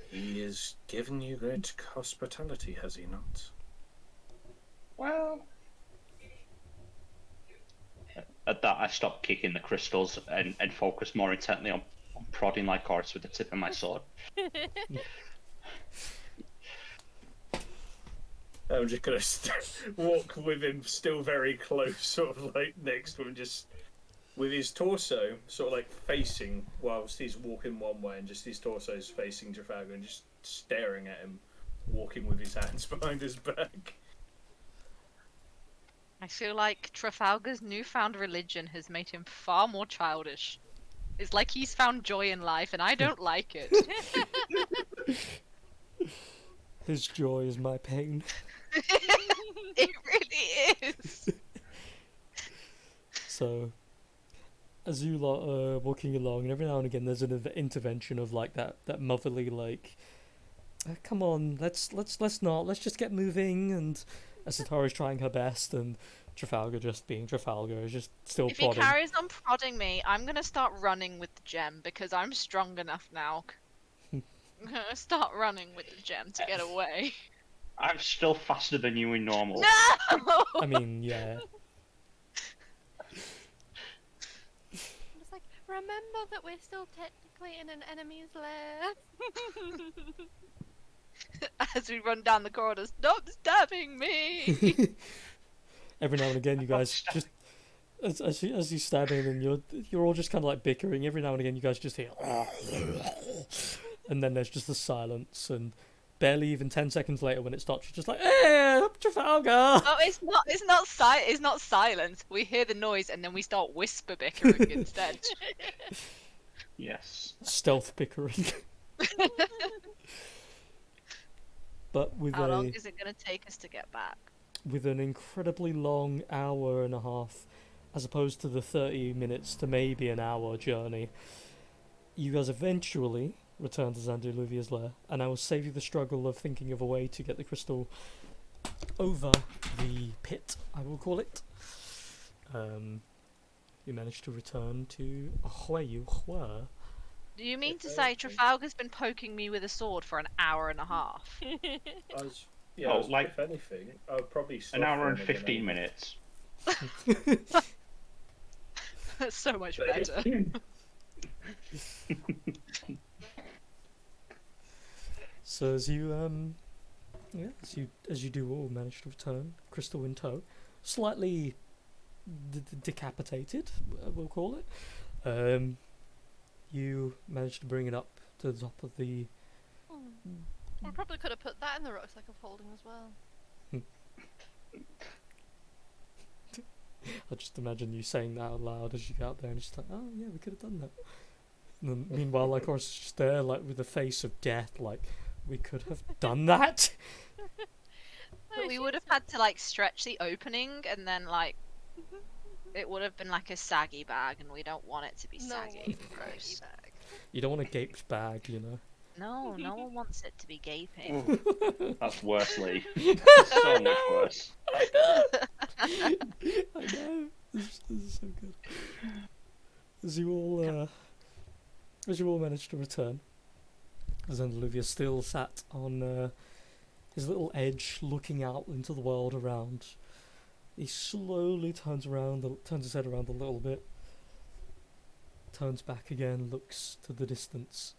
He has given you great hospitality, has he not? well. At that, I stopped kicking the crystals and focused more intently on prodding like Chorus with the tip of my sword. I'm just gonna walk with him, still very close, sort of like next to him, just with his torso sort of like facing, whilst he's walking one way, and just his torso's facing Trafalgar, and just staring at him, walking with his hands behind his back. I feel like Trafalgar's newfound religion has made him far more childish. It's like he's found joy in life, and I don't like it. His joy is my pain. It really is. So, as you lot are walking along, and every now and again there's an intervention of like that motherly like, come on, let's just get moving, and Asatari's trying her best, and Trafalgar just being Trafalgar is just still If he prodding. carries on prodding me, I'm gonna start running with the gem because I'm strong enough now. I'm gonna start running with the gem to get away. I'm still faster than you in normal. No! I mean, yeah. It's like, remember that we're still technically in an enemy's lair. As we run down the corridor, stop stabbing me! Every now and again, you guys just as you stab in, and you're all just kind of like bickering. Every now and again, you guys just hear, and then there's just the silence, and barely even 10 seconds later, when it stops, you're just like, "Hey, Trafalgar!" Oh, it's not silence. We hear the noise and then we start whisper bickering instead. Yes. Stealth bickering. But with How long is it gonna take us to get back? with an incredibly long hour and a half as opposed to the 30 minutes to maybe an hour journey, you guys eventually return to Zandaluvia's lair, and I will save you the struggle of thinking of a way to get the crystal over the pit, I will call it. You managed to return to where you were. Do you mean to Okay. say Trafalgar's been poking me with a sword for an hour and a half? If anything, I would probably An suffer hour and than 15 anything. minutes. That's so much better. So as you as you do all manage to return, crystal in tow, slightly decapitated, we'll call it. You managed to bring it up to the top of the. We probably could have put that in the rucksack of holding as well. I just imagine you saying that out loud as you go out there, and just like, oh yeah, we could have done that. And then, meanwhile, like, Horace is just there, like, with a face of death, like, we could have done that. But we would have had to like stretch the opening, and then like it would have been like a saggy bag, and we don't want it to be saggy. Gross. You don't want a gaped bag, you know. No, no one wants it to be gaping. Ooh, that's worse, Lee. So much worse. I know. This is so good. As you all managed to return, Zandaluvia still sat on his little edge, looking out into the world around. He slowly turns his head around a little bit, turns back again, looks to the distance.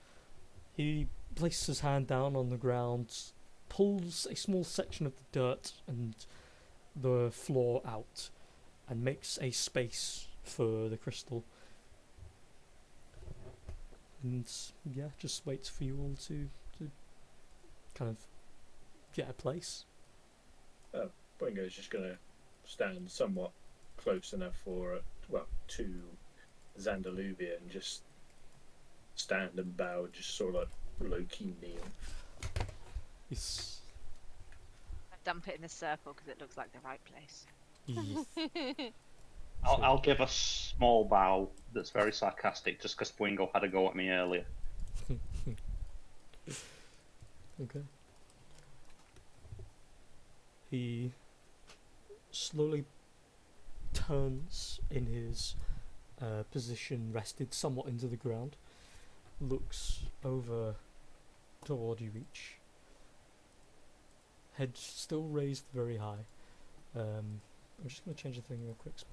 He places his hand down on the ground, pulls a small section of the dirt and the floor out, and makes a space for the crystal. And yeah, just waits for you all to kind of get a place. Boingo's just going to stand somewhat close enough to Zandaluvia and just stand and bow, just sort of like low-key kneel. Yes. Dump it in the circle because it looks like the right place. Yes. I'll give a small bow that's very sarcastic just because Boingo had a go at me earlier. Okay. He slowly turns in his position, rested somewhat into the ground, looks over toward you each, head still raised very high. I'm just going to change the thing real quick so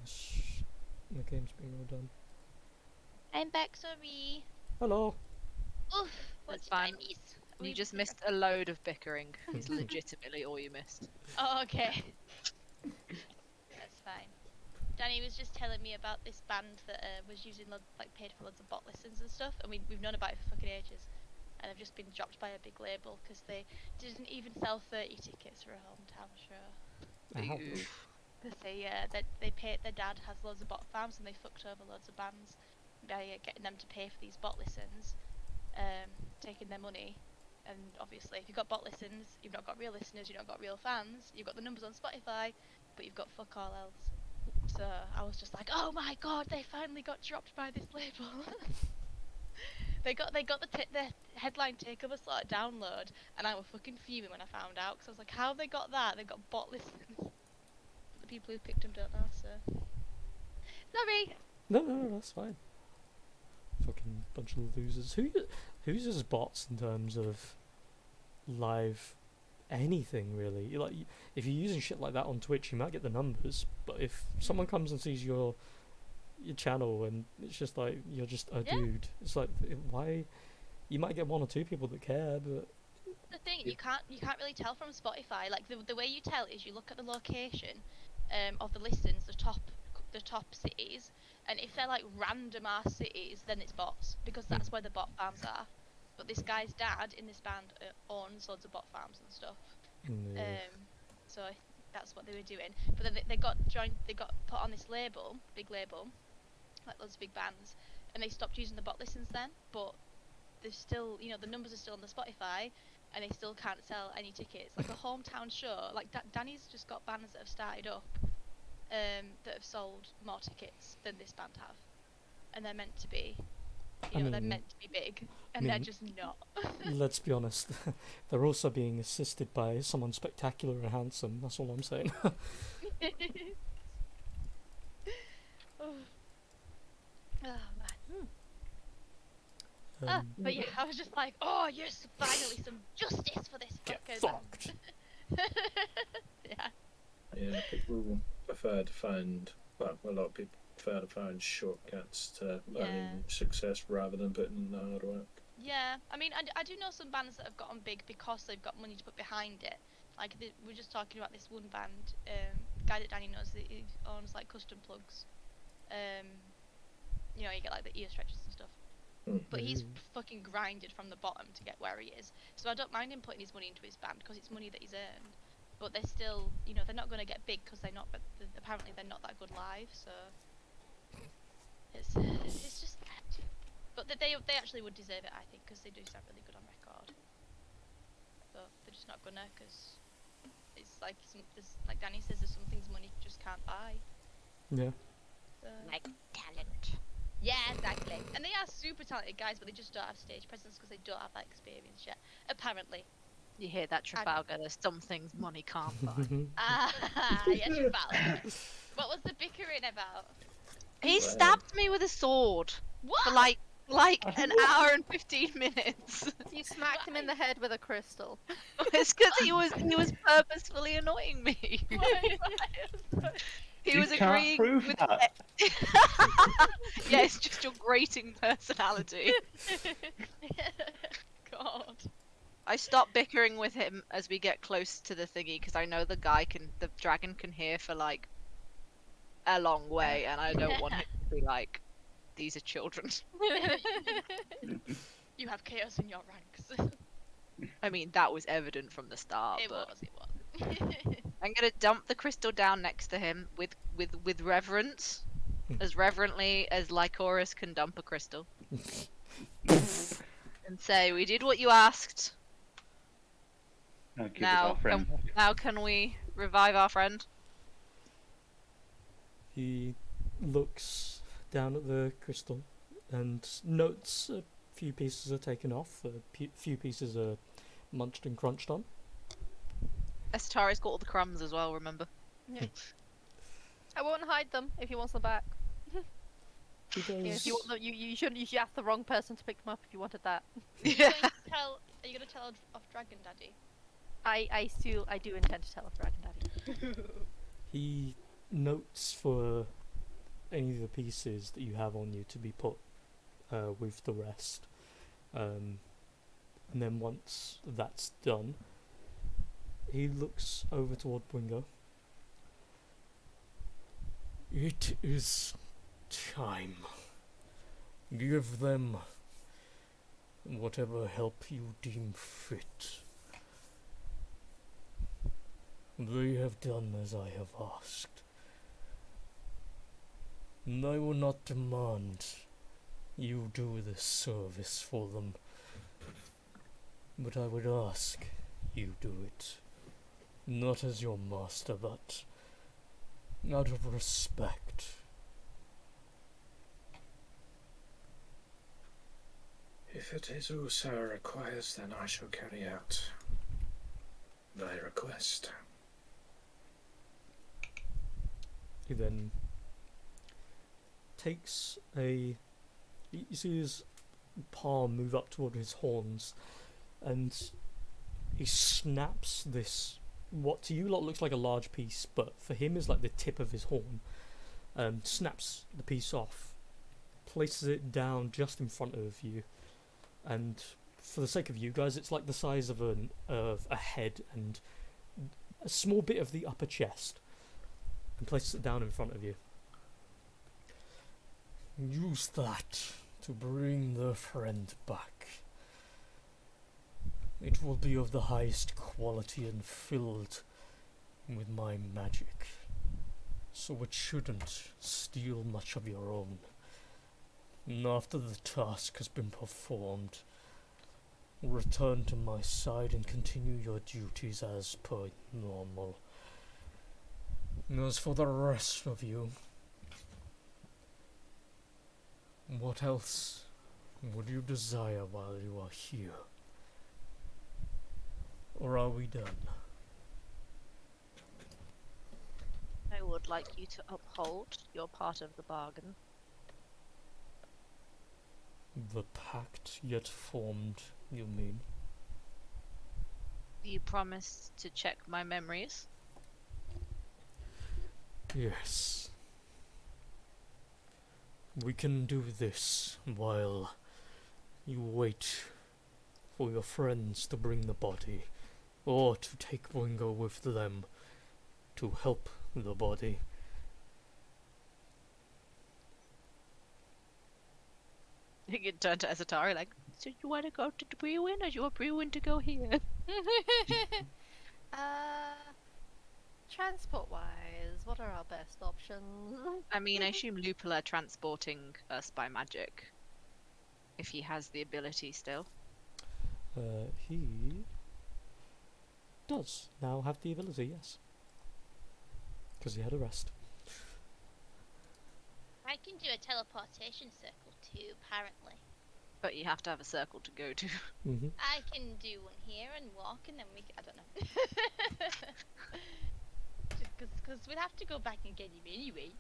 my game's being all done. I'm back, sorry. Hello! Oof, That's what did I fine. miss? You just missed a load of bickering. It's legitimately all you missed. Oh, okay. That's fine. Danny was just telling me about this band that was using paid for loads of bot listens and stuff, and we've known about it for fucking ages. And I've just been dropped by a big label because they didn't even sell 30 tickets for a hometown show. Ouch. Because their dad has loads of bot farms and they fucked over loads of bands by getting them to pay for these bot listens, taking their money. And obviously, if you've got bot listens, you've not got real listeners, you've not got real fans. You've got the numbers on Spotify, but you've got fuck all else. So I was just like, oh my god, they finally got dropped by this label. They got the headline takeover slot at download, and I was fucking fuming when I found out because I was like, how have they got that? They've got bot listens. The people who picked them don't know, so sorry. No, that's fine. Fucking bunch of losers. Who uses bots in terms of live anything really? If you're using shit like that on Twitch, you might get the numbers, but if someone comes and sees your channel and it's just like you're just a dude, it's like, why? You might get one or two people that care, but The thing, you can't really tell from Spotify. Like the way you tell is you look at the location of the listens, the top cities, and if they're like random ass cities, then it's bots because that's where the bot farms are. But this guy's dad in this band owns loads of bot farms and stuff. So that's what they were doing. But then they got put on this big label, like loads of big bands, and they stopped using the bot listens then. But there's still, the numbers are still on the Spotify, and they still can't sell any tickets. Like a hometown show, like Danny's just got bands that have started up that have sold more tickets than this band have, and they're meant to be, I they're mean- meant to be big, and they're just not. Let's be honest, they're also being assisted by someone spectacular and handsome. That's all I'm saying. Oh. Oh man. Um, But yeah, I was just like, oh yes, finally some justice for this Get fucker. fucked. Yeah. Yeah, people prefer to find, well, a lot of people prefer to find shortcuts to earning success rather than putting in the hard work. Yeah, I mean, I do know some bands that have gotten big because they've got money to put behind it. Like, we're just talking about this one band, guy that Danny knows, that he owns, like, custom plugs. You know, you get, like, the ear stretchers and stuff. But he's fucking grinded from the bottom to get where he is. So I don't mind him putting his money into his band because it's money that he's earned. But they're still, they're not going to get big because they're not, but apparently they're not that good live, so... It's just... But they actually would deserve it, I think, because they do sound really good on record. But they're just not gonna, because it's like like Danny says, there's some things money just can't buy. yeah. So. Like talent. Yeah, exactly. And they are super talented guys, but they just don't have stage presence because they don't have that experience yet. Apparently. You hear that, Trafalgar? There's some things money can't buy. Yeah, Trafalgar. What was the bickering about? He stabbed me with a sword What? for like an hour and 15 minutes. You smacked him in the head with a crystal. It's because he was purposefully annoying me. He You was can't agreeing prove with that. Yeah, it's just your grating personality. God. I stop bickering with him as we get close to the thingy because I know the dragon can hear for like a long way, and I don't want him to be like, these are children. You have chaos in your ranks. I mean, that was evident from the start. It but was. I'm gonna dump the crystal down next to him with reverence, as reverently as Lycoris can dump a crystal, and say, "We did what you asked. Now give us our friend. Now can we revive our friend?" He looks down at the crystal and notes a few pieces are taken off, a few pieces are munched and crunched on. Estari's got all the crumbs as well, remember? I won't hide them if you want them back. He goes, If you want them, you shouldn't. You should ask the wrong person to pick them up if you wanted that. Are you gonna tell off Dragon Daddy? I do intend to tell off Dragon Daddy. he notes for any of the pieces that you have on you to be put with the rest. And then once that's done, he looks over toward Wingo. It is time. Give them whatever help you deem fit. They have done as I have asked. And I will not demand you do this service for them, but I would ask you do it, not as your master, but out of respect. If it is all Sarah requires, then I shall carry out thy request. He then takes you see his palm move up toward his horns, and he snaps this, what to you lot looks like a large piece, but for him is like the tip of his horn. Snaps the piece off, places it down just in front of you, and for the sake of you guys, it's like the size of a head and a small bit of the upper chest, and places it down in front of you. Use that to bring the friend back. It will be of the highest quality and filled with my magic, so it shouldn't steal much of your own. And after the task has been performed, return to my side and continue your duties as per normal. And as for the rest of you, what else would you desire while you are here? Or are we done? I would like you to uphold your part of the bargain. The pact yet formed, you mean? You promised to check my memories. Yes. We can do this while you wait for your friends to bring the body, or to take Wingo with them to help the body. You can turn to Esatari like, so you want to go to the Brewin, or you want Brewin to go here? Transport-wise, what are our best options? I mean, I assume Lupula transporting us by magic. If he has the ability still. He does now have the ability, yes. Because he had a rest. I can do a teleportation circle too, apparently. But you have to have a circle to go to. Mm-hmm. I can do one here and walk, and then I don't know. Because we'd have to go back and get him anyway.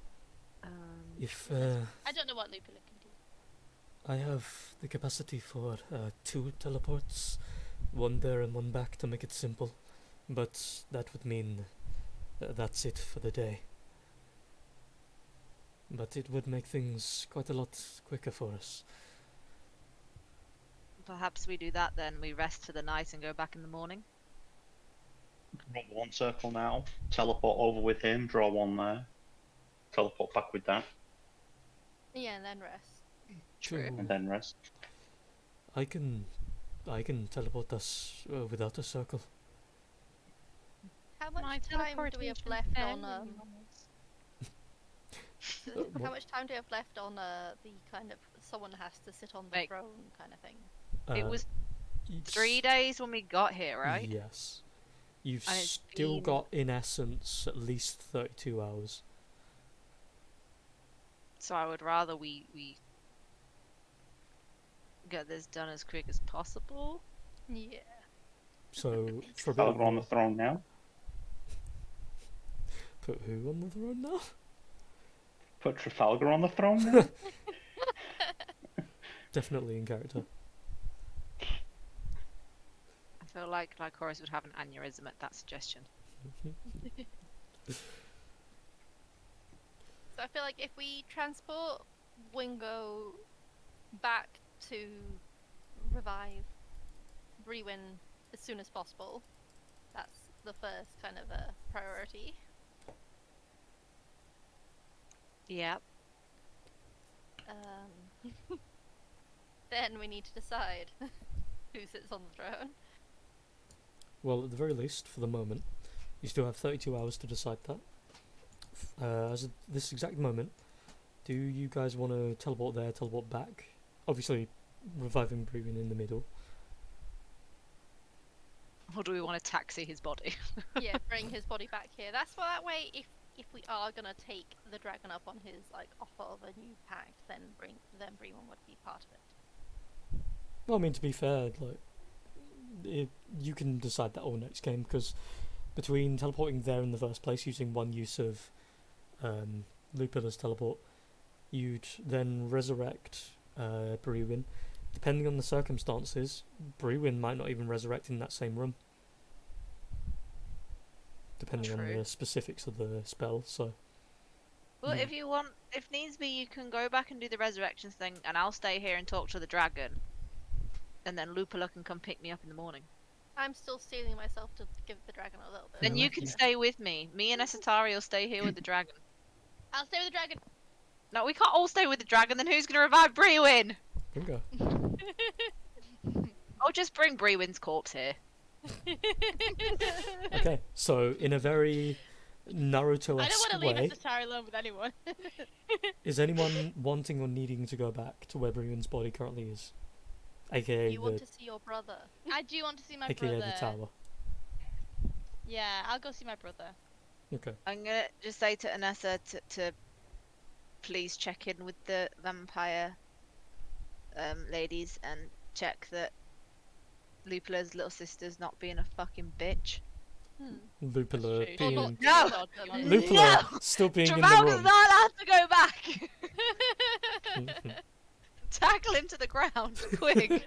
If I don't know what Lupula can do. I have the capacity for 2 teleports, one there and one back to make it simple, but that would mean that's it for the day. But it would make things quite a lot quicker for us. Perhaps we do that then. We rest for the night and go back in the morning. Run 1 circle now. Teleport over with him. Draw 1 there. Teleport back with that, Yeah, and then rest. True. and then rest. I can teleport us without a circle. How much My time do we have teleportation left on failure. how much time do we have left on the kind of someone has to sit on the Like- throne kind of thing? It Uh, was it's- 3 days when we got here, right? Yes. You've And it's still been- got, in essence, at least 32 hours. So I would rather we get this done as quick as possible. Yeah. So, for a bit Trafalgar on the of throne now. put who on the throne now? Put Trafalgar on the throne now. Definitely in character. I feel like Lycoris would have an aneurysm at that suggestion. So I feel like if we transport Wingo back to revive Brewin as soon as possible, that's the first kind of a priority. Yep. Then we need to decide who sits on the throne. Well, at the very least, for the moment, you still have 32 hours to decide that. As of this exact moment, do you guys want to teleport there, teleport back? Obviously, reviving Brewin in the middle. Or do we want to taxi his body? Yeah, bring his body back here. That's why that way, if we are gonna take the dragon up on his like offer of a new pact, then Brewin would be part of it. Well, I mean, to be fair, like, you can decide that all next game, because between teleporting there in the first place, using one use of Lupula's teleport, you'd then resurrect Brewin. Depending on the circumstances, Brewin might not even resurrect in that same room. Depending on True. the specifics of the spell, so... Well, Yeah. if you want, if needs be, you can go back and do the resurrection thing, and I'll stay here and talk to the dragon. And then Lupula can come pick me up in the morning. I'm still stealing myself to give the dragon a little bit. Then Yeah, you that's can fine. stay with me. Me and Esatari will stay here with the dragon. I'll stay with the dragon. No, we can't all stay with the dragon. Then who's gonna revive Brewin? Bingo. I'll just bring Brewin's corpse here. Okay, so in a very I don't Naruto-esque want to leave way, Asatari alone with anyone. is anyone wanting or needing to go back to where Brewin's body currently is? AKA You want to see your brother? I do want to see my AKA brother. the tower. Yeah, I'll go see my brother. Okay. I'm gonna just say to Anessa to please check in with the vampire ladies and check that Lupula's little sister's not being a fucking bitch. Lupula true. Or not being too No! dodgy. Lupula No! still being in the Trafalgar's room. not allowed to go back! Tackle him to the ground, quick!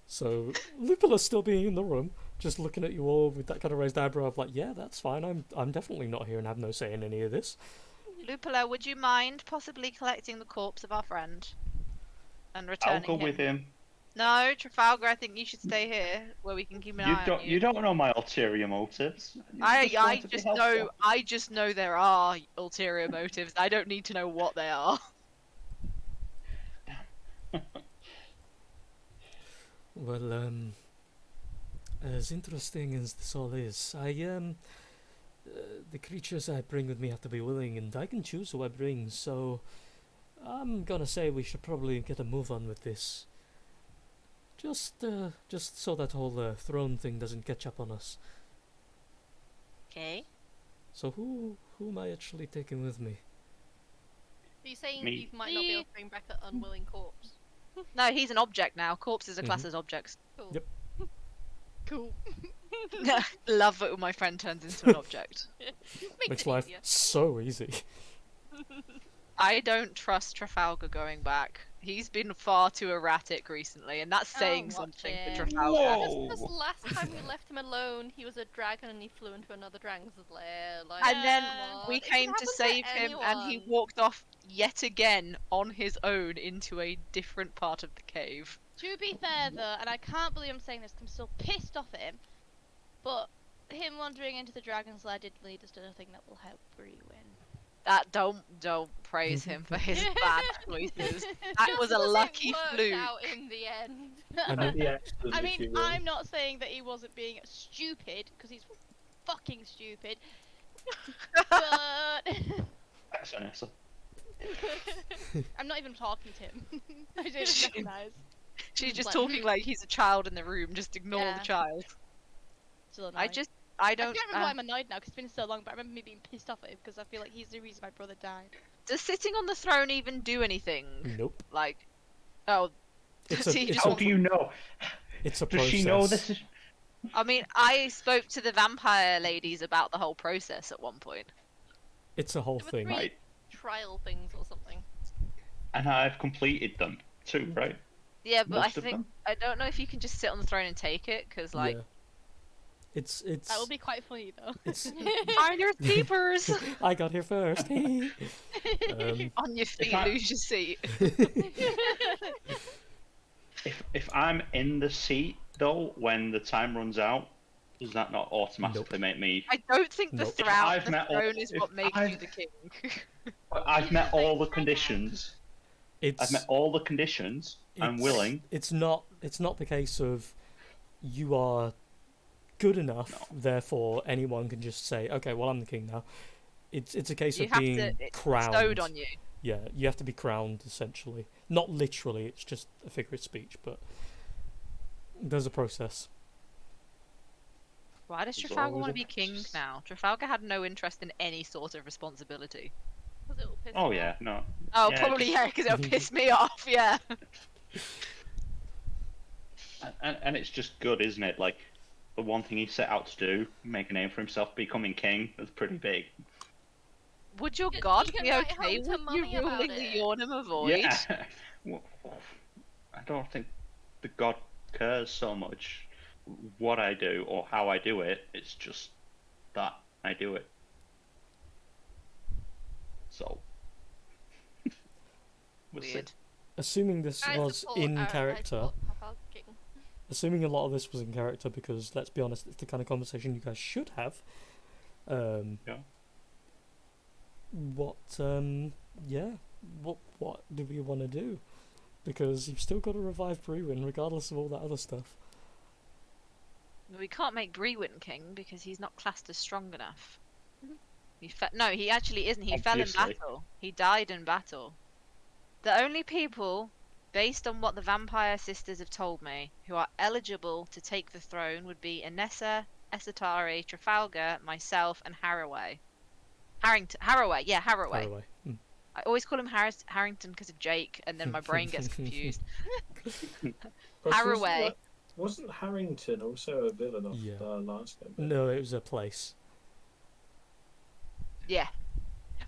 So Lupula's still being in the room, just looking at you all with that kind of raised eyebrow of like, yeah, that's fine. I'm definitely not here and have no say in any of this. Lupula, would you mind possibly collecting the corpse of our friend and I'll returning go him? with him. No, Trafalgar, I think you should stay here where we can keep an eye on You don't know my ulterior motives. You I want to be helpful. just know there are ulterior motives. I don't need to know what they are. Well, as interesting as this all is, the creatures I bring with me have to be willing, and I can choose who I bring. So I'm gonna say we should probably get a move on with this. Just so that whole throne thing doesn't catch up on us. Okay. So who am I actually taking with me? Are you saying Me. you might not be able to bring back an unwilling corpse? No, he's an object now. Corpses are classed as objects. Cool. Yep. Cool. Love it when my friend turns into an object. Makes it life easier. so easy. I don't trust Trafalgar going back. He's been far too erratic recently, and that's saying watch something it. for Trafalgar. Just last time we left him alone, he was a dragon and he flew into another dragon's lair. Like, And then come on, we it can came to happen save him, and he anyone. walked off yet again on his own into a different part of the cave. To be fair though, and I can't believe I'm saying this 'cause I'm still pissed off at him, but him wandering into the dragon's lair did lead us to nothing that will help Bree win. That don't praise him for his bad choices. That Just was a 'cause it lucky worked fluke. out in the end. I mean, The accident, I if mean, you will. I'm not saying that he wasn't being stupid, because he's fucking stupid. But Thanks, Vanessa. I'm not even talking to him. I didn't recognise. She's just Like- talking like he's a child in the room. Just ignore Yeah. the child. Still annoying. I I don't. can't remember why I'm annoyed now because it's been so long, but I remember me being pissed off at him because I feel like he's the reason my brother died. Does sitting on the throne even do anything? nope. Like, oh, It's a, See, it's just a, How do you know? it's a Does process. she know this is? I mean, I spoke to the vampire ladies about the whole process at one point. It's a whole There were thing. three Right. trial things or something. And I've completed them too, right? Yeah, but Most I of think them? I don't know if you can just sit on the throne and take it, because like, Yeah. It's That would be quite funny though. it's finders keepers. I got here first. um, On your feet, I- lose your seat. If I'm in the seat though when the time runs out, does that not automatically make me? I don't think the Nope. If throne, I've the met all- throne is if what makes you I've- the king. I've met all the conditions. it's I've met all the conditions. I'm it's- willing. It's not the case of you are good enough, therefore anyone can just say, okay, well I'm the king now. It's a case You of have being to. It's crowned. bestowed on you. Yeah, you have to be crowned essentially. Not literally, it's just a figure of speech, but there's a process. Why does There's Trafalgar always want a to be king process. now? Trafalgar had no interest in any sort of responsibility. 'Cause it'll piss Oh him yeah, off. no. Oh, Yeah, probably yeah, because it'll piss me off. Yeah. And it's just good, isn't it? Like the one thing he set out to do, make a name for himself, becoming king, was pretty big. Would your You god can be write okay home to with you Mummy about ruling the it. Yharnam of Void? Yeah. Well, I don't think the god cares so much what I do or how I do it. It's just that I do it. So. We'll see. Weird. Assuming this I was support in I character, support Trafalgar King. assuming a lot of this was in character, because let's be honest, it's the kind of conversation you guys should have. Yeah. What do we want to do? Because you've still got to revive Brewin regardless of all that other stuff. We can't make Brewin king because he's not classed as strong enough. No, he actually isn't. He fell in Obviously. battle. He died in battle. The only people, based on what the vampire sisters have told me, who are eligible to take the throne would be Anessa, Esatari, Trafalgar, myself, and Harroway. Harroway, yeah, Harroway. Haraway. Mm. I always call him Harrington because of Jake, and then my brain gets confused. Harroway. Wasn't Harrington also a villain of Yeah. the last campaign? No, it was a place. Yeah.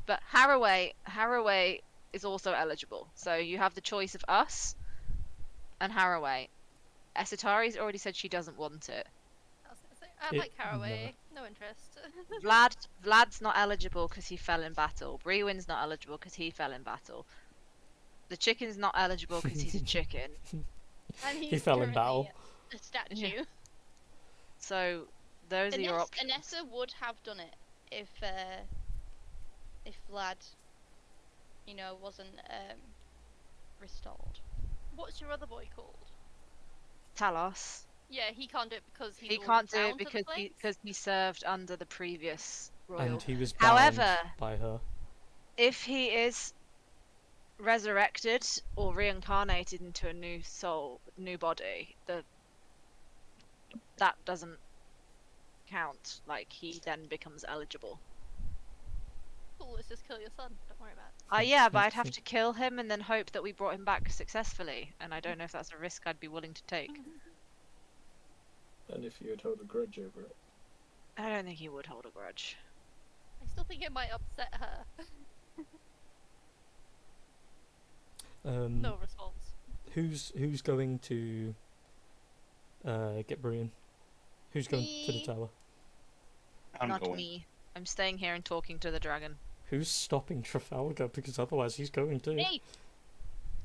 But Harroway is also eligible. So you have the choice of us and Harroway. Esatari's already said she doesn't want it. I was gonna say, I It- like Haraway. No interest. Vlad's not eligible because he fell in battle. Brewin's not eligible because he fell in battle. The chicken's not eligible because he's a chicken. And He he's fell in currently battle. A statue. Yeah. So those are your options. Anessa would have done it if Vlad, wasn't restored. What's your other boy called? Talos. Yeah, he can't do it because he's He already can't do bound it to the because place? he served under the previous royal. And he was bound However, by her. if he is resurrected or reincarnated into a new soul, new body, that doesn't count. Like, he then becomes eligible. Cool, let's just kill your son. Don't worry about it. Yeah, but I'd have to kill him and then hope that we brought him back successfully, and I don't know if that's a risk I'd be willing to take. And if you had held a grudge over it. I don't think he would hold a grudge. I still think it might upset her. No response. Who's going to get Brian? Who's going to the Me. tower? I'm Not going. me. I'm staying here and talking to the dragon. Who's stopping Trafalgar? Because otherwise he's going to. Me.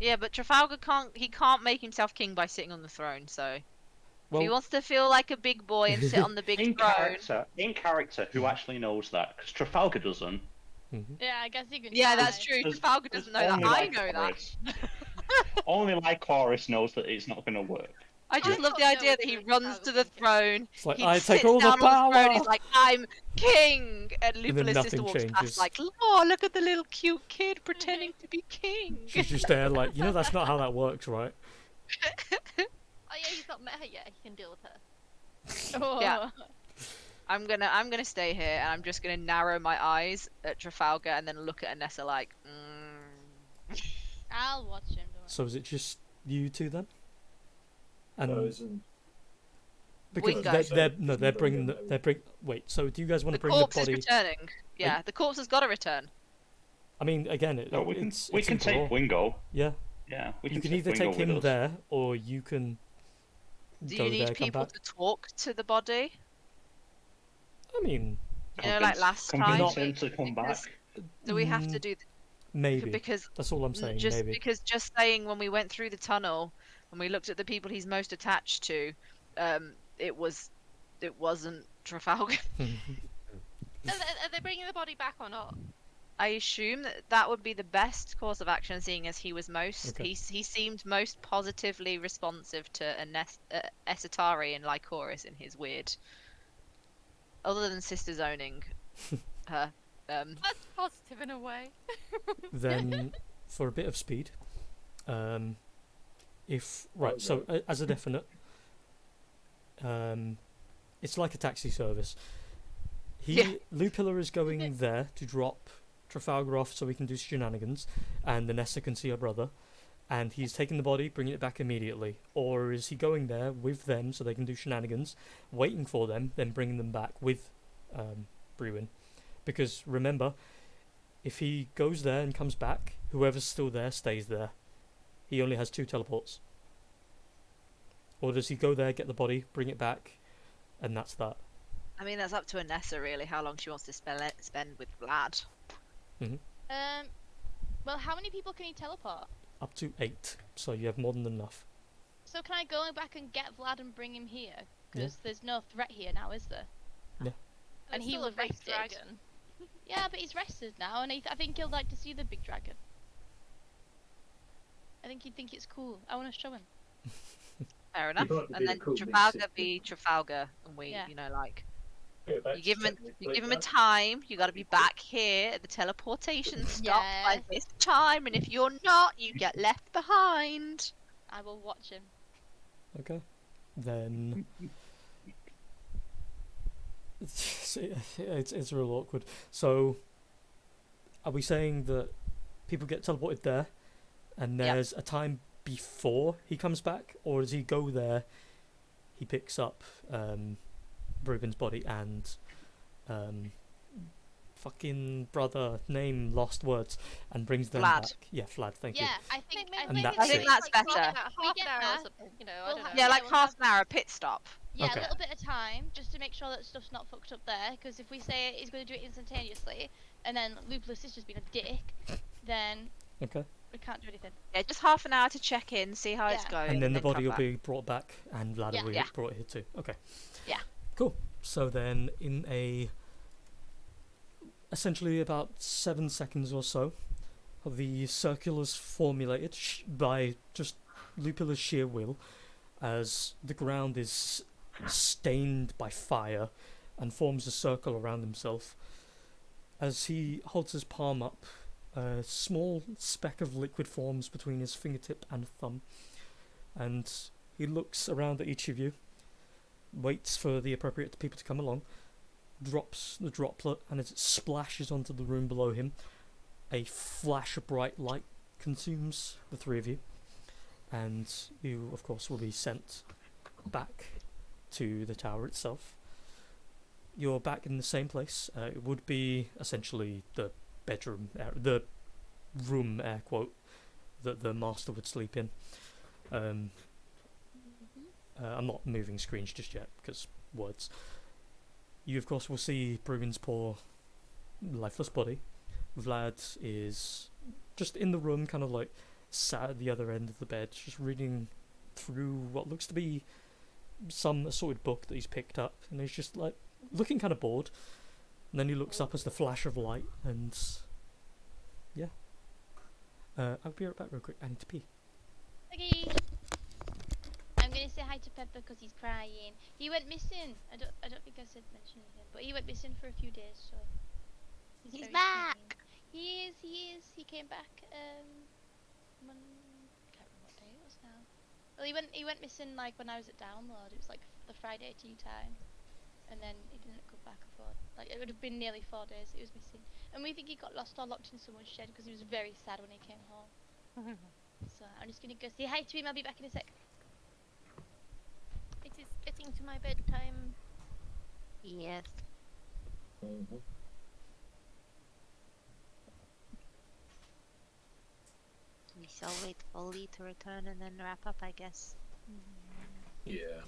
Yeah, but Trafalgar can't make himself king by sitting on the throne, so if he Well, wants to feel like a big boy and sit on the big In throne. character, who actually knows that? Because Trafalgar doesn't. mhm. Yeah, I guess you can. Yeah, try. that's true. There's- Trafalgar doesn't know that. only I know that. Lycoris. Only Lycoris knows that it's not going to work. I just I love the don't know idea what that he you're runs to the thinking. throne. It's like, He I sits take all the down on the power! throne. He's like, I'm king, and then Lupula's sister nothing walks changes. past like, oh, look at the little cute kid pretending to be king. She's just there like, that's not how that works, right? Oh yeah, he's not met her yet. He can deal with her. Oh. Yeah. I'm gonna stay here, and I'm just gonna narrow my eyes at Trafalgar and then look at Anessa like, I'll watch him. Don't worry. So is it just you two then? And No, isn't. because Wingo. they're bringing Wait, so do you guys want the to bring the corpse is body? returning. Yeah, the corpse has got to return. I mean, again, No, we can it's we can either or. take Wingo. Yeah, Yeah, we you can can either Wingo take him with us. there, or you can Do go you there, need come people back. to talk to the body? I mean, You know, like last time. Convince him to come back. Because do we have to Mm, do maybe. because That's all I'm saying. just Maybe. because just saying when we went through the tunnel when we looked at the people he's most attached to, it wasn't Trafalgar. Are they bringing the body back or not? I assume that would be the best course of action, seeing as he was most Okay. he seemed most positively responsive to Esatari and Lycoris in his weird, other than sister zoning her. That's positive in a way. Then, for a bit of speed, as a definite, it's like a taxi service. Yeah. Lupilla is going there to drop Trafalgar off so we can do shenanigans, and Vanessa can see her brother, and he's taking the body, bringing it back immediately. Or is he going there with them so they can do shenanigans, waiting for them, then bringing them back with Brewin? Because remember, if he goes there and comes back, whoever's still there stays there. He only has 2 teleports. Or does he go there, get the body, bring it back, and that's that? I mean, that's up to Anessa really, how long she wants to spend with Vlad. Well, how many people can you teleport? Up to 8, so you have more than enough. So can I go back and get Vlad and bring him here? Yeah. Because there's no threat here now, is there? And There's he still was a big rested. dragon. Yeah, but he's rested now, and I think he'll like to see the big dragon. I think he'd think it's cool. I want to show him. Fair enough. want to be And the then cool big Trafalgar sister. be Trafalgar, and we, Yeah. like, Okay, that's you give him technically a time. You got to be back here at the teleportation stop by Yes. this time, and if you're not, you get left behind. I will watch him. Okay. Then it's real awkward. So, are we saying that people get teleported there, and there's a time before he comes back, or does he go there? He picks up Ruben's body and fucking brother name lost words and brings them Vlad. back. Yeah, Vlad. Thank you. Yeah, I think And I that's I think it. that's like better. Half We an get hour or that. something, you know. I We'll don't have- know. Yeah, like we'll half have- an hour pit stop. Yeah, Okay. a little bit of time just to make sure that stuff's not fucked up there. Because if we say he's going to do it instantaneously, and then Lupulus is just being a dick, then Okay. we can't do anything. Yeah, just half an hour to check in, see how it's Yeah. going, And then the body come will back. be brought back, and Vlad will be Yeah. brought here too. Okay. Yeah. Cool. So then, in essentially about 7 seconds or so, the circle is formulated by just Lupilla's sheer will, as the ground is stained by fire and forms a circle around himself. As he holds his palm up, a small speck of liquid forms between his fingertip and thumb, and he looks around at each of you, waits for the appropriate people to come along, drops the droplet, and as it splashes onto the room below him, a flash of bright light consumes the three of you, and you, of course, will be sent back to the tower itself. You're back in the same place. It would be essentially the bedroom, the room, air quote, that the master would sleep in. I'm not moving screens just yet because words. You, of course, will see Bruin's poor, lifeless body. Vlad is just in the room, kind of like sat at the other end of the bed, just reading through what looks to be some assorted book that he's picked up, and he's just like looking kind of bored. And then he looks up as the flash of light, and yeah. I'll be right back real quick. I need to pee. Okay. I'm gonna say hi to Pepper because he's crying. He went missing. I don't think I said mentioned him, but he went missing for a few days, so He's very back. clean. He is. He came back. Can't remember what day it was now. Well, he went missing like when I was at download. It was like the Friday tea time, and then he didn't come back. I thought like it would have been nearly 4 days. He was missing, and we think he got lost or locked in someone's shed because he was very sad when he came home. So I'm just gonna go say hi to him. I'll be back in a sec. It is getting to my bedtime. Yes. Mhm. We shall wait for Lee to return and then wrap up, I guess. Yeah.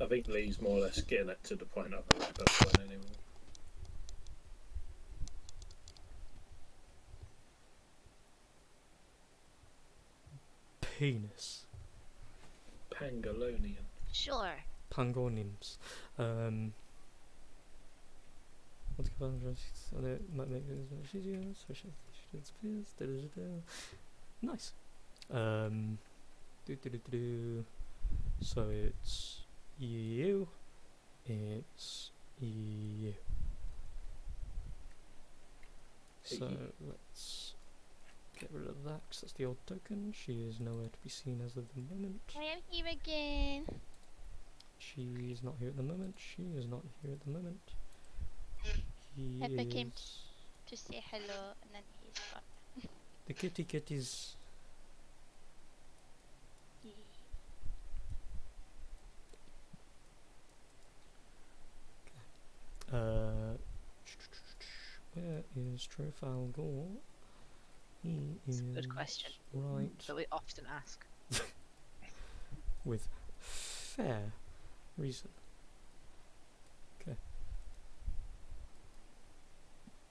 I think Lee's more or less getting it to the point of the wrap up one anyway. Penis. Pangolonian. Sure. Pangonims. What's going on? It might make it easier. Nice. So it's you. It's you. So let's get rid of that, 'cause that's the old token. She is nowhere to be seen as of the moment. I am here again. She is not here at the moment. She is not here at the moment. He Pepper came is... to say hello, and then he's gone. The kitty kitties. Yeah. Where is Trafalgar? He It's is a good question. right That we often ask. with fair reason. Okay.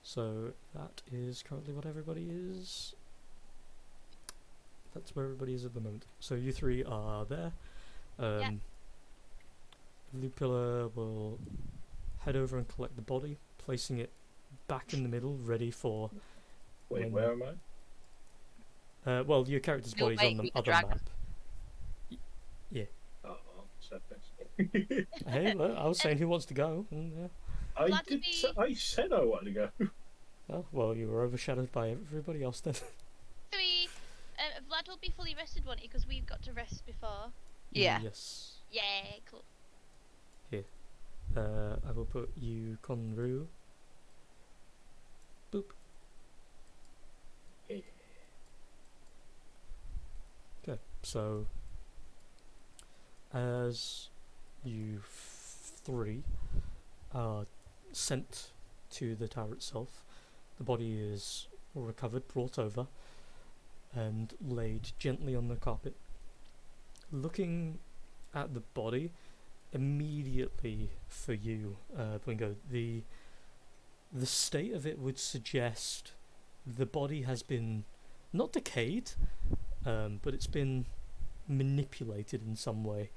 So that is currently what everybody is. That's where everybody is at the moment. So you three are there. Lupilla will head over and collect the body, placing it back in the middle, ready for. Wait, when- where am I? Well, your character's You'll body's wait on the with the other dragon. map. Oh, sad face. Hey, look, I was saying who wants to go. And, yeah. I Glad to did. be- I said I wanted to go. Oh, well, you were overshadowed by everybody else then. Three. Vlad will be fully rested, won't he? Because we've got to rest before. Yeah. Yes. Yeah, cool. I will put you Conru. Boop. Yeah. Okay, so as you three are sent to the tower itself, the body is recovered, brought over, and laid gently on the carpet. Looking at the body, immediately for you, Bingo, the state of it would suggest the body has been not decayed, but it's been manipulated in some way.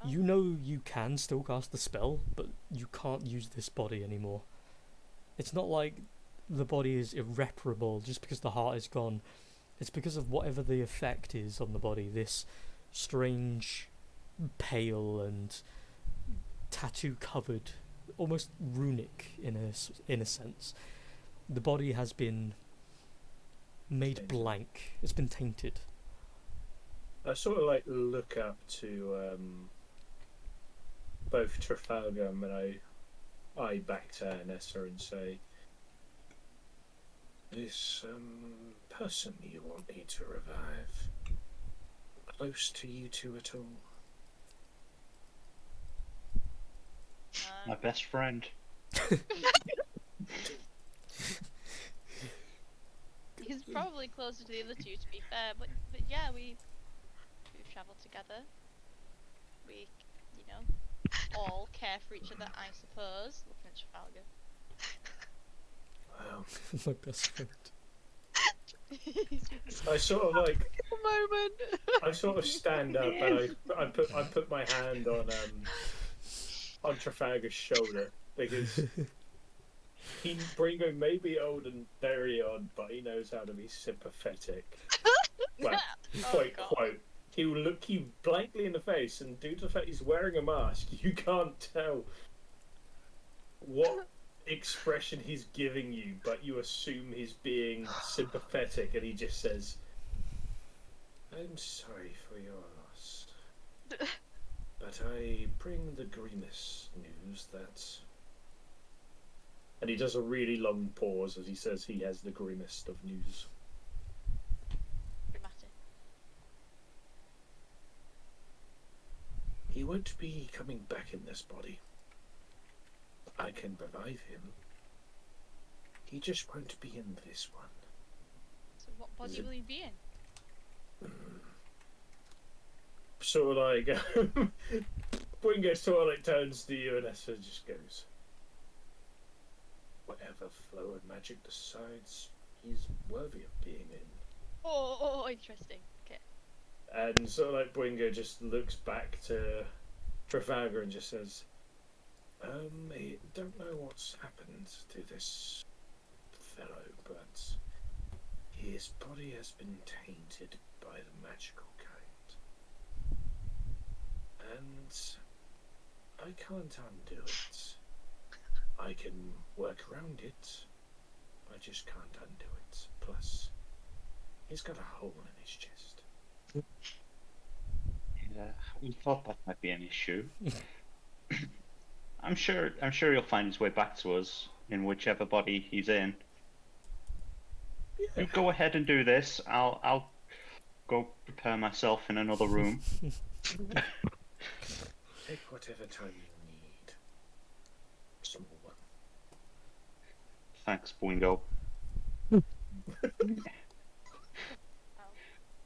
You know you can still cast the spell, but you can't use this body anymore. It's not like the body is irreparable just because the heart is gone. It's because of whatever the effect is on the body, this strange, pale and tattoo-covered, almost runic in a sense. The body has been made blank. It's been tainted. I sort of like look up to both Trafalgar and I back to Nessa and say, this person you want me to revive, close to you two at all? My best friend. He's probably closer to the other two, to be fair. But yeah, we've travelled together. We, all care for each other, I suppose. Looking at Trafalgar. Well, My best friend. I sort of like moment. I sort of stand up and I put my hand on Trafalgar's shoulder because Bringo may be old and very odd, but he knows how to be sympathetic. Well, quote. He will look you blankly in the face, and due to the fact he's wearing a mask, you can't tell what expression he's giving you, but you assume he's being sympathetic, and he just says, I'm sorry for your loss, but I bring the grievous news that... And he does a really long pause as he says he has the grimmest of news. Dramatic. He won't be coming back in this body. I can revive him. He just won't be in this one. So what body will he be in? Sort of like... Bringo sort of like turns to you and Esther just goes, whatever flow and magic decides, he's worthy of being in. Oh, interesting. Okay. And sort of like Bringo just looks back to Trafalgar and just says, I don't know what's happened to this fellow, but his body has been tainted by the magical kind. And I can't undo it. I can work around it, I just can't undo it. Plus, he's got a hole in his chest. Yeah, we thought that might be an issue. I'm sure he'll find his way back to us in whichever body he's in. Yeah. You go ahead and do this. I'll go prepare myself in another room. Take whatever time you need. Small one. Thanks, Boingo.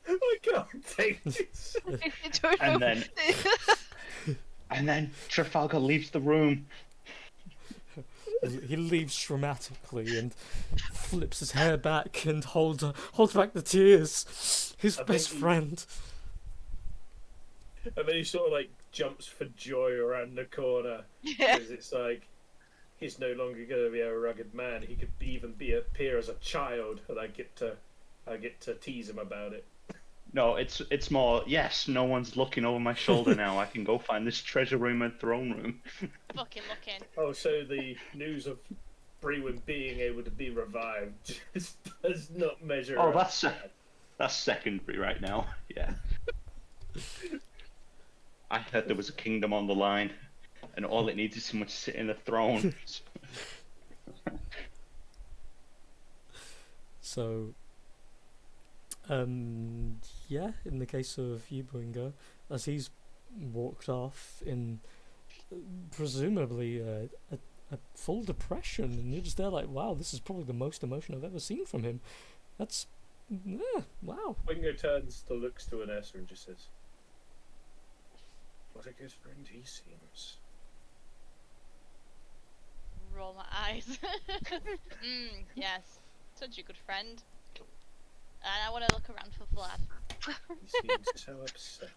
I can't take this. And then Trafalgar leaves the room. He leaves dramatically and flips his hair back and holds back the tears. His best friend. And then he sort of like jumps for joy around the corner because it's like he's no longer going to be a rugged man. He could even appear as a child, and I get to tease him about it. No, it's more, yes, no one's looking over my shoulder now. I can go find this treasure room and throne room. Fucking looking. Oh, so the news of Brewin being able to be revived just does not measure Oh, up. that's secondary right now. Yeah. I heard there was a kingdom on the line, and all it needs is someone to sit in a throne. So, yeah, in the case of you, Boingo, as he's walked off in presumably a full depression, and you're just there like, wow, this is probably the most emotion I've ever seen from him. That's, yeah, wow. Wingo turns to looks to Anessa and just says, "What a good friend he seems." Roll my eyes. Yes. Such a good friend. And I want to look around for Vlad. He seems so upset.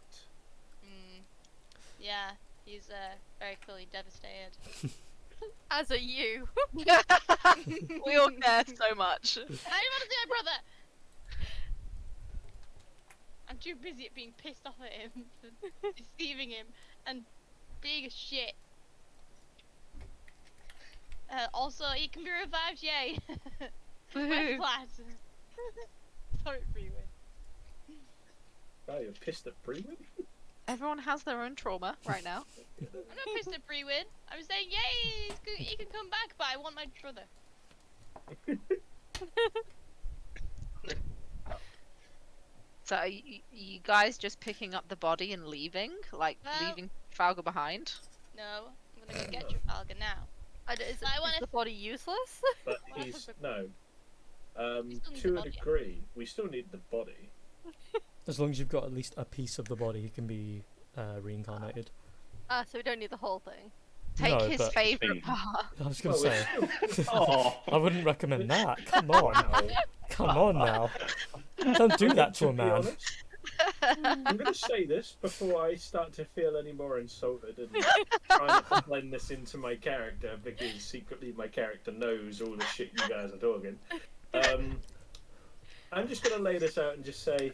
Yeah, he's very clearly devastated. As are you. We all care so much. I just want to see my brother! I'm too busy at being pissed off at him for deceiving him and being a shit. Also, he can be revived, yay! Where's Vlad? Sorry, Freeway. Oh, you're pissed at Brewen? Everyone has their own trauma right now. I'm not pissed at Brewen. I was saying, yay, he can come back, but I want my brother. So are you guys just picking up the body and leaving? Like, leaving Trafalgar behind? No, I'm gonna go get Trafalgar now. Is I wanna the body useless? But he's no. still need To the a body. degree, we still need the body. As long as you've got at least a piece of the body, he can be reincarnated. Ah, so we don't need the whole thing. Take No, his but- favourite part. I was going to Well, say, Oh, I wouldn't recommend that. Come on. Wow. Come on now. Don't do that to a be man. honest, I'm going to say this before I start to feel any more insulted and trying to blend this into my character, because secretly my character knows all the shit you guys are talking. I'm just going to lay this out and just say,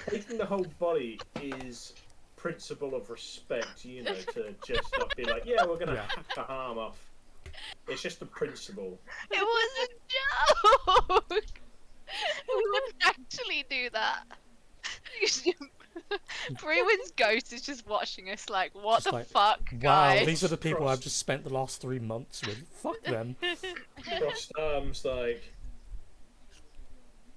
taking the whole body is principle of respect, you know, to just not be like, yeah, we're going to Yeah. hack the arm off. It's just a principle. It was a joke! We wouldn't actually do that. Brewen's ghost is just watching us like, what Just the like, fuck, Wow, guys? these are the people I've Crossed. just spent the last 3 months with. Fuck them. Crossed arms, like,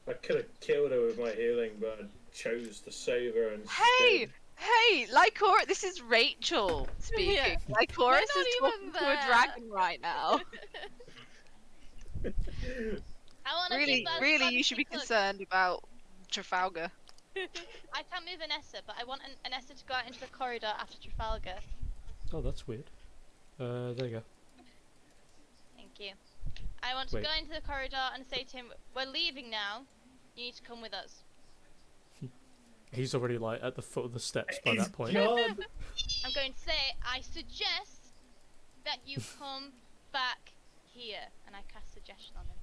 I could have killed her with my healing, but I chose to save her instead. Hey, Lycora, this is Rachel speaking. Yeah. Lycora is not talking even to a there. dragon right now. I want to Really, you should be concerned about Trafalgar. I can't move Anessa, but I want Anessa to go out into the corridor after Trafalgar. Oh, that's weird. There you go. Thank you. I want to Wait. go into the corridor and say to him, we're leaving now. You need to come with us. He's already like at the foot of the steps by He's that point. gone. I'm going to say, I suggest that you come back here. And I cast suggestion on him.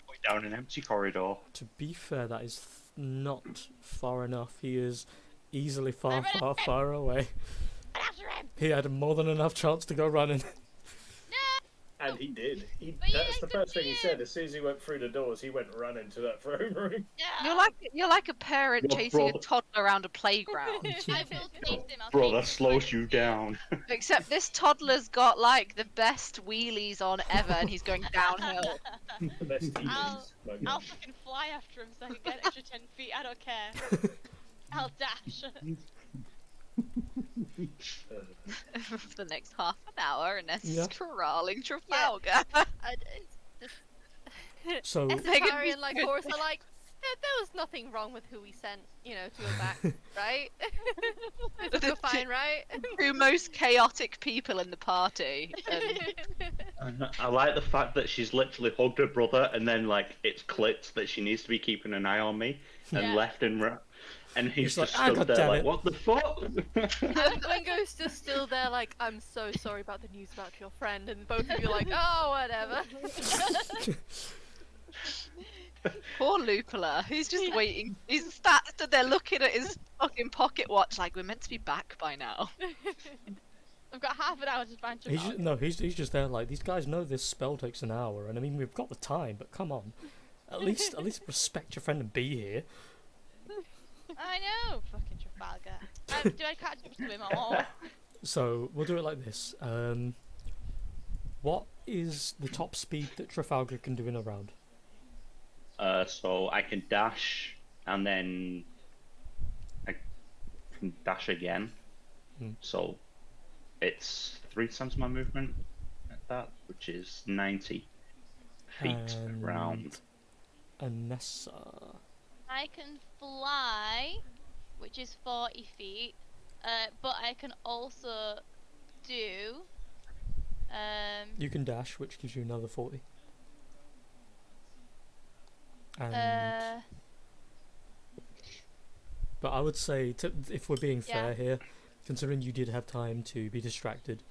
going down an empty corridor. To be fair, that is not far enough. He is easily far, far, far away. After him! He had more than enough chance to go running. And he did. But you That's guys the could first thing see he it. said. As soon as he went through the doors, he went running to that throne room. Yeah. You're like a parent Your chasing a brother- toddler around a playground. I will chase him. I'll Bro, chase that him slows like- you down. Except this toddler's got like the best wheelies on ever, and he's going downhill. The best he I'll- is. My I'll God. fucking fly after him so I can get an extra 10 feet. I don't care. I'll dash. For the next half an hour, and Yeah. corralling Trafalgar. So Esatari and Lycoris are like, there was nothing wrong with who we sent, to go back, right? We're fine, right? Two most chaotic people in the party. And I like the fact that she's literally hugged her brother and then like it's clicked that she needs to be keeping an eye on me and Yeah. left and and he's He's like, just "Ah, stood God there damn like, it." what the fuck? And Wingo's just still there like, I'm so sorry about the news about your friend, and both of you are like, oh, whatever. poor Lupula, he's just waiting. He's stood there looking at his fucking pocket watch like, we're meant to be back by now. I've got half an hour to find he's Trafalgar. no, he's just there like, these guys know this spell takes an hour, and I mean we've got the time, but come on, at least respect your friend and be here. I know, fucking Trafalgar. Do I catch up to him or? So we'll do it like this. What is the top speed that Trafalgar can do in a round? So I can dash, and then I can dash again. Hmm. So it's 3 times my movement at that, which is 90 feet And around. Anessa. I can fly, which is 40 feet, but I can also do. You can dash, which gives you another 40. And but I would say, if we're being fair here, considering you did have time to be distracted,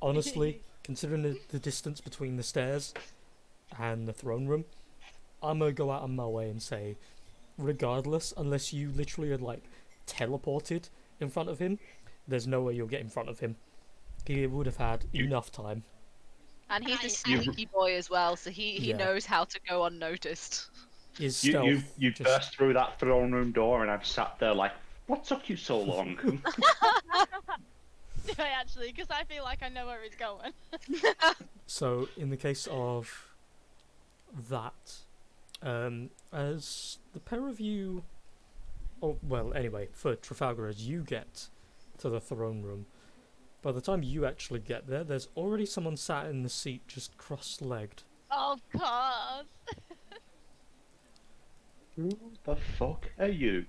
honestly, considering the distance between the stairs and the throne room, I'm gonna go out on my way and say, regardless, unless you literally had like teleported in front of him, there's no way you'll get in front of him. He would have had enough time. And he's a sneaky boy as well, so he Yeah. knows how to go unnoticed. His stealth You just- burst through that throne room door, and I've sat there like, what took you so long? Do I actually? Because I feel like I know where he's going. So, in the case of that, as the pair of you, oh, well, anyway, for Trafalgar, as you get to the throne room, by the time you actually get there, there's already someone sat in the seat just cross-legged. Of course. Who the fuck are you?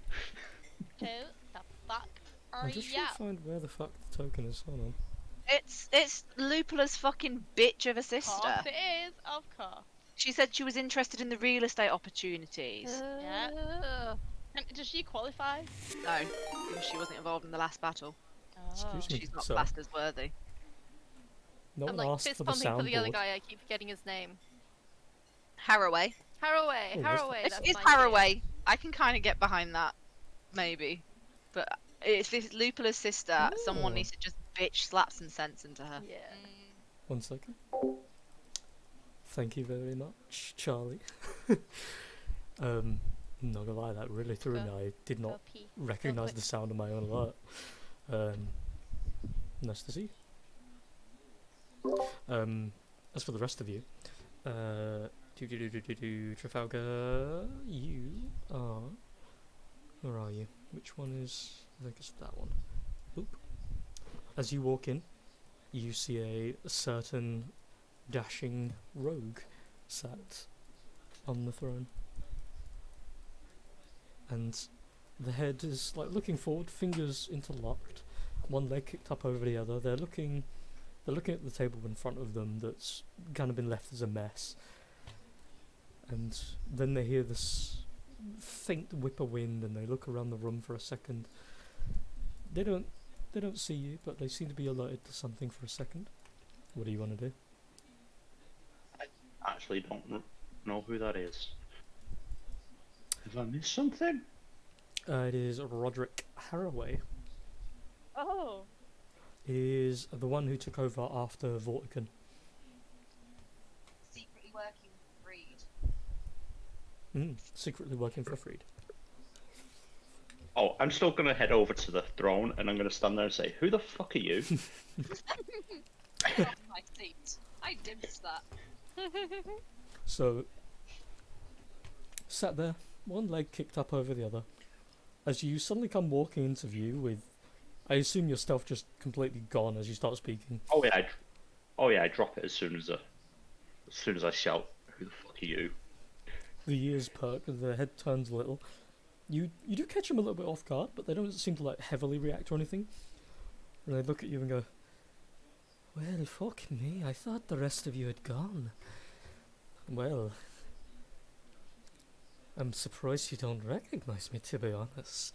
Who the fuck are I'm just you? trying to find where the fuck the token is. Hold on. It's Lupula's fucking bitch of a Of sister. course it is. Of course. She said she was interested in the real estate opportunities. Yeah. And does she qualify? No, because she wasn't involved in the last battle. Excuse me, She's not sir. classed as worthy. No I'm one like asked fist for the pumping for the other soundboard. guy. I keep forgetting his name. Haraway. Haraway. Oh, Haraway. It's That's my Haraway. I can kind of get behind that, maybe. But if it's Lupula's sister, someone Oh. needs to just bitch slap some sense into her. Yeah. 1 second. Thank you very much, Charlie. Not gonna lie, that really threw me. I did not pee. recognise quick. the sound of my own alert. Nice to see you. As for the rest of you, Trafalgar, you are. Where are you? Which one is? I think it's that one. Oop. As you walk in, you see a certain dashing rogue sat on the throne. And the head is like looking forward, fingers interlocked, one leg kicked up over the other. They're looking at the table in front of them that's kind of been left as a mess. And then they hear this faint whip of wind, and they look around the room for a second. They don't see you, but they seem to be alerted to something for a second. What do you want to do? I actually don't know who that is. Have I missed something? It is Roderick Haraway. Oh. Is the one who took over after Vortican. Secretly working for Freed. Secretly working for Freed. Oh, I'm still gonna head over to the throne, and I'm gonna stand there and say, who the fuck are you? My seat. I dimmed that. So, sat there, one leg kicked up over the other, as you suddenly come walking into view with, I assume your stealth just completely gone as you start speaking. Oh yeah, I drop it as soon as I shout, who the fuck are you? The ears perk, the head turns a little. You do catch them a little bit off guard, but they don't seem to like heavily react or anything. And they look at you and go, well, fuck me, I thought the rest of you had gone. Well, I'm surprised you don't recognize me, to be honest.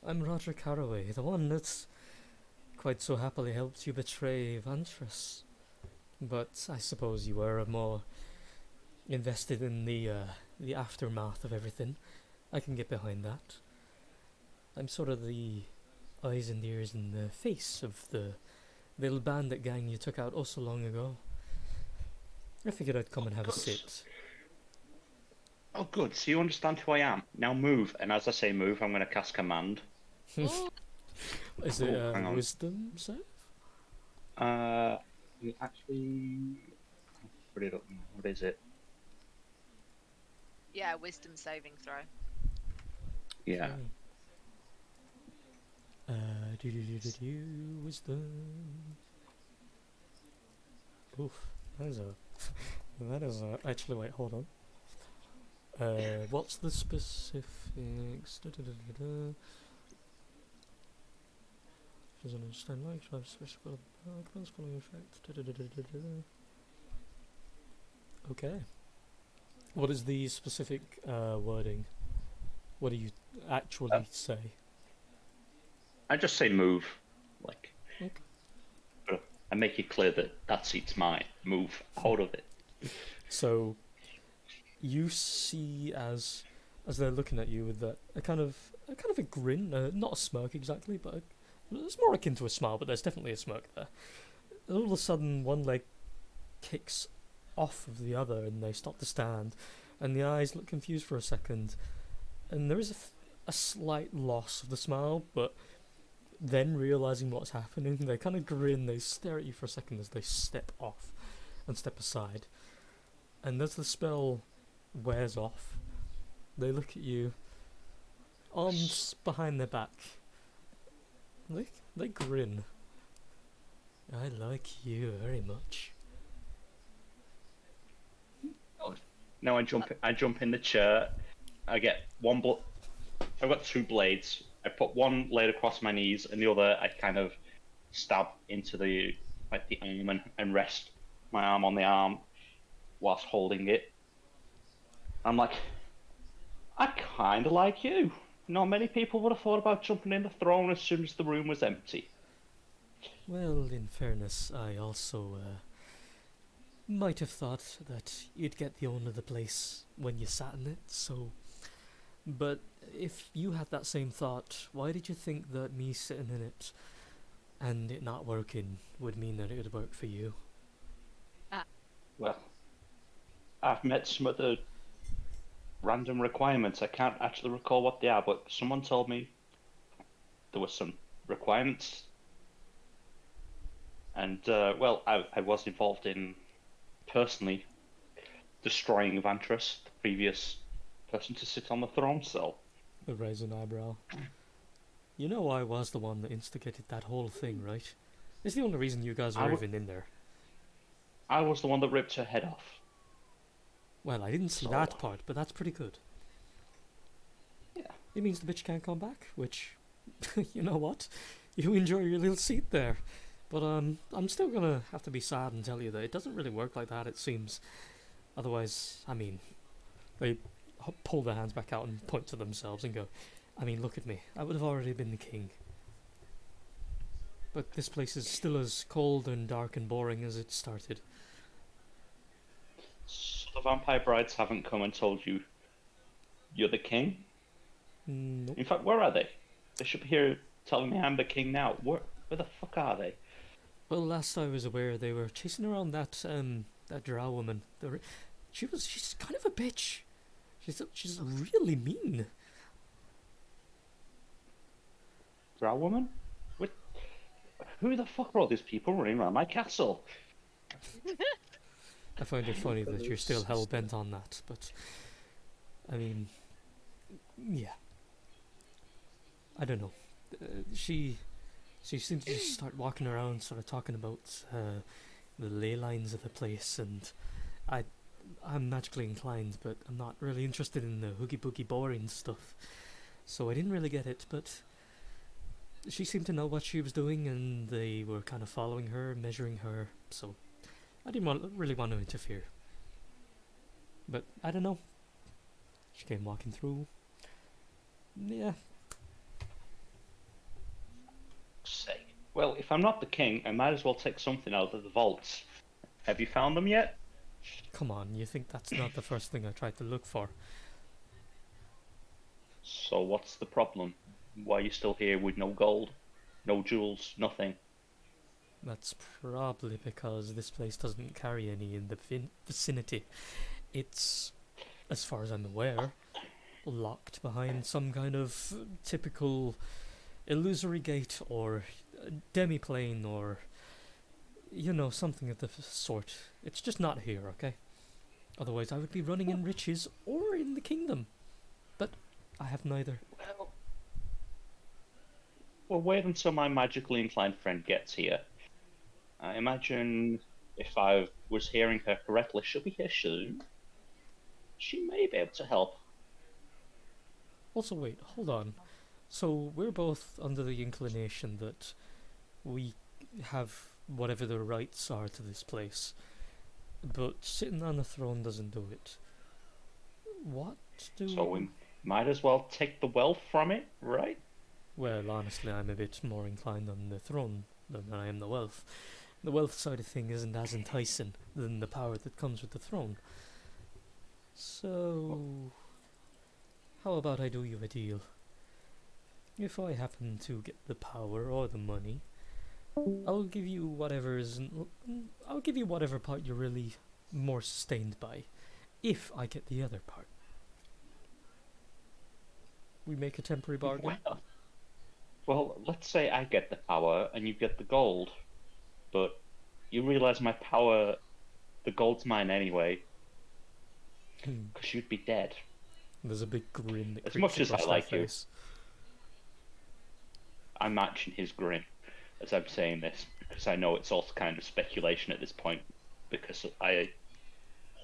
I'm Roderick Haraway, the one that's quite so happily helped you betray Vantress. But I suppose you were more invested in the aftermath of everything. I can get behind that. I'm sort of the eyes and ears and the face of the little bandit gang you took out oh so long ago. I figured I'd come and have a sit. Oh good, so you understand who I am. Now move, and as I say move, I'm gonna cast command. Ooh. Is it Oh, hang a on. wisdom save? Actually, I'll put it up now. What is it? Yeah, wisdom saving throw. Yeah. Wisdom. Oof, that is a. That is a. Actually, wait, hold on. What's the specifics? Doesn't understand like special following effect. Okay. What is the specific wording? What do you actually say? I just say move, like. Okay. But I make it clear that that seat's mine. Move out of it. So you see as they're looking at you with a kind of a grin, not a smirk exactly, but it's more akin to a smile. But there's definitely a smirk there. And all of a sudden, one leg kicks off of the other, and they stop to stand, and the eyes look confused for a second, and there is a slight loss of the smile, but then realizing what's happening, they kind of grin. They stare at you for a second as they step off and step aside. And as the spell wears off, they look at you, arms behind their back. They grin. I like you very much. Now I jump in the chair. I get one I've got two blades. I put one blade across my knees, and the other I kind of stab into the arm and rest my arm on the arm whilst holding it. I'm like, I kind of like you. Not many people would have thought about jumping in the throne as soon as the room was empty. Well, in fairness, I also might have thought that you'd get the own of the place when you sat in it, so... But if you had that same thought, why did you think that me sitting in it and it not working would mean that it would work for you? Well, I've met some of the random requirements. I can't actually recall what they are, but someone told me there were some requirements. And, well, I was involved in personally destroying Vantras, the previous person to sit on the throne, so... I raise an eyebrow. You know I was the one that instigated that whole thing, right? It's the only reason you guys were even in there. I was the one that ripped her head off. Well, I didn't see that part, but that's pretty good. Yeah. It means the bitch can't come back, which, you know what? You enjoy your little seat there. But I'm still gonna have to be sad and tell you that it doesn't really work like that, it seems. Otherwise, I mean, they pull their hands back out and point to themselves and go, I mean, look at me. I would have already been the king. But this place is still as cold and dark and boring as it started. So the vampire brides haven't come and told you you're the king? Nope. In fact, where are they? They should be here telling me I'm the king now. Where the fuck are they? Well, last I was aware, they were chasing around that drow woman. She's kind of a bitch. She's really mean. Drow woman? What? Who the fuck are all these people running around my castle? I find it funny that you're still hell bent on that, but I mean, yeah. I don't know. She seemed to just start walking around, sort of talking about the ley lines of the place, and I'm magically inclined, but I'm not really interested in the hoogie boogie boring stuff, so I didn't really get it. But she seemed to know what she was doing, and they were kind of following her, measuring her, so I didn't really want to interfere. But I don't know. She came walking through. Yeah. Sake. Well, if I'm not the king, I might as well take something out of the vaults. Have you found them yet? Come on, you think that's not the first thing I tried to look for? So what's the problem? Why are you still here with no gold? No jewels? Nothing? That's probably because this place doesn't carry any in the vicinity. It's, as far as I'm aware, locked behind some kind of typical illusory gate or demiplane or something of the sort. It's just not here, okay? Otherwise I would be running in riches or in the kingdom. But I have neither. Well, wait until my magically inclined friend gets here. I imagine if I was hearing her correctly, she'll be here soon. She may be able to help. Also, wait, hold on. So we're both under the inclination that we have whatever the rights are to this place, but sitting on the throne doesn't do it. What do So we might as well take the wealth from it, right? Well, honestly, I'm a bit more inclined on the throne than I am the wealth. The wealth side of thing isn't as enticing than the power that comes with the throne. So, how about I do you a deal? If I happen to get the power or the money, I'll give you whatever part you're really more sustained by, if I get the other part. We make a temporary bargain? Well, let's say I get the power and you get the gold, but you realise my power, the gold's mine anyway, because you'd be dead. There's a big grin that As much as I like you, face. I'm matching his grin as I'm saying this, because I know it's all kind of speculation at this point, because I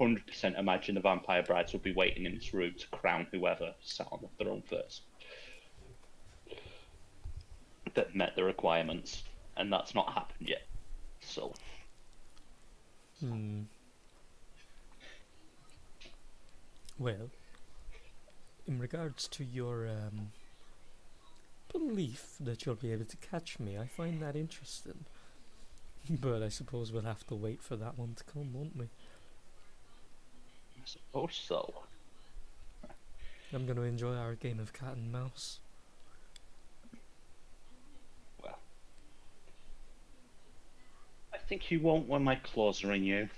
100% imagine the vampire brides will be waiting in this room to crown whoever sat on the throne first that met the requirements, and that's not happened yet. So well, in regards to your belief that you'll be able to catch me, I find that interesting. But I suppose we'll have to wait for that one to come, won't we? I suppose so. I'm going to enjoy our game of cat and mouse. Well, I think you won't when my claws are in you.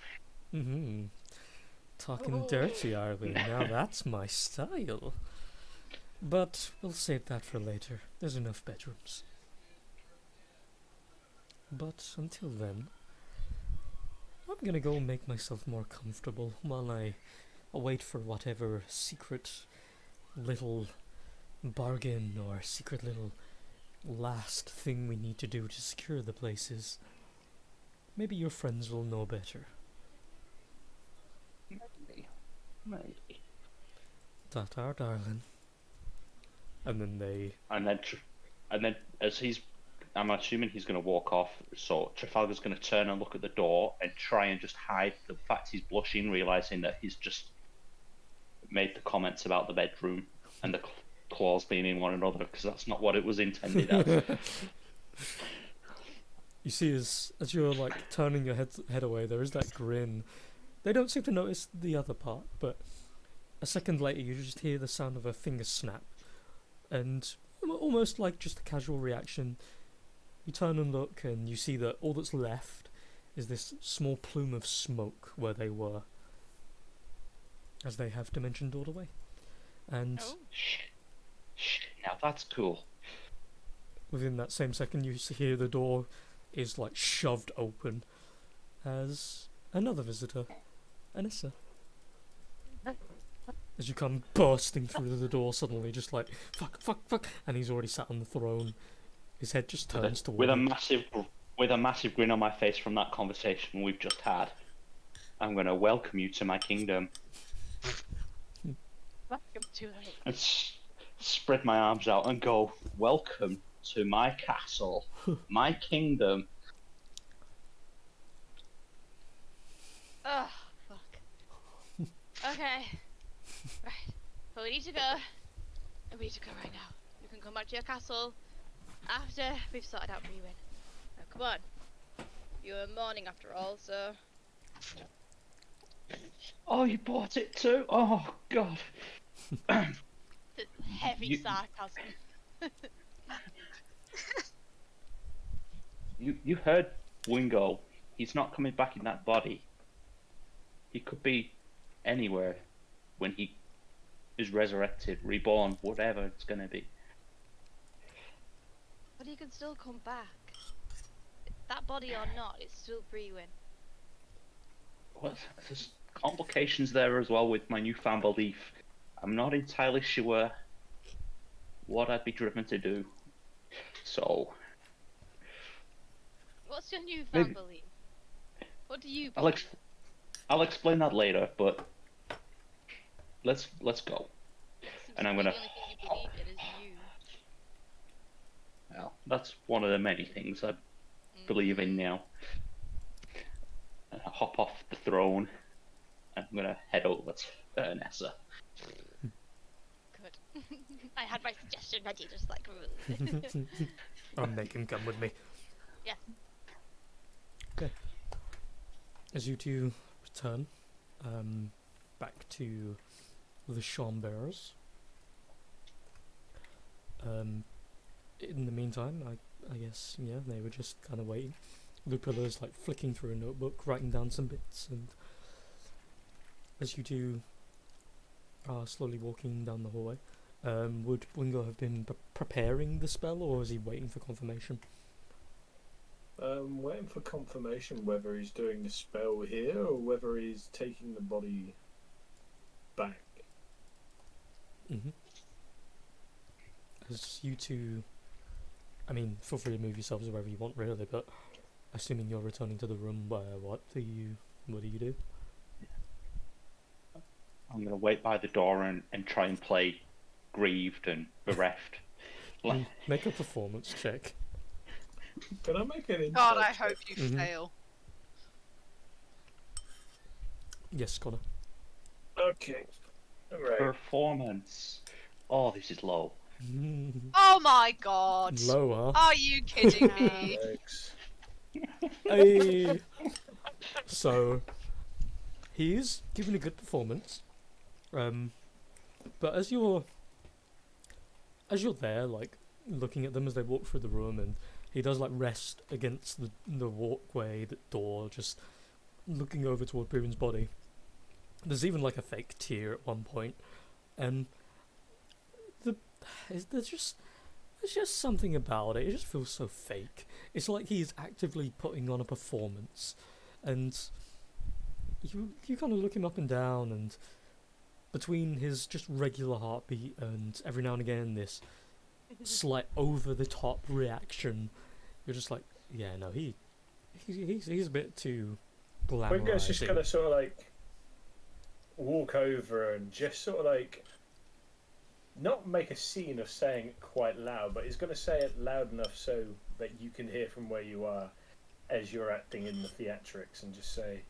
Talking dirty, are we? Now that's my style. But we'll save that for later. There's enough bedrooms. But until then, I'm gonna go make myself more comfortable while I await for whatever secret little bargain or secret little last thing we need to do to secure the places. Maybe your friends will know better. Maybe. Ta-ta, darling. And then as I'm assuming he's going to walk off, so Trafalgar's going to turn and look at the door and try and just hide the fact he's blushing, realising that he's just made the comments about the bedroom and the claws being in one another, because that's not what it was intended as. You see, as you're like turning your head away, there is that grin. They don't seem to notice the other part, but a second later you just hear the sound of a finger snap, and almost like just a casual reaction, you turn and look and you see that all that's left is this small plume of smoke where they were, as they have dimension doored away. And Shit, now that's cool. within that same second you hear the door is like shoved open as another visitor, Anissa. As you come bursting through the door suddenly, just like, fuck, and he's already sat on the throne. His head just turns to with a massive grin on my face from that conversation we've just had. I'm going to welcome you to my kingdom. Welcome to it. And spread my arms out and go, welcome to my castle, my kingdom. Oh, fuck. Okay. Right. But we need to go. And we need to go right now. You can come back to your castle after we've sorted out Brewin. Now, come on. You were mourning after all, so... Oh, you bought it too? Oh, God. The heavy sarcasm. You heard Wingo. He's not coming back in that body. He could be anywhere when he is resurrected, reborn, whatever it's going to be. he can still come back. That body or not, it's still Brewin. Well, there's complications there as well with my newfound belief. I'm not entirely sure what I'd be driven to do. So What's your newfound Maybe- belief? What do you I'll, believe? I'll explain that later, but let's go. Seems and to I'm be gonna- the only thing you believe in is you. Well, that's one of the many things I believe in now. And I hop off the throne, and I'm gonna head over to Nessa. Good. I had my suggestion ready, just like. I'll make him come with me. Yes. Okay. As you two return back to the Chambears, in the meantime, I guess, yeah, they were just kind of waiting. Lupilla's like flicking through a notebook, writing down some bits, and as you two are slowly walking down the hallway, would Wingo have been preparing the spell, or is he waiting for confirmation? Waiting for confirmation whether he's doing the spell here or whether he's taking the body back. Mm-hmm. As you two, I mean, feel free to move yourselves wherever you want, really, but assuming you're returning to the room, what do you do? I'm gonna wait by the door and try and play grieved and bereft. Make a performance check. Can I make an insight God, I check? hope you Mhm. fail. Yes, Connor. Okay. Alright. Performance. Oh, this is low. Oh my god! Lower. Are you kidding me? Thanks. Hey. So he's giving a good performance, but as you're there, like looking at them as they walk through the room, and he does like rest against the walkway, the door, just looking over toward Brewin's body. There's even like a fake tear at one point, and there's just something about it. It just feels so fake. It's like he's actively putting on a performance, and you kind of look him up and down, and between his just regular heartbeat and every now and again this slight over the top reaction, you're just like, yeah, no, he's a bit too Wingo's just glamorizing. gonna sort of like walk over and just sort of like not make a scene of saying it quite loud, but he's gonna say it loud enough so that you can hear from where you are as you're acting in the theatrics, and just say,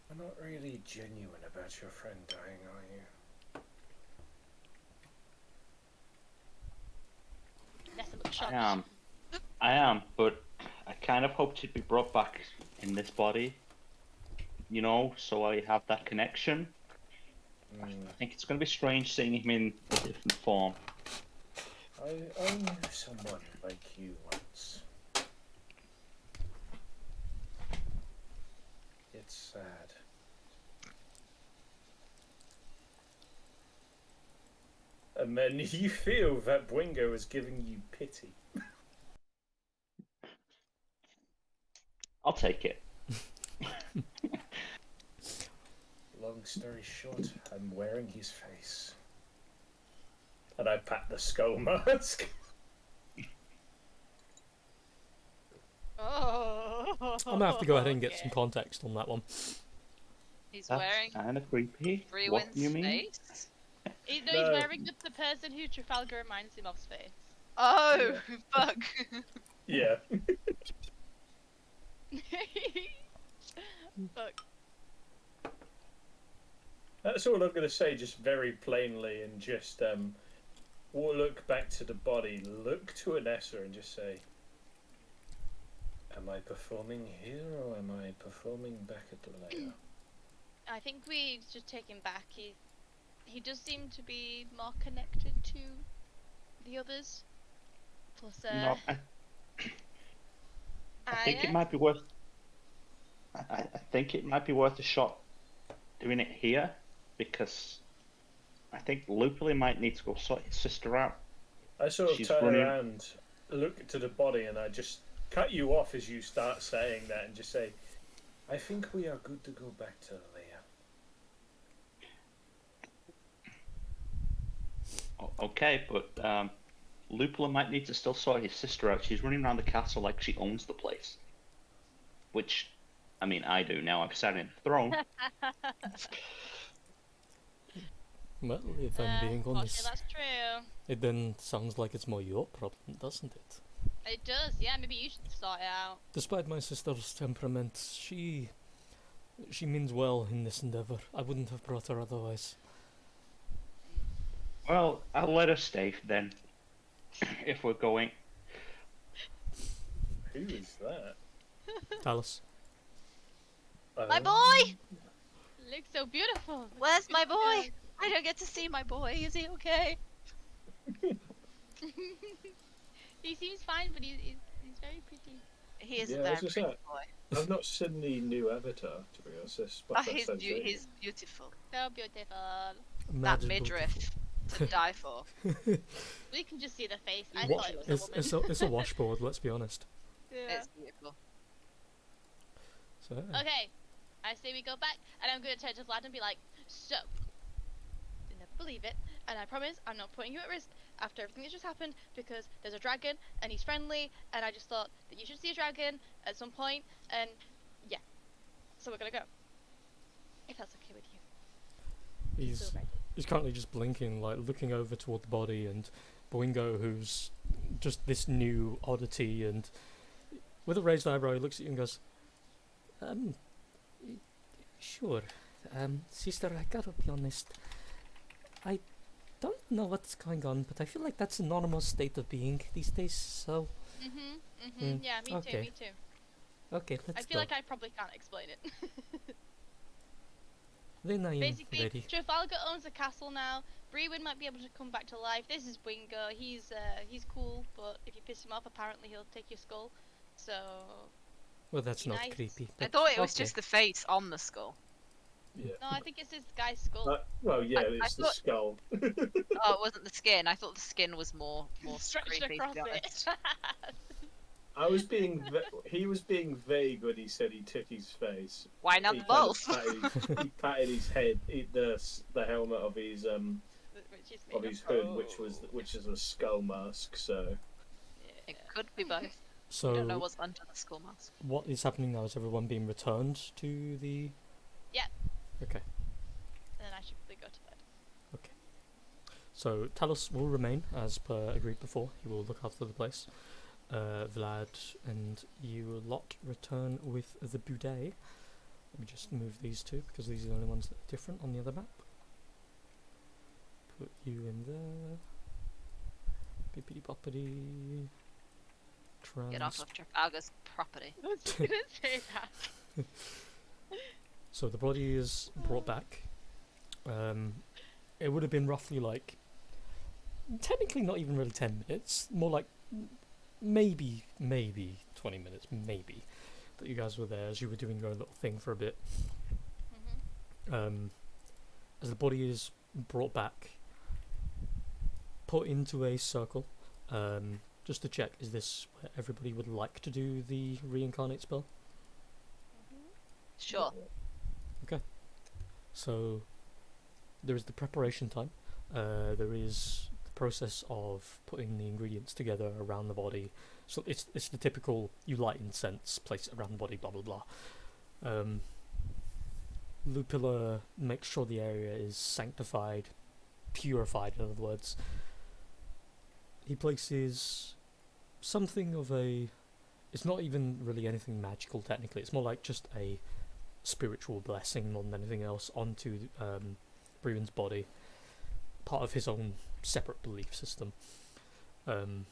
"You're not really genuine about your friend dying, are you?" Nessa looks shocked. I am, but I kind of hoped he'd be brought back in this body, you know, so I have that connection. I think it's going to be strange seeing him in a different form. I knew someone like you once. It's sad. And then you feel that Wingo is giving you pity. I'll take it. Long story short, I'm wearing his face. And I pat the skull mask. Oh. I'm gonna have to go ahead and get some context on that one. He's That's wearing kind of creepy. What Brewin's do you mean? face. He's No. wearing the person who Trafalgar reminds him of's face. Oh, fuck. Yeah. Fuck. That's all I'm going to say, just very plainly, and just we'll look back to the body, look to Anessa, and just say, "Am I performing here, or am I performing back at the lair?" I think we should take him back. He does seem to be more connected to the others. Plus, No, I think it might be worth. I think it might be worth a shot doing it here, because I think Lupoli might need to go sort his sister out. I sort of She's turn running- around, look to the body, and I just cut you off as you start saying that, and just say, "I think we are good to go back to Leia." Okay, but Lupula might need to still sort his sister out. She's running around the castle like she owns the place. Which, I mean, I do now. I'm sat in the throne. Well, if I'm being Unfortunately, honest, that's true. it then sounds like it's more your problem, doesn't it? It does, yeah. Maybe you should sort it out. Despite my sister's temperament, she means well in this endeavor. I wouldn't have brought her otherwise. Well, I'll let her stay then. If we're going. Who is that? Talus. My boy! Looks so beautiful. Where's my boy? I don't get to see my boy. Is he okay? He seems fine, but he's very pretty. He is Yeah, a very as I pretty said. boy. I've not seen the new Avatar, to be honest. That's Oh, what that says there. he's beautiful. So beautiful. That Mad midriff to die for. We can just see the face. I Wa- thought it was a woman. it's a washboard, let's be honest. Yeah. It's beautiful. So, Okay, I say we go back, and I'm gonna turn to Vlad and be like, "So, you never believe it, and I promise I'm not putting you at risk after everything that just happened because there's a dragon and he's friendly, and I just thought that you should see a dragon at some point, and yeah, so we're gonna go. If that's okay with you." he's So ready. he's currently just blinking, like looking over toward the body, and Boingo, who's just this new oddity, and with a raised eyebrow, he looks at you and goes, sure. Sister, I gotta be honest. I don't know what's going on, but I feel like that's a normal state of being these days, so... Yeah, me too, okay. me too. Okay, let's I feel go. like I probably can't explain it. Then I am Basically, ready. Trafalgar owns the castle now. Brewin might be able to come back to life. This is Wingo. He's cool, but if you piss him off, apparently he'll take your skull. So Well, that's be not nice. creepy. I but thought it was okay. just the face on the skull. Yeah. no, I think it's this guy's skull. Well, yeah, I it's the thought- skull. Oh, it wasn't the skin. I thought the skin was more Stretched creepy. To across be honest. it. I was being he was being vague when he said he took his face. Why not He kind both? of he patted his head, the helmet of his Which is of made his of hood, gold. which is a skull mask. So It could be both. I So, don't know what's under the skull mask. what is happening now? Is everyone being returned to the... Yep. Okay. Then I should probably go to bed. So, Talos will remain, as per agreed before. He will look after the place. Vlad and you lot return with the boudet. Let me just move these two, because these are the only ones that are different on the other map. Put you in there. Bippity boppity. Get off of Trafalgar's property. I was just gonna say that. So the body is brought back. It would have been roughly like, technically not even really 10 minutes, more like maybe 20 minutes, maybe, that you guys were there as you were doing your little thing for a bit. As the body is brought back, put into a circle, just to check, is this where everybody would like to do the reincarnate spell? Sure. So there is the preparation time. There is the process of putting the ingredients together around the body. So it's the typical, you light incense, place it around the body, blah blah blah. Lupilla makes sure the area is sanctified, purified, in other words. He places something of a... It's not even really anything magical technically, it's more like just a spiritual blessing more than anything else onto Brewin's body, part of his own separate belief system. And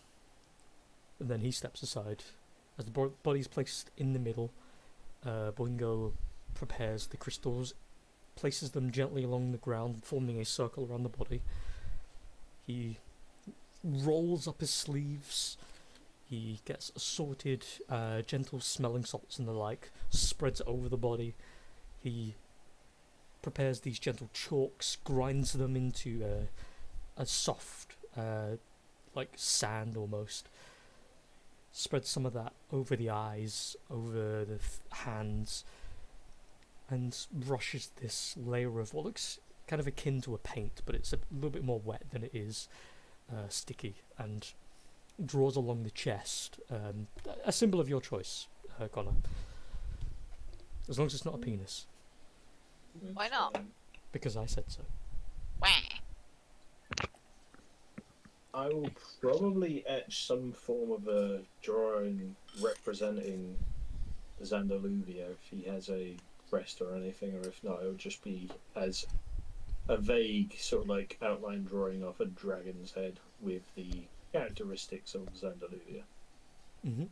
then he steps aside. As the body's placed in the middle, Boingo prepares the crystals, places them gently along the ground, forming a circle around the body. He rolls up his sleeves. He gets assorted gentle smelling salts and the like, spreads it over the body. He prepares these gentle chalks, grinds them into a soft, like sand almost. Spread some of that over the eyes, over the hands, and brushes this layer of what looks kind of akin to a paint, but it's a little bit more wet than it is sticky, and draws along the chest a symbol of your choice, Connor. As long as it's not a penis. Why not? Because I said so. Wah. I will probably etch some form of a drawing representing Zandaluvia if he has a crest or anything, or if not, it would just be as a vague sort of like outline drawing of a dragon's head with the characteristics of Zandaluvia. Mm-hmm.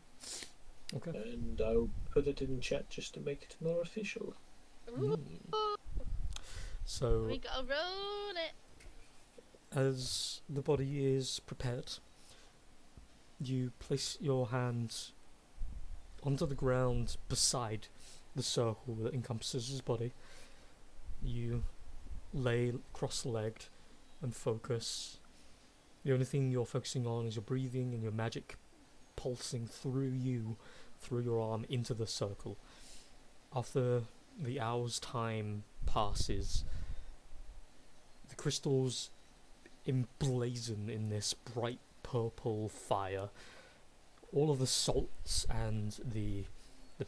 Okay. And I'll put it in chat just to make it more official. Mm. So, We gotta roll it. as the body is prepared, you place your hands onto the ground beside the circle that encompasses his body. You lay cross-legged and focus. The only thing you're focusing on is your breathing and your magic pulsing through you, through your arm, into the circle. After the hour's time passes, the crystals emblazon in this bright purple fire. All of the salts and the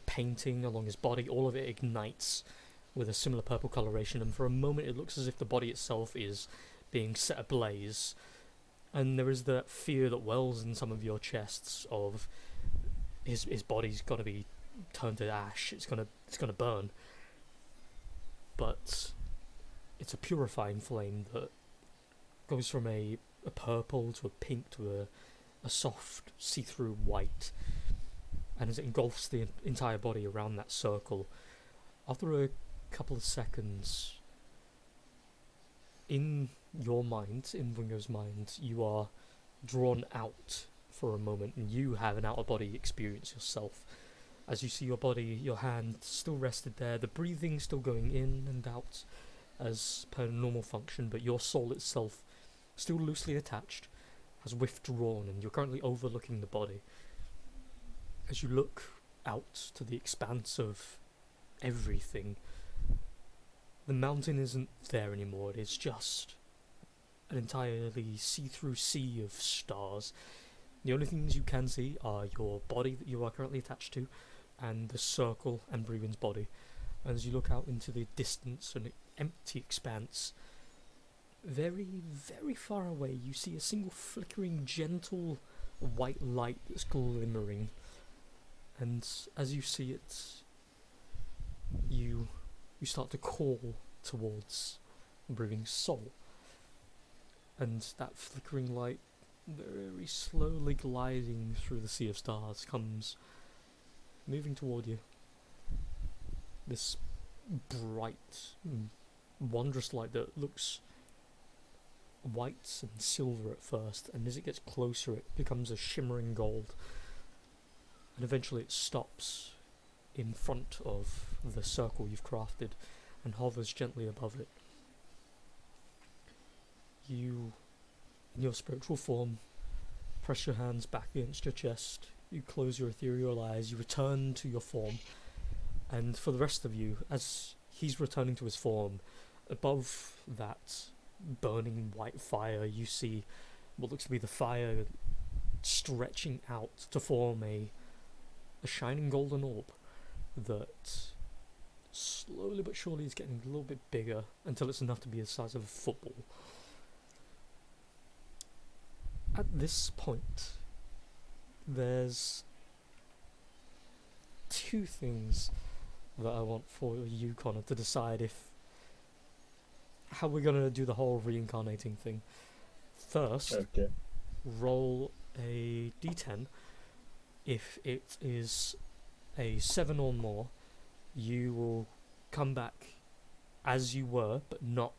painting along his body, all of it ignites with a similar purple coloration, and for a moment it looks as if the body itself is being set ablaze. And there is that fear that wells in some of your chests of his body's got to be turned to ash. It's gonna burn. But it's a purifying flame that goes from a purple to a pink to a soft see-through white, and as it engulfs the entire body around that circle, after a couple of seconds, in your mind, in Ringo's mind, you are drawn out for a moment, and you have an out-of-body experience yourself. As you see your body, your hand still rested there, the breathing still going in and out as per normal function, but your soul itself, still loosely attached, has withdrawn, and you're currently overlooking the body. As you look out to the expanse of everything, the mountain isn't there anymore. It is just an entirely see-through sea of stars. The only things you can see are your body that you are currently attached to, and the circle and Brewin's body. And as you look out into the distance, an empty expanse, very, very far away, you see a single flickering, gentle white light that's glimmering. And as you see it, you start to call towards Brewing's soul. And that flickering light, very slowly gliding through the sea of stars, comes moving toward you. This bright, wondrous light that looks white and silver at first, and as it gets closer it becomes a shimmering gold, and eventually it stops in front of the circle you've crafted and hovers gently above it. You, in your spiritual form, press your hands back against your chest, you close your ethereal eyes, you return to your form, and for the rest of you, as he's returning to his form, above that burning white fire, you see what looks to be the fire stretching out to form a shining golden orb that slowly but surely is getting a little bit bigger until it's enough to be the size of a football. At this point, there's two things that I want for you, Connor, to decide how we're gonna do the whole reincarnating thing. First, Okay. roll a d10. If it is a 7 or more, you will come back as you were, but not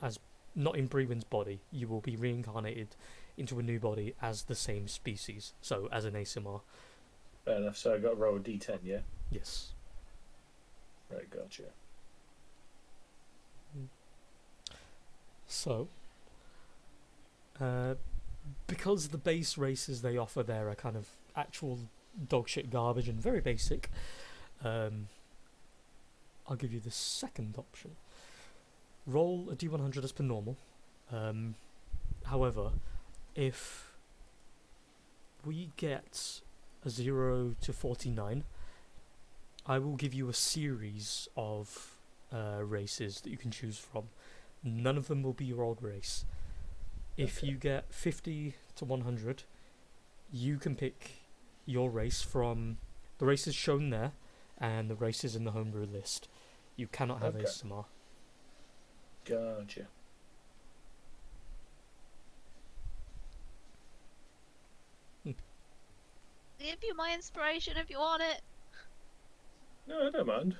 in Brewin's body. You will be reincarnated into a new body as the same species, so as an ASMR. Fair enough. So I got to roll a d10, yeah? Yes. Right, gotcha. So, because the base races they offer there are kind of actual dogshit garbage and very basic, I'll give you the second option. Roll a d100 as per normal. However, if we get a 0 to 49, I will give you a series of races that you can choose from. None of them will be your old race. If you get 50 to 100, you can pick your race from the races shown there and the races in the homebrew list. You cannot have ASMR. Gotcha. Give you my inspiration if you want it. No, I don't mind.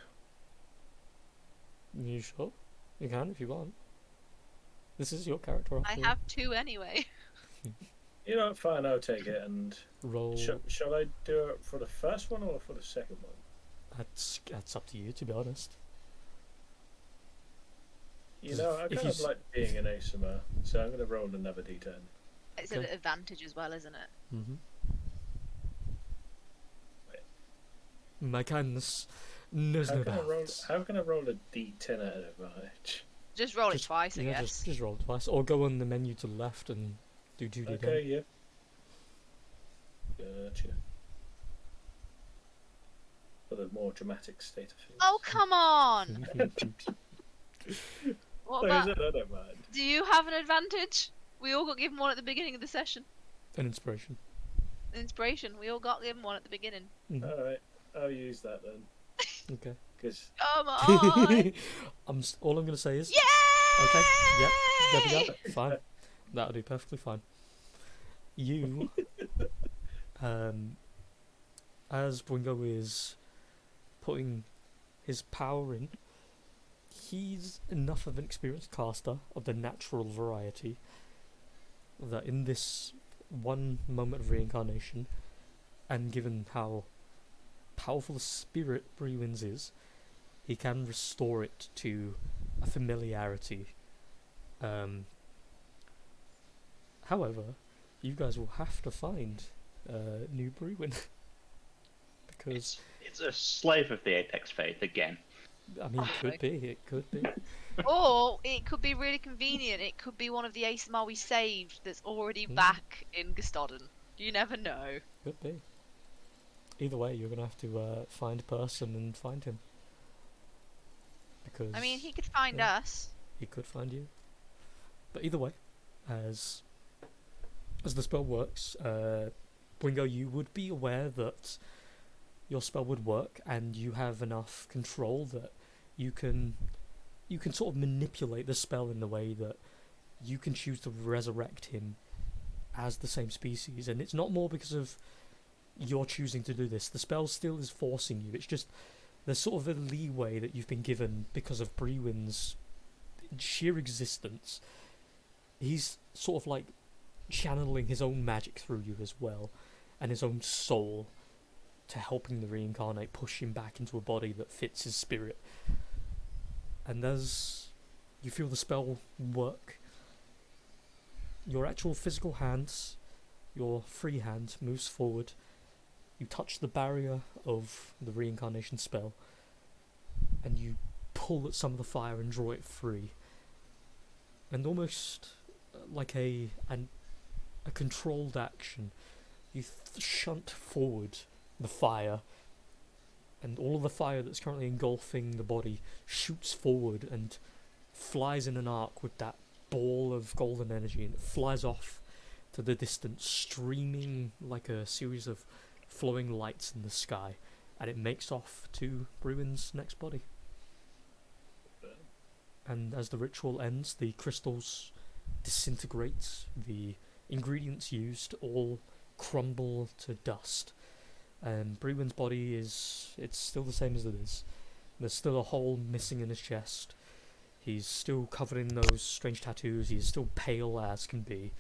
You sure? You can if you want. This is your character. I have 2 anyway. You know, fine, I'll take it. And Roll. shall I do it for the first one or for the second one? That's up to you, to be honest. You know, I kind of like being an ASMR, so I'm going to roll another d10. It's an advantage as well, isn't it? Mm-hmm. My kindness knows no bounds. How can I roll a d10 at an advantage? Just roll it twice, I guess. Just roll it twice, or go on the menu to the left and do 2d10. Okay, yeah. Gotcha. For the more dramatic state of things. Oh, come on! What Like I about... said, I don't mind. Do you have an advantage? We all got given one at the beginning of the session. An inspiration. Inspiration. We all got given one at the beginning. Alright, I'll use that then. Okay. Because Come on! All I'm going to say is... Yay! Okay, yep, there we go. Fine. That'll do perfectly fine. You, as Bringo is putting his power in, he's enough of an experienced caster of the natural variety that in this one moment of reincarnation, and given how powerful the spirit Brewins is, he can restore it to a familiarity. However, you guys will have to find new Brewin because It's a slave of the Apex Faith again. I mean, it could be. Or it could be really convenient. It could be one of the ASMR we saved that's already back in Gustodon. You never know. Could be. Either way, you're gonna have to find a person and find him. Because I mean, he could find us. he could find you. But either way, as the spell works, Bringo, you would be aware that your spell would work, and you have enough control that you can sort of manipulate the spell in the way that you can choose to resurrect him as the same species, and it's not more because of you're choosing to do this. The spell still is forcing you. It's just there's sort of a leeway that you've been given because of Brewin's sheer existence. He's sort of like channeling his own magic through you as well, and his own soul to helping the reincarnate push him back into a body that fits his spirit. And as you feel the spell work, your actual physical hands, your free hand, moves forward. You touch the barrier of the reincarnation spell, and you pull at some of the fire and draw it free. And almost like a controlled action, you shunt forward the fire, and all of the fire that's currently engulfing the body shoots forward and flies in an arc with that ball of golden energy, and it flies off to the distance, streaming like a series of flowing lights in the sky, and it makes off to Brewin's next body. And as the ritual ends, the crystals disintegrate, the ingredients used all crumble to dust, and Brewin's body it's still the same as it is. There's still a hole missing in his chest. He's still covered in those strange tattoos. He's still pale as can be.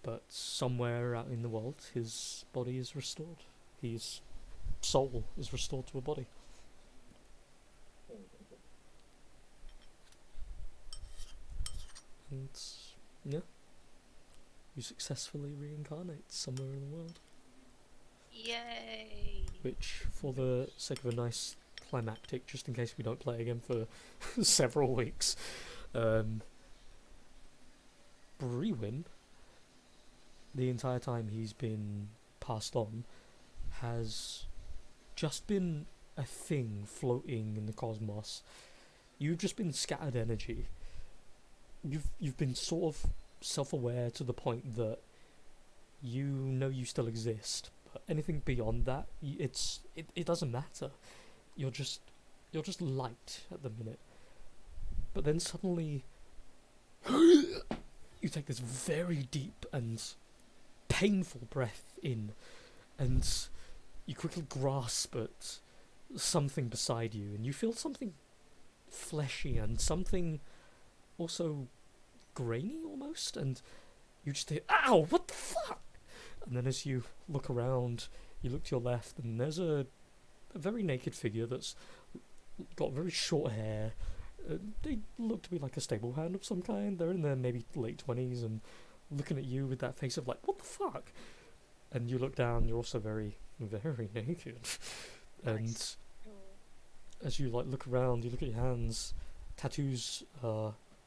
But somewhere out in the world, his body is restored. His soul is restored to a body. And yeah, you successfully reincarnate somewhere in the world. Yay! Which, for the sake of a nice climactic, just in case we don't play again for several weeks, Brewin, the entire time he's been passed on, has just been a thing floating in the cosmos. You've just been scattered energy. You've been sort of self-aware to the point that you know you still exist, but anything beyond that, it doesn't matter. You're just light at the minute. But then suddenly you take this very deep and painful breath in, and you quickly grasp at something beside you, and you feel something fleshy and something also grainy almost, and you just hear, "Ow, what the fuck?" And then as you look around, you look to your left, and there's a very naked figure that's got very short hair. They look to be like a stable hand of some kind. They're in their maybe late 20s and looking at you with that face of like, "What the fuck?" And you look down, you're also very, very naked. Nice. And as you like look around, you look at your hands, tattoos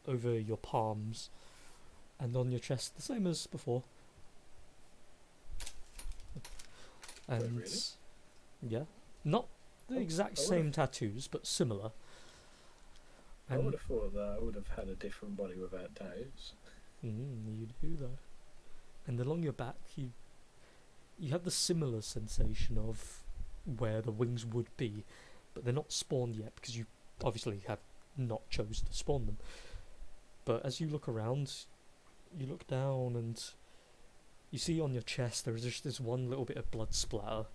over your palms, and on your chest, the same as before. And really? yeah, not the exact same tattoos, but similar. I And would have thought that I would have had a different body without tattoos. you do though. And along your back, you have the similar sensation of where the wings would be, but they're not spawned yet because you obviously have not chose to spawn them. But as you look around, you look down and you see on your chest there is just this one little bit of blood splatter,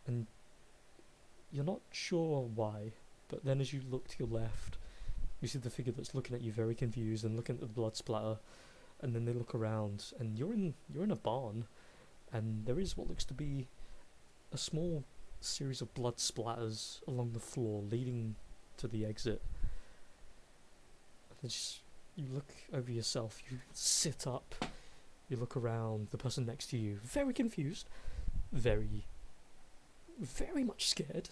and you're not sure why. But then as you look to your left, you see the figure that's looking at you very confused and looking at the blood splatter, and then they look around, and you're in a barn, and there is what looks to be a small series of blood splatters along the floor leading to the exit. And you look over yourself, you sit up, you look around, the person next to you, very confused, very, very much scared.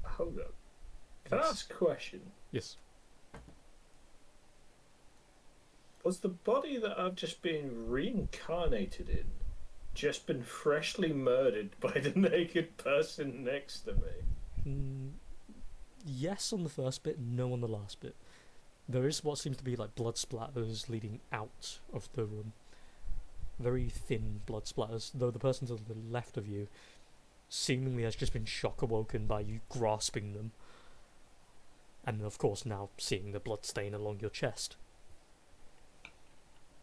Hold up. Can I ask a question? Yes. Was the body that I've just been reincarnated in just been freshly murdered by the naked person next to me? Yes on the first bit, no on the last bit. There is what seems to be like blood splatters leading out of the room. Very thin blood splatters, though the person to the left of you seemingly has just been shock awoken by you grasping them. And of course now seeing the blood stain along your chest.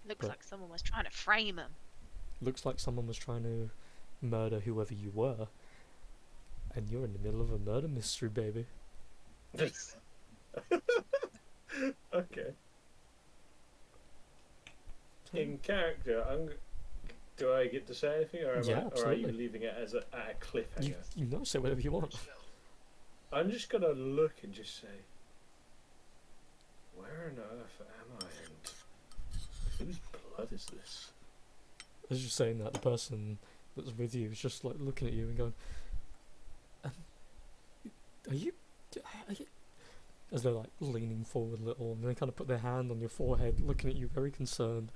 Looks But- like someone was trying to frame him. Looks like someone was trying to murder whoever you were. And you're in the middle of a murder mystery, baby. Nice. Okay. In character, do I get to say anything, or, Yeah, or are you absolutely. leaving it as a cliffhanger? You know, say whatever you want. I'm just gonna look and just say, where on earth am I, and whose blood is this? As you're saying that, the person that's with you is just like looking at you and going, are you... As they're like leaning forward a little, and they kind of put their hand on your forehead, looking at you very concerned.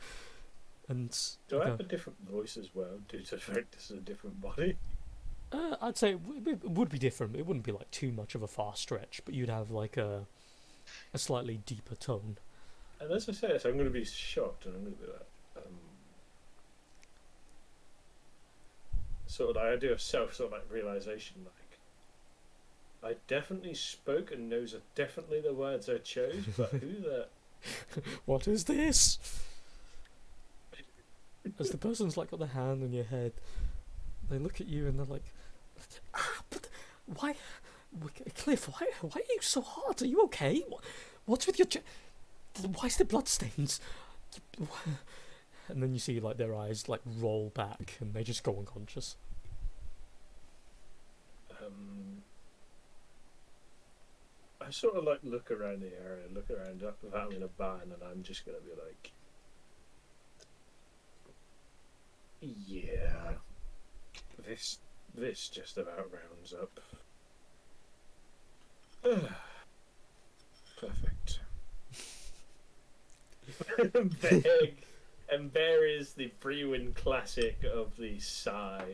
And Do you I go, have a different voice as well, due to the fact this is a different body? I'd say it would be different. It wouldn't be like too much of a far stretch, but you'd have like a slightly deeper tone. And as I say this, I'm going to be shocked, and I'm going to be like, sort of the idea of self, sort of like realization, like, I definitely spoke, and those are definitely the words I chose, but who the... What is this? As the person's like got their hand on your head, they look at you and they're like, but why, Cliff? Why are you so hard? Are you okay? What's with your? Why is there blood stains? And then you see like their eyes like roll back and they just go unconscious. sort of like look around the area, look around if I'm in a barn, and I'm just gonna be like, yeah, this just about rounds up. Perfect. And there is the Brewin classic of the sigh.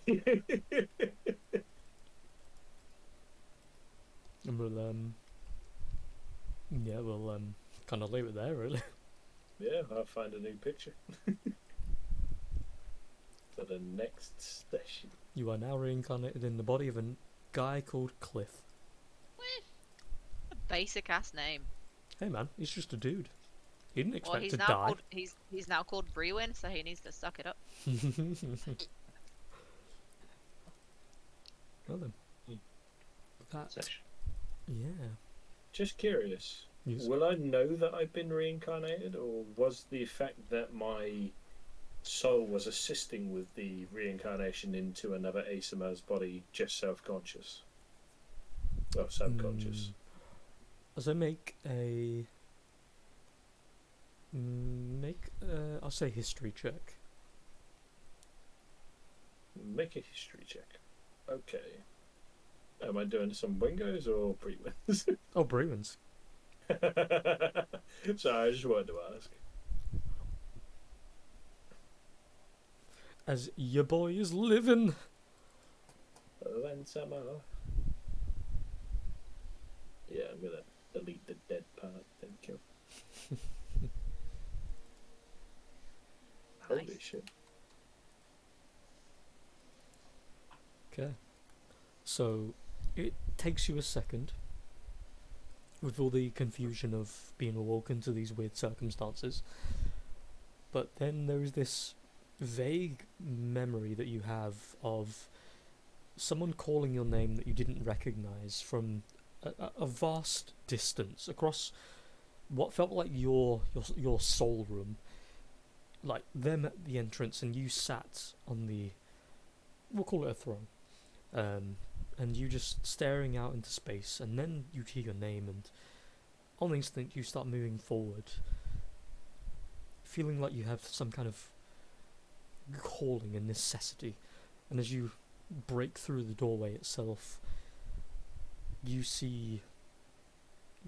And we'll kind of leave it there, really. Yeah, I'll find a new picture for the next session. You are now reincarnated in the body of a guy called Cliff. A basic ass name. Hey man, he's just a dude. He didn't Well, expect he's to now die. called he's now called Brewin, so he needs to suck it up. Well then. That, Section. yeah. Just curious, Yes. will I know that I've been reincarnated, or was the fact that my soul was assisting with the reincarnation into another Asamar's body just self-conscious? Or subconscious? As I make I'll say history check. Make a history check. Okay. Am I doing some wingos or pre-wins? Oh, Bruins. Sorry, I just wanted to ask. As your boy is living. Then somehow. Yeah, I'm gonna delete the dead part. Thank you. Holy Nice. shit. Okay. So, it takes you a second, with all the confusion of being awoken to these weird circumstances. But then there is this vague memory that you have of someone calling your name that you didn't recognize from a vast distance across what felt like your soul room. Like them at the entrance, and you sat on the, we'll call it a throne, and you just staring out into space, and then you hear your name, and on the instant you start moving forward, feeling like you have some kind of calling and necessity, and as you break through the doorway itself, you see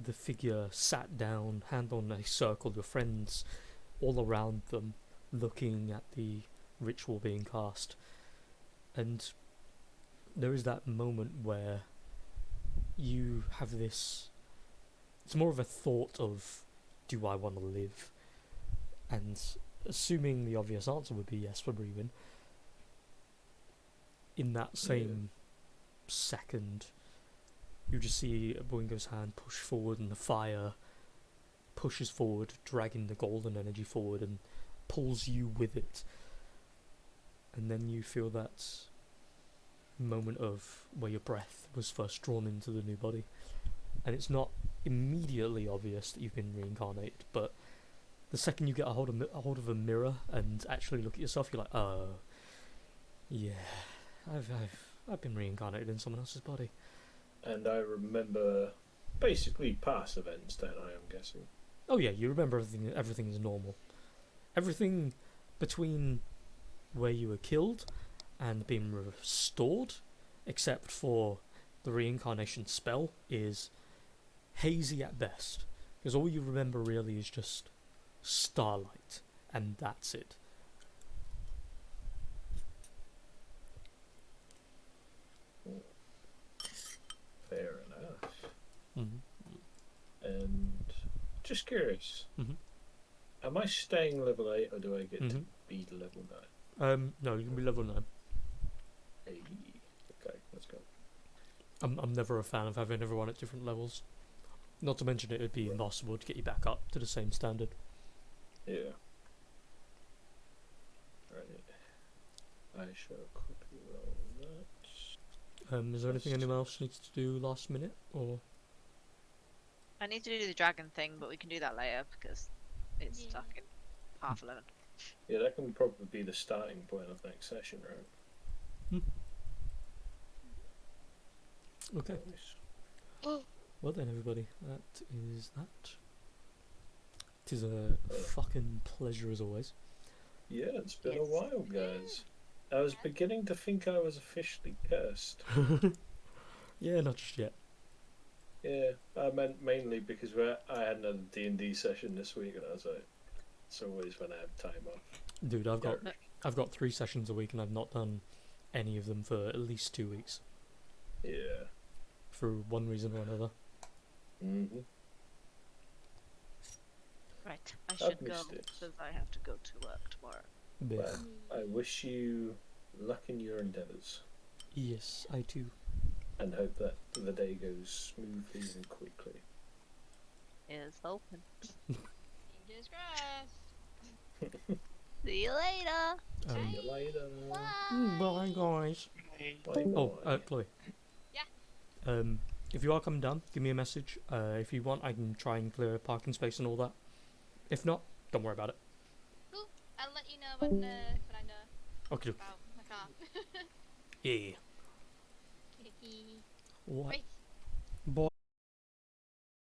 the figure sat down, hand on a circle, your friends all around them, looking at the ritual being cast. And there is that moment where you have this, it's more of a thought of, do I want to live? And assuming the obvious answer would be yes for Brewin, in that same second, you just see Boingo's hand push forward, and the fire pushes forward, dragging the golden energy forward and pulls you with it. And then you feel that moment of where your breath was first drawn into the new body, and it's not immediately obvious that you've been reincarnated, but the second you get a hold of a mirror and actually look at yourself, you're like, oh yeah, I've been reincarnated in someone else's body. And I remember basically past events, don't I, I'm guessing? Oh yeah, you remember everything. Everything is normal. Everything between where you were killed and being restored, except for the reincarnation spell, is hazy at best. Because all you remember really is just starlight, and that's it. Fair enough. Mm-hmm. And just curious, Mhm. am I staying level 8 or do I get to Mhm. be level 9? No, you can be level 9. Hey. Okay, let's go. I'm never a fan of having everyone at different levels. Not to mention it would be impossible to get you back up to the same standard. Yeah. Right. I shall quickly roll that. Is there anything anyone else needs to do last minute, or? I need to do the dragon thing, but we can do that later because it's Yeah. fucking 11:30. Yeah, that can probably be the starting point of next session, right? Okay. Nice. Well then, everybody, that is that. It is a fucking pleasure as always. Yeah, it's been a Yes. while, guys. I was beginning to think I was officially cursed. Yeah, not just yet. Yeah, I meant mainly because I had another D&D session this week, and I was like, it's always when I have time off. Dude, I've got 3 sessions a week and I've not done any of them for at least 2 weeks. Yeah. For one reason or another. Mm-hmm. Right, I I've should go missed it. because I have to go to work tomorrow. Yeah. Well, I wish you luck in your endeavours, Yes, I too. and hope that the day goes smoothly and quickly. Is open. Fingers crossed. See you later. See you later. Bye, guys. Bye. Oh, Chloe. Yeah. If you are coming down, give me a message. If you want, I can try and clear a parking space and all that. If not, don't worry about it. Cool. I'll let you know when I know Okay. about my car. Yeah. Kitty. What? Right.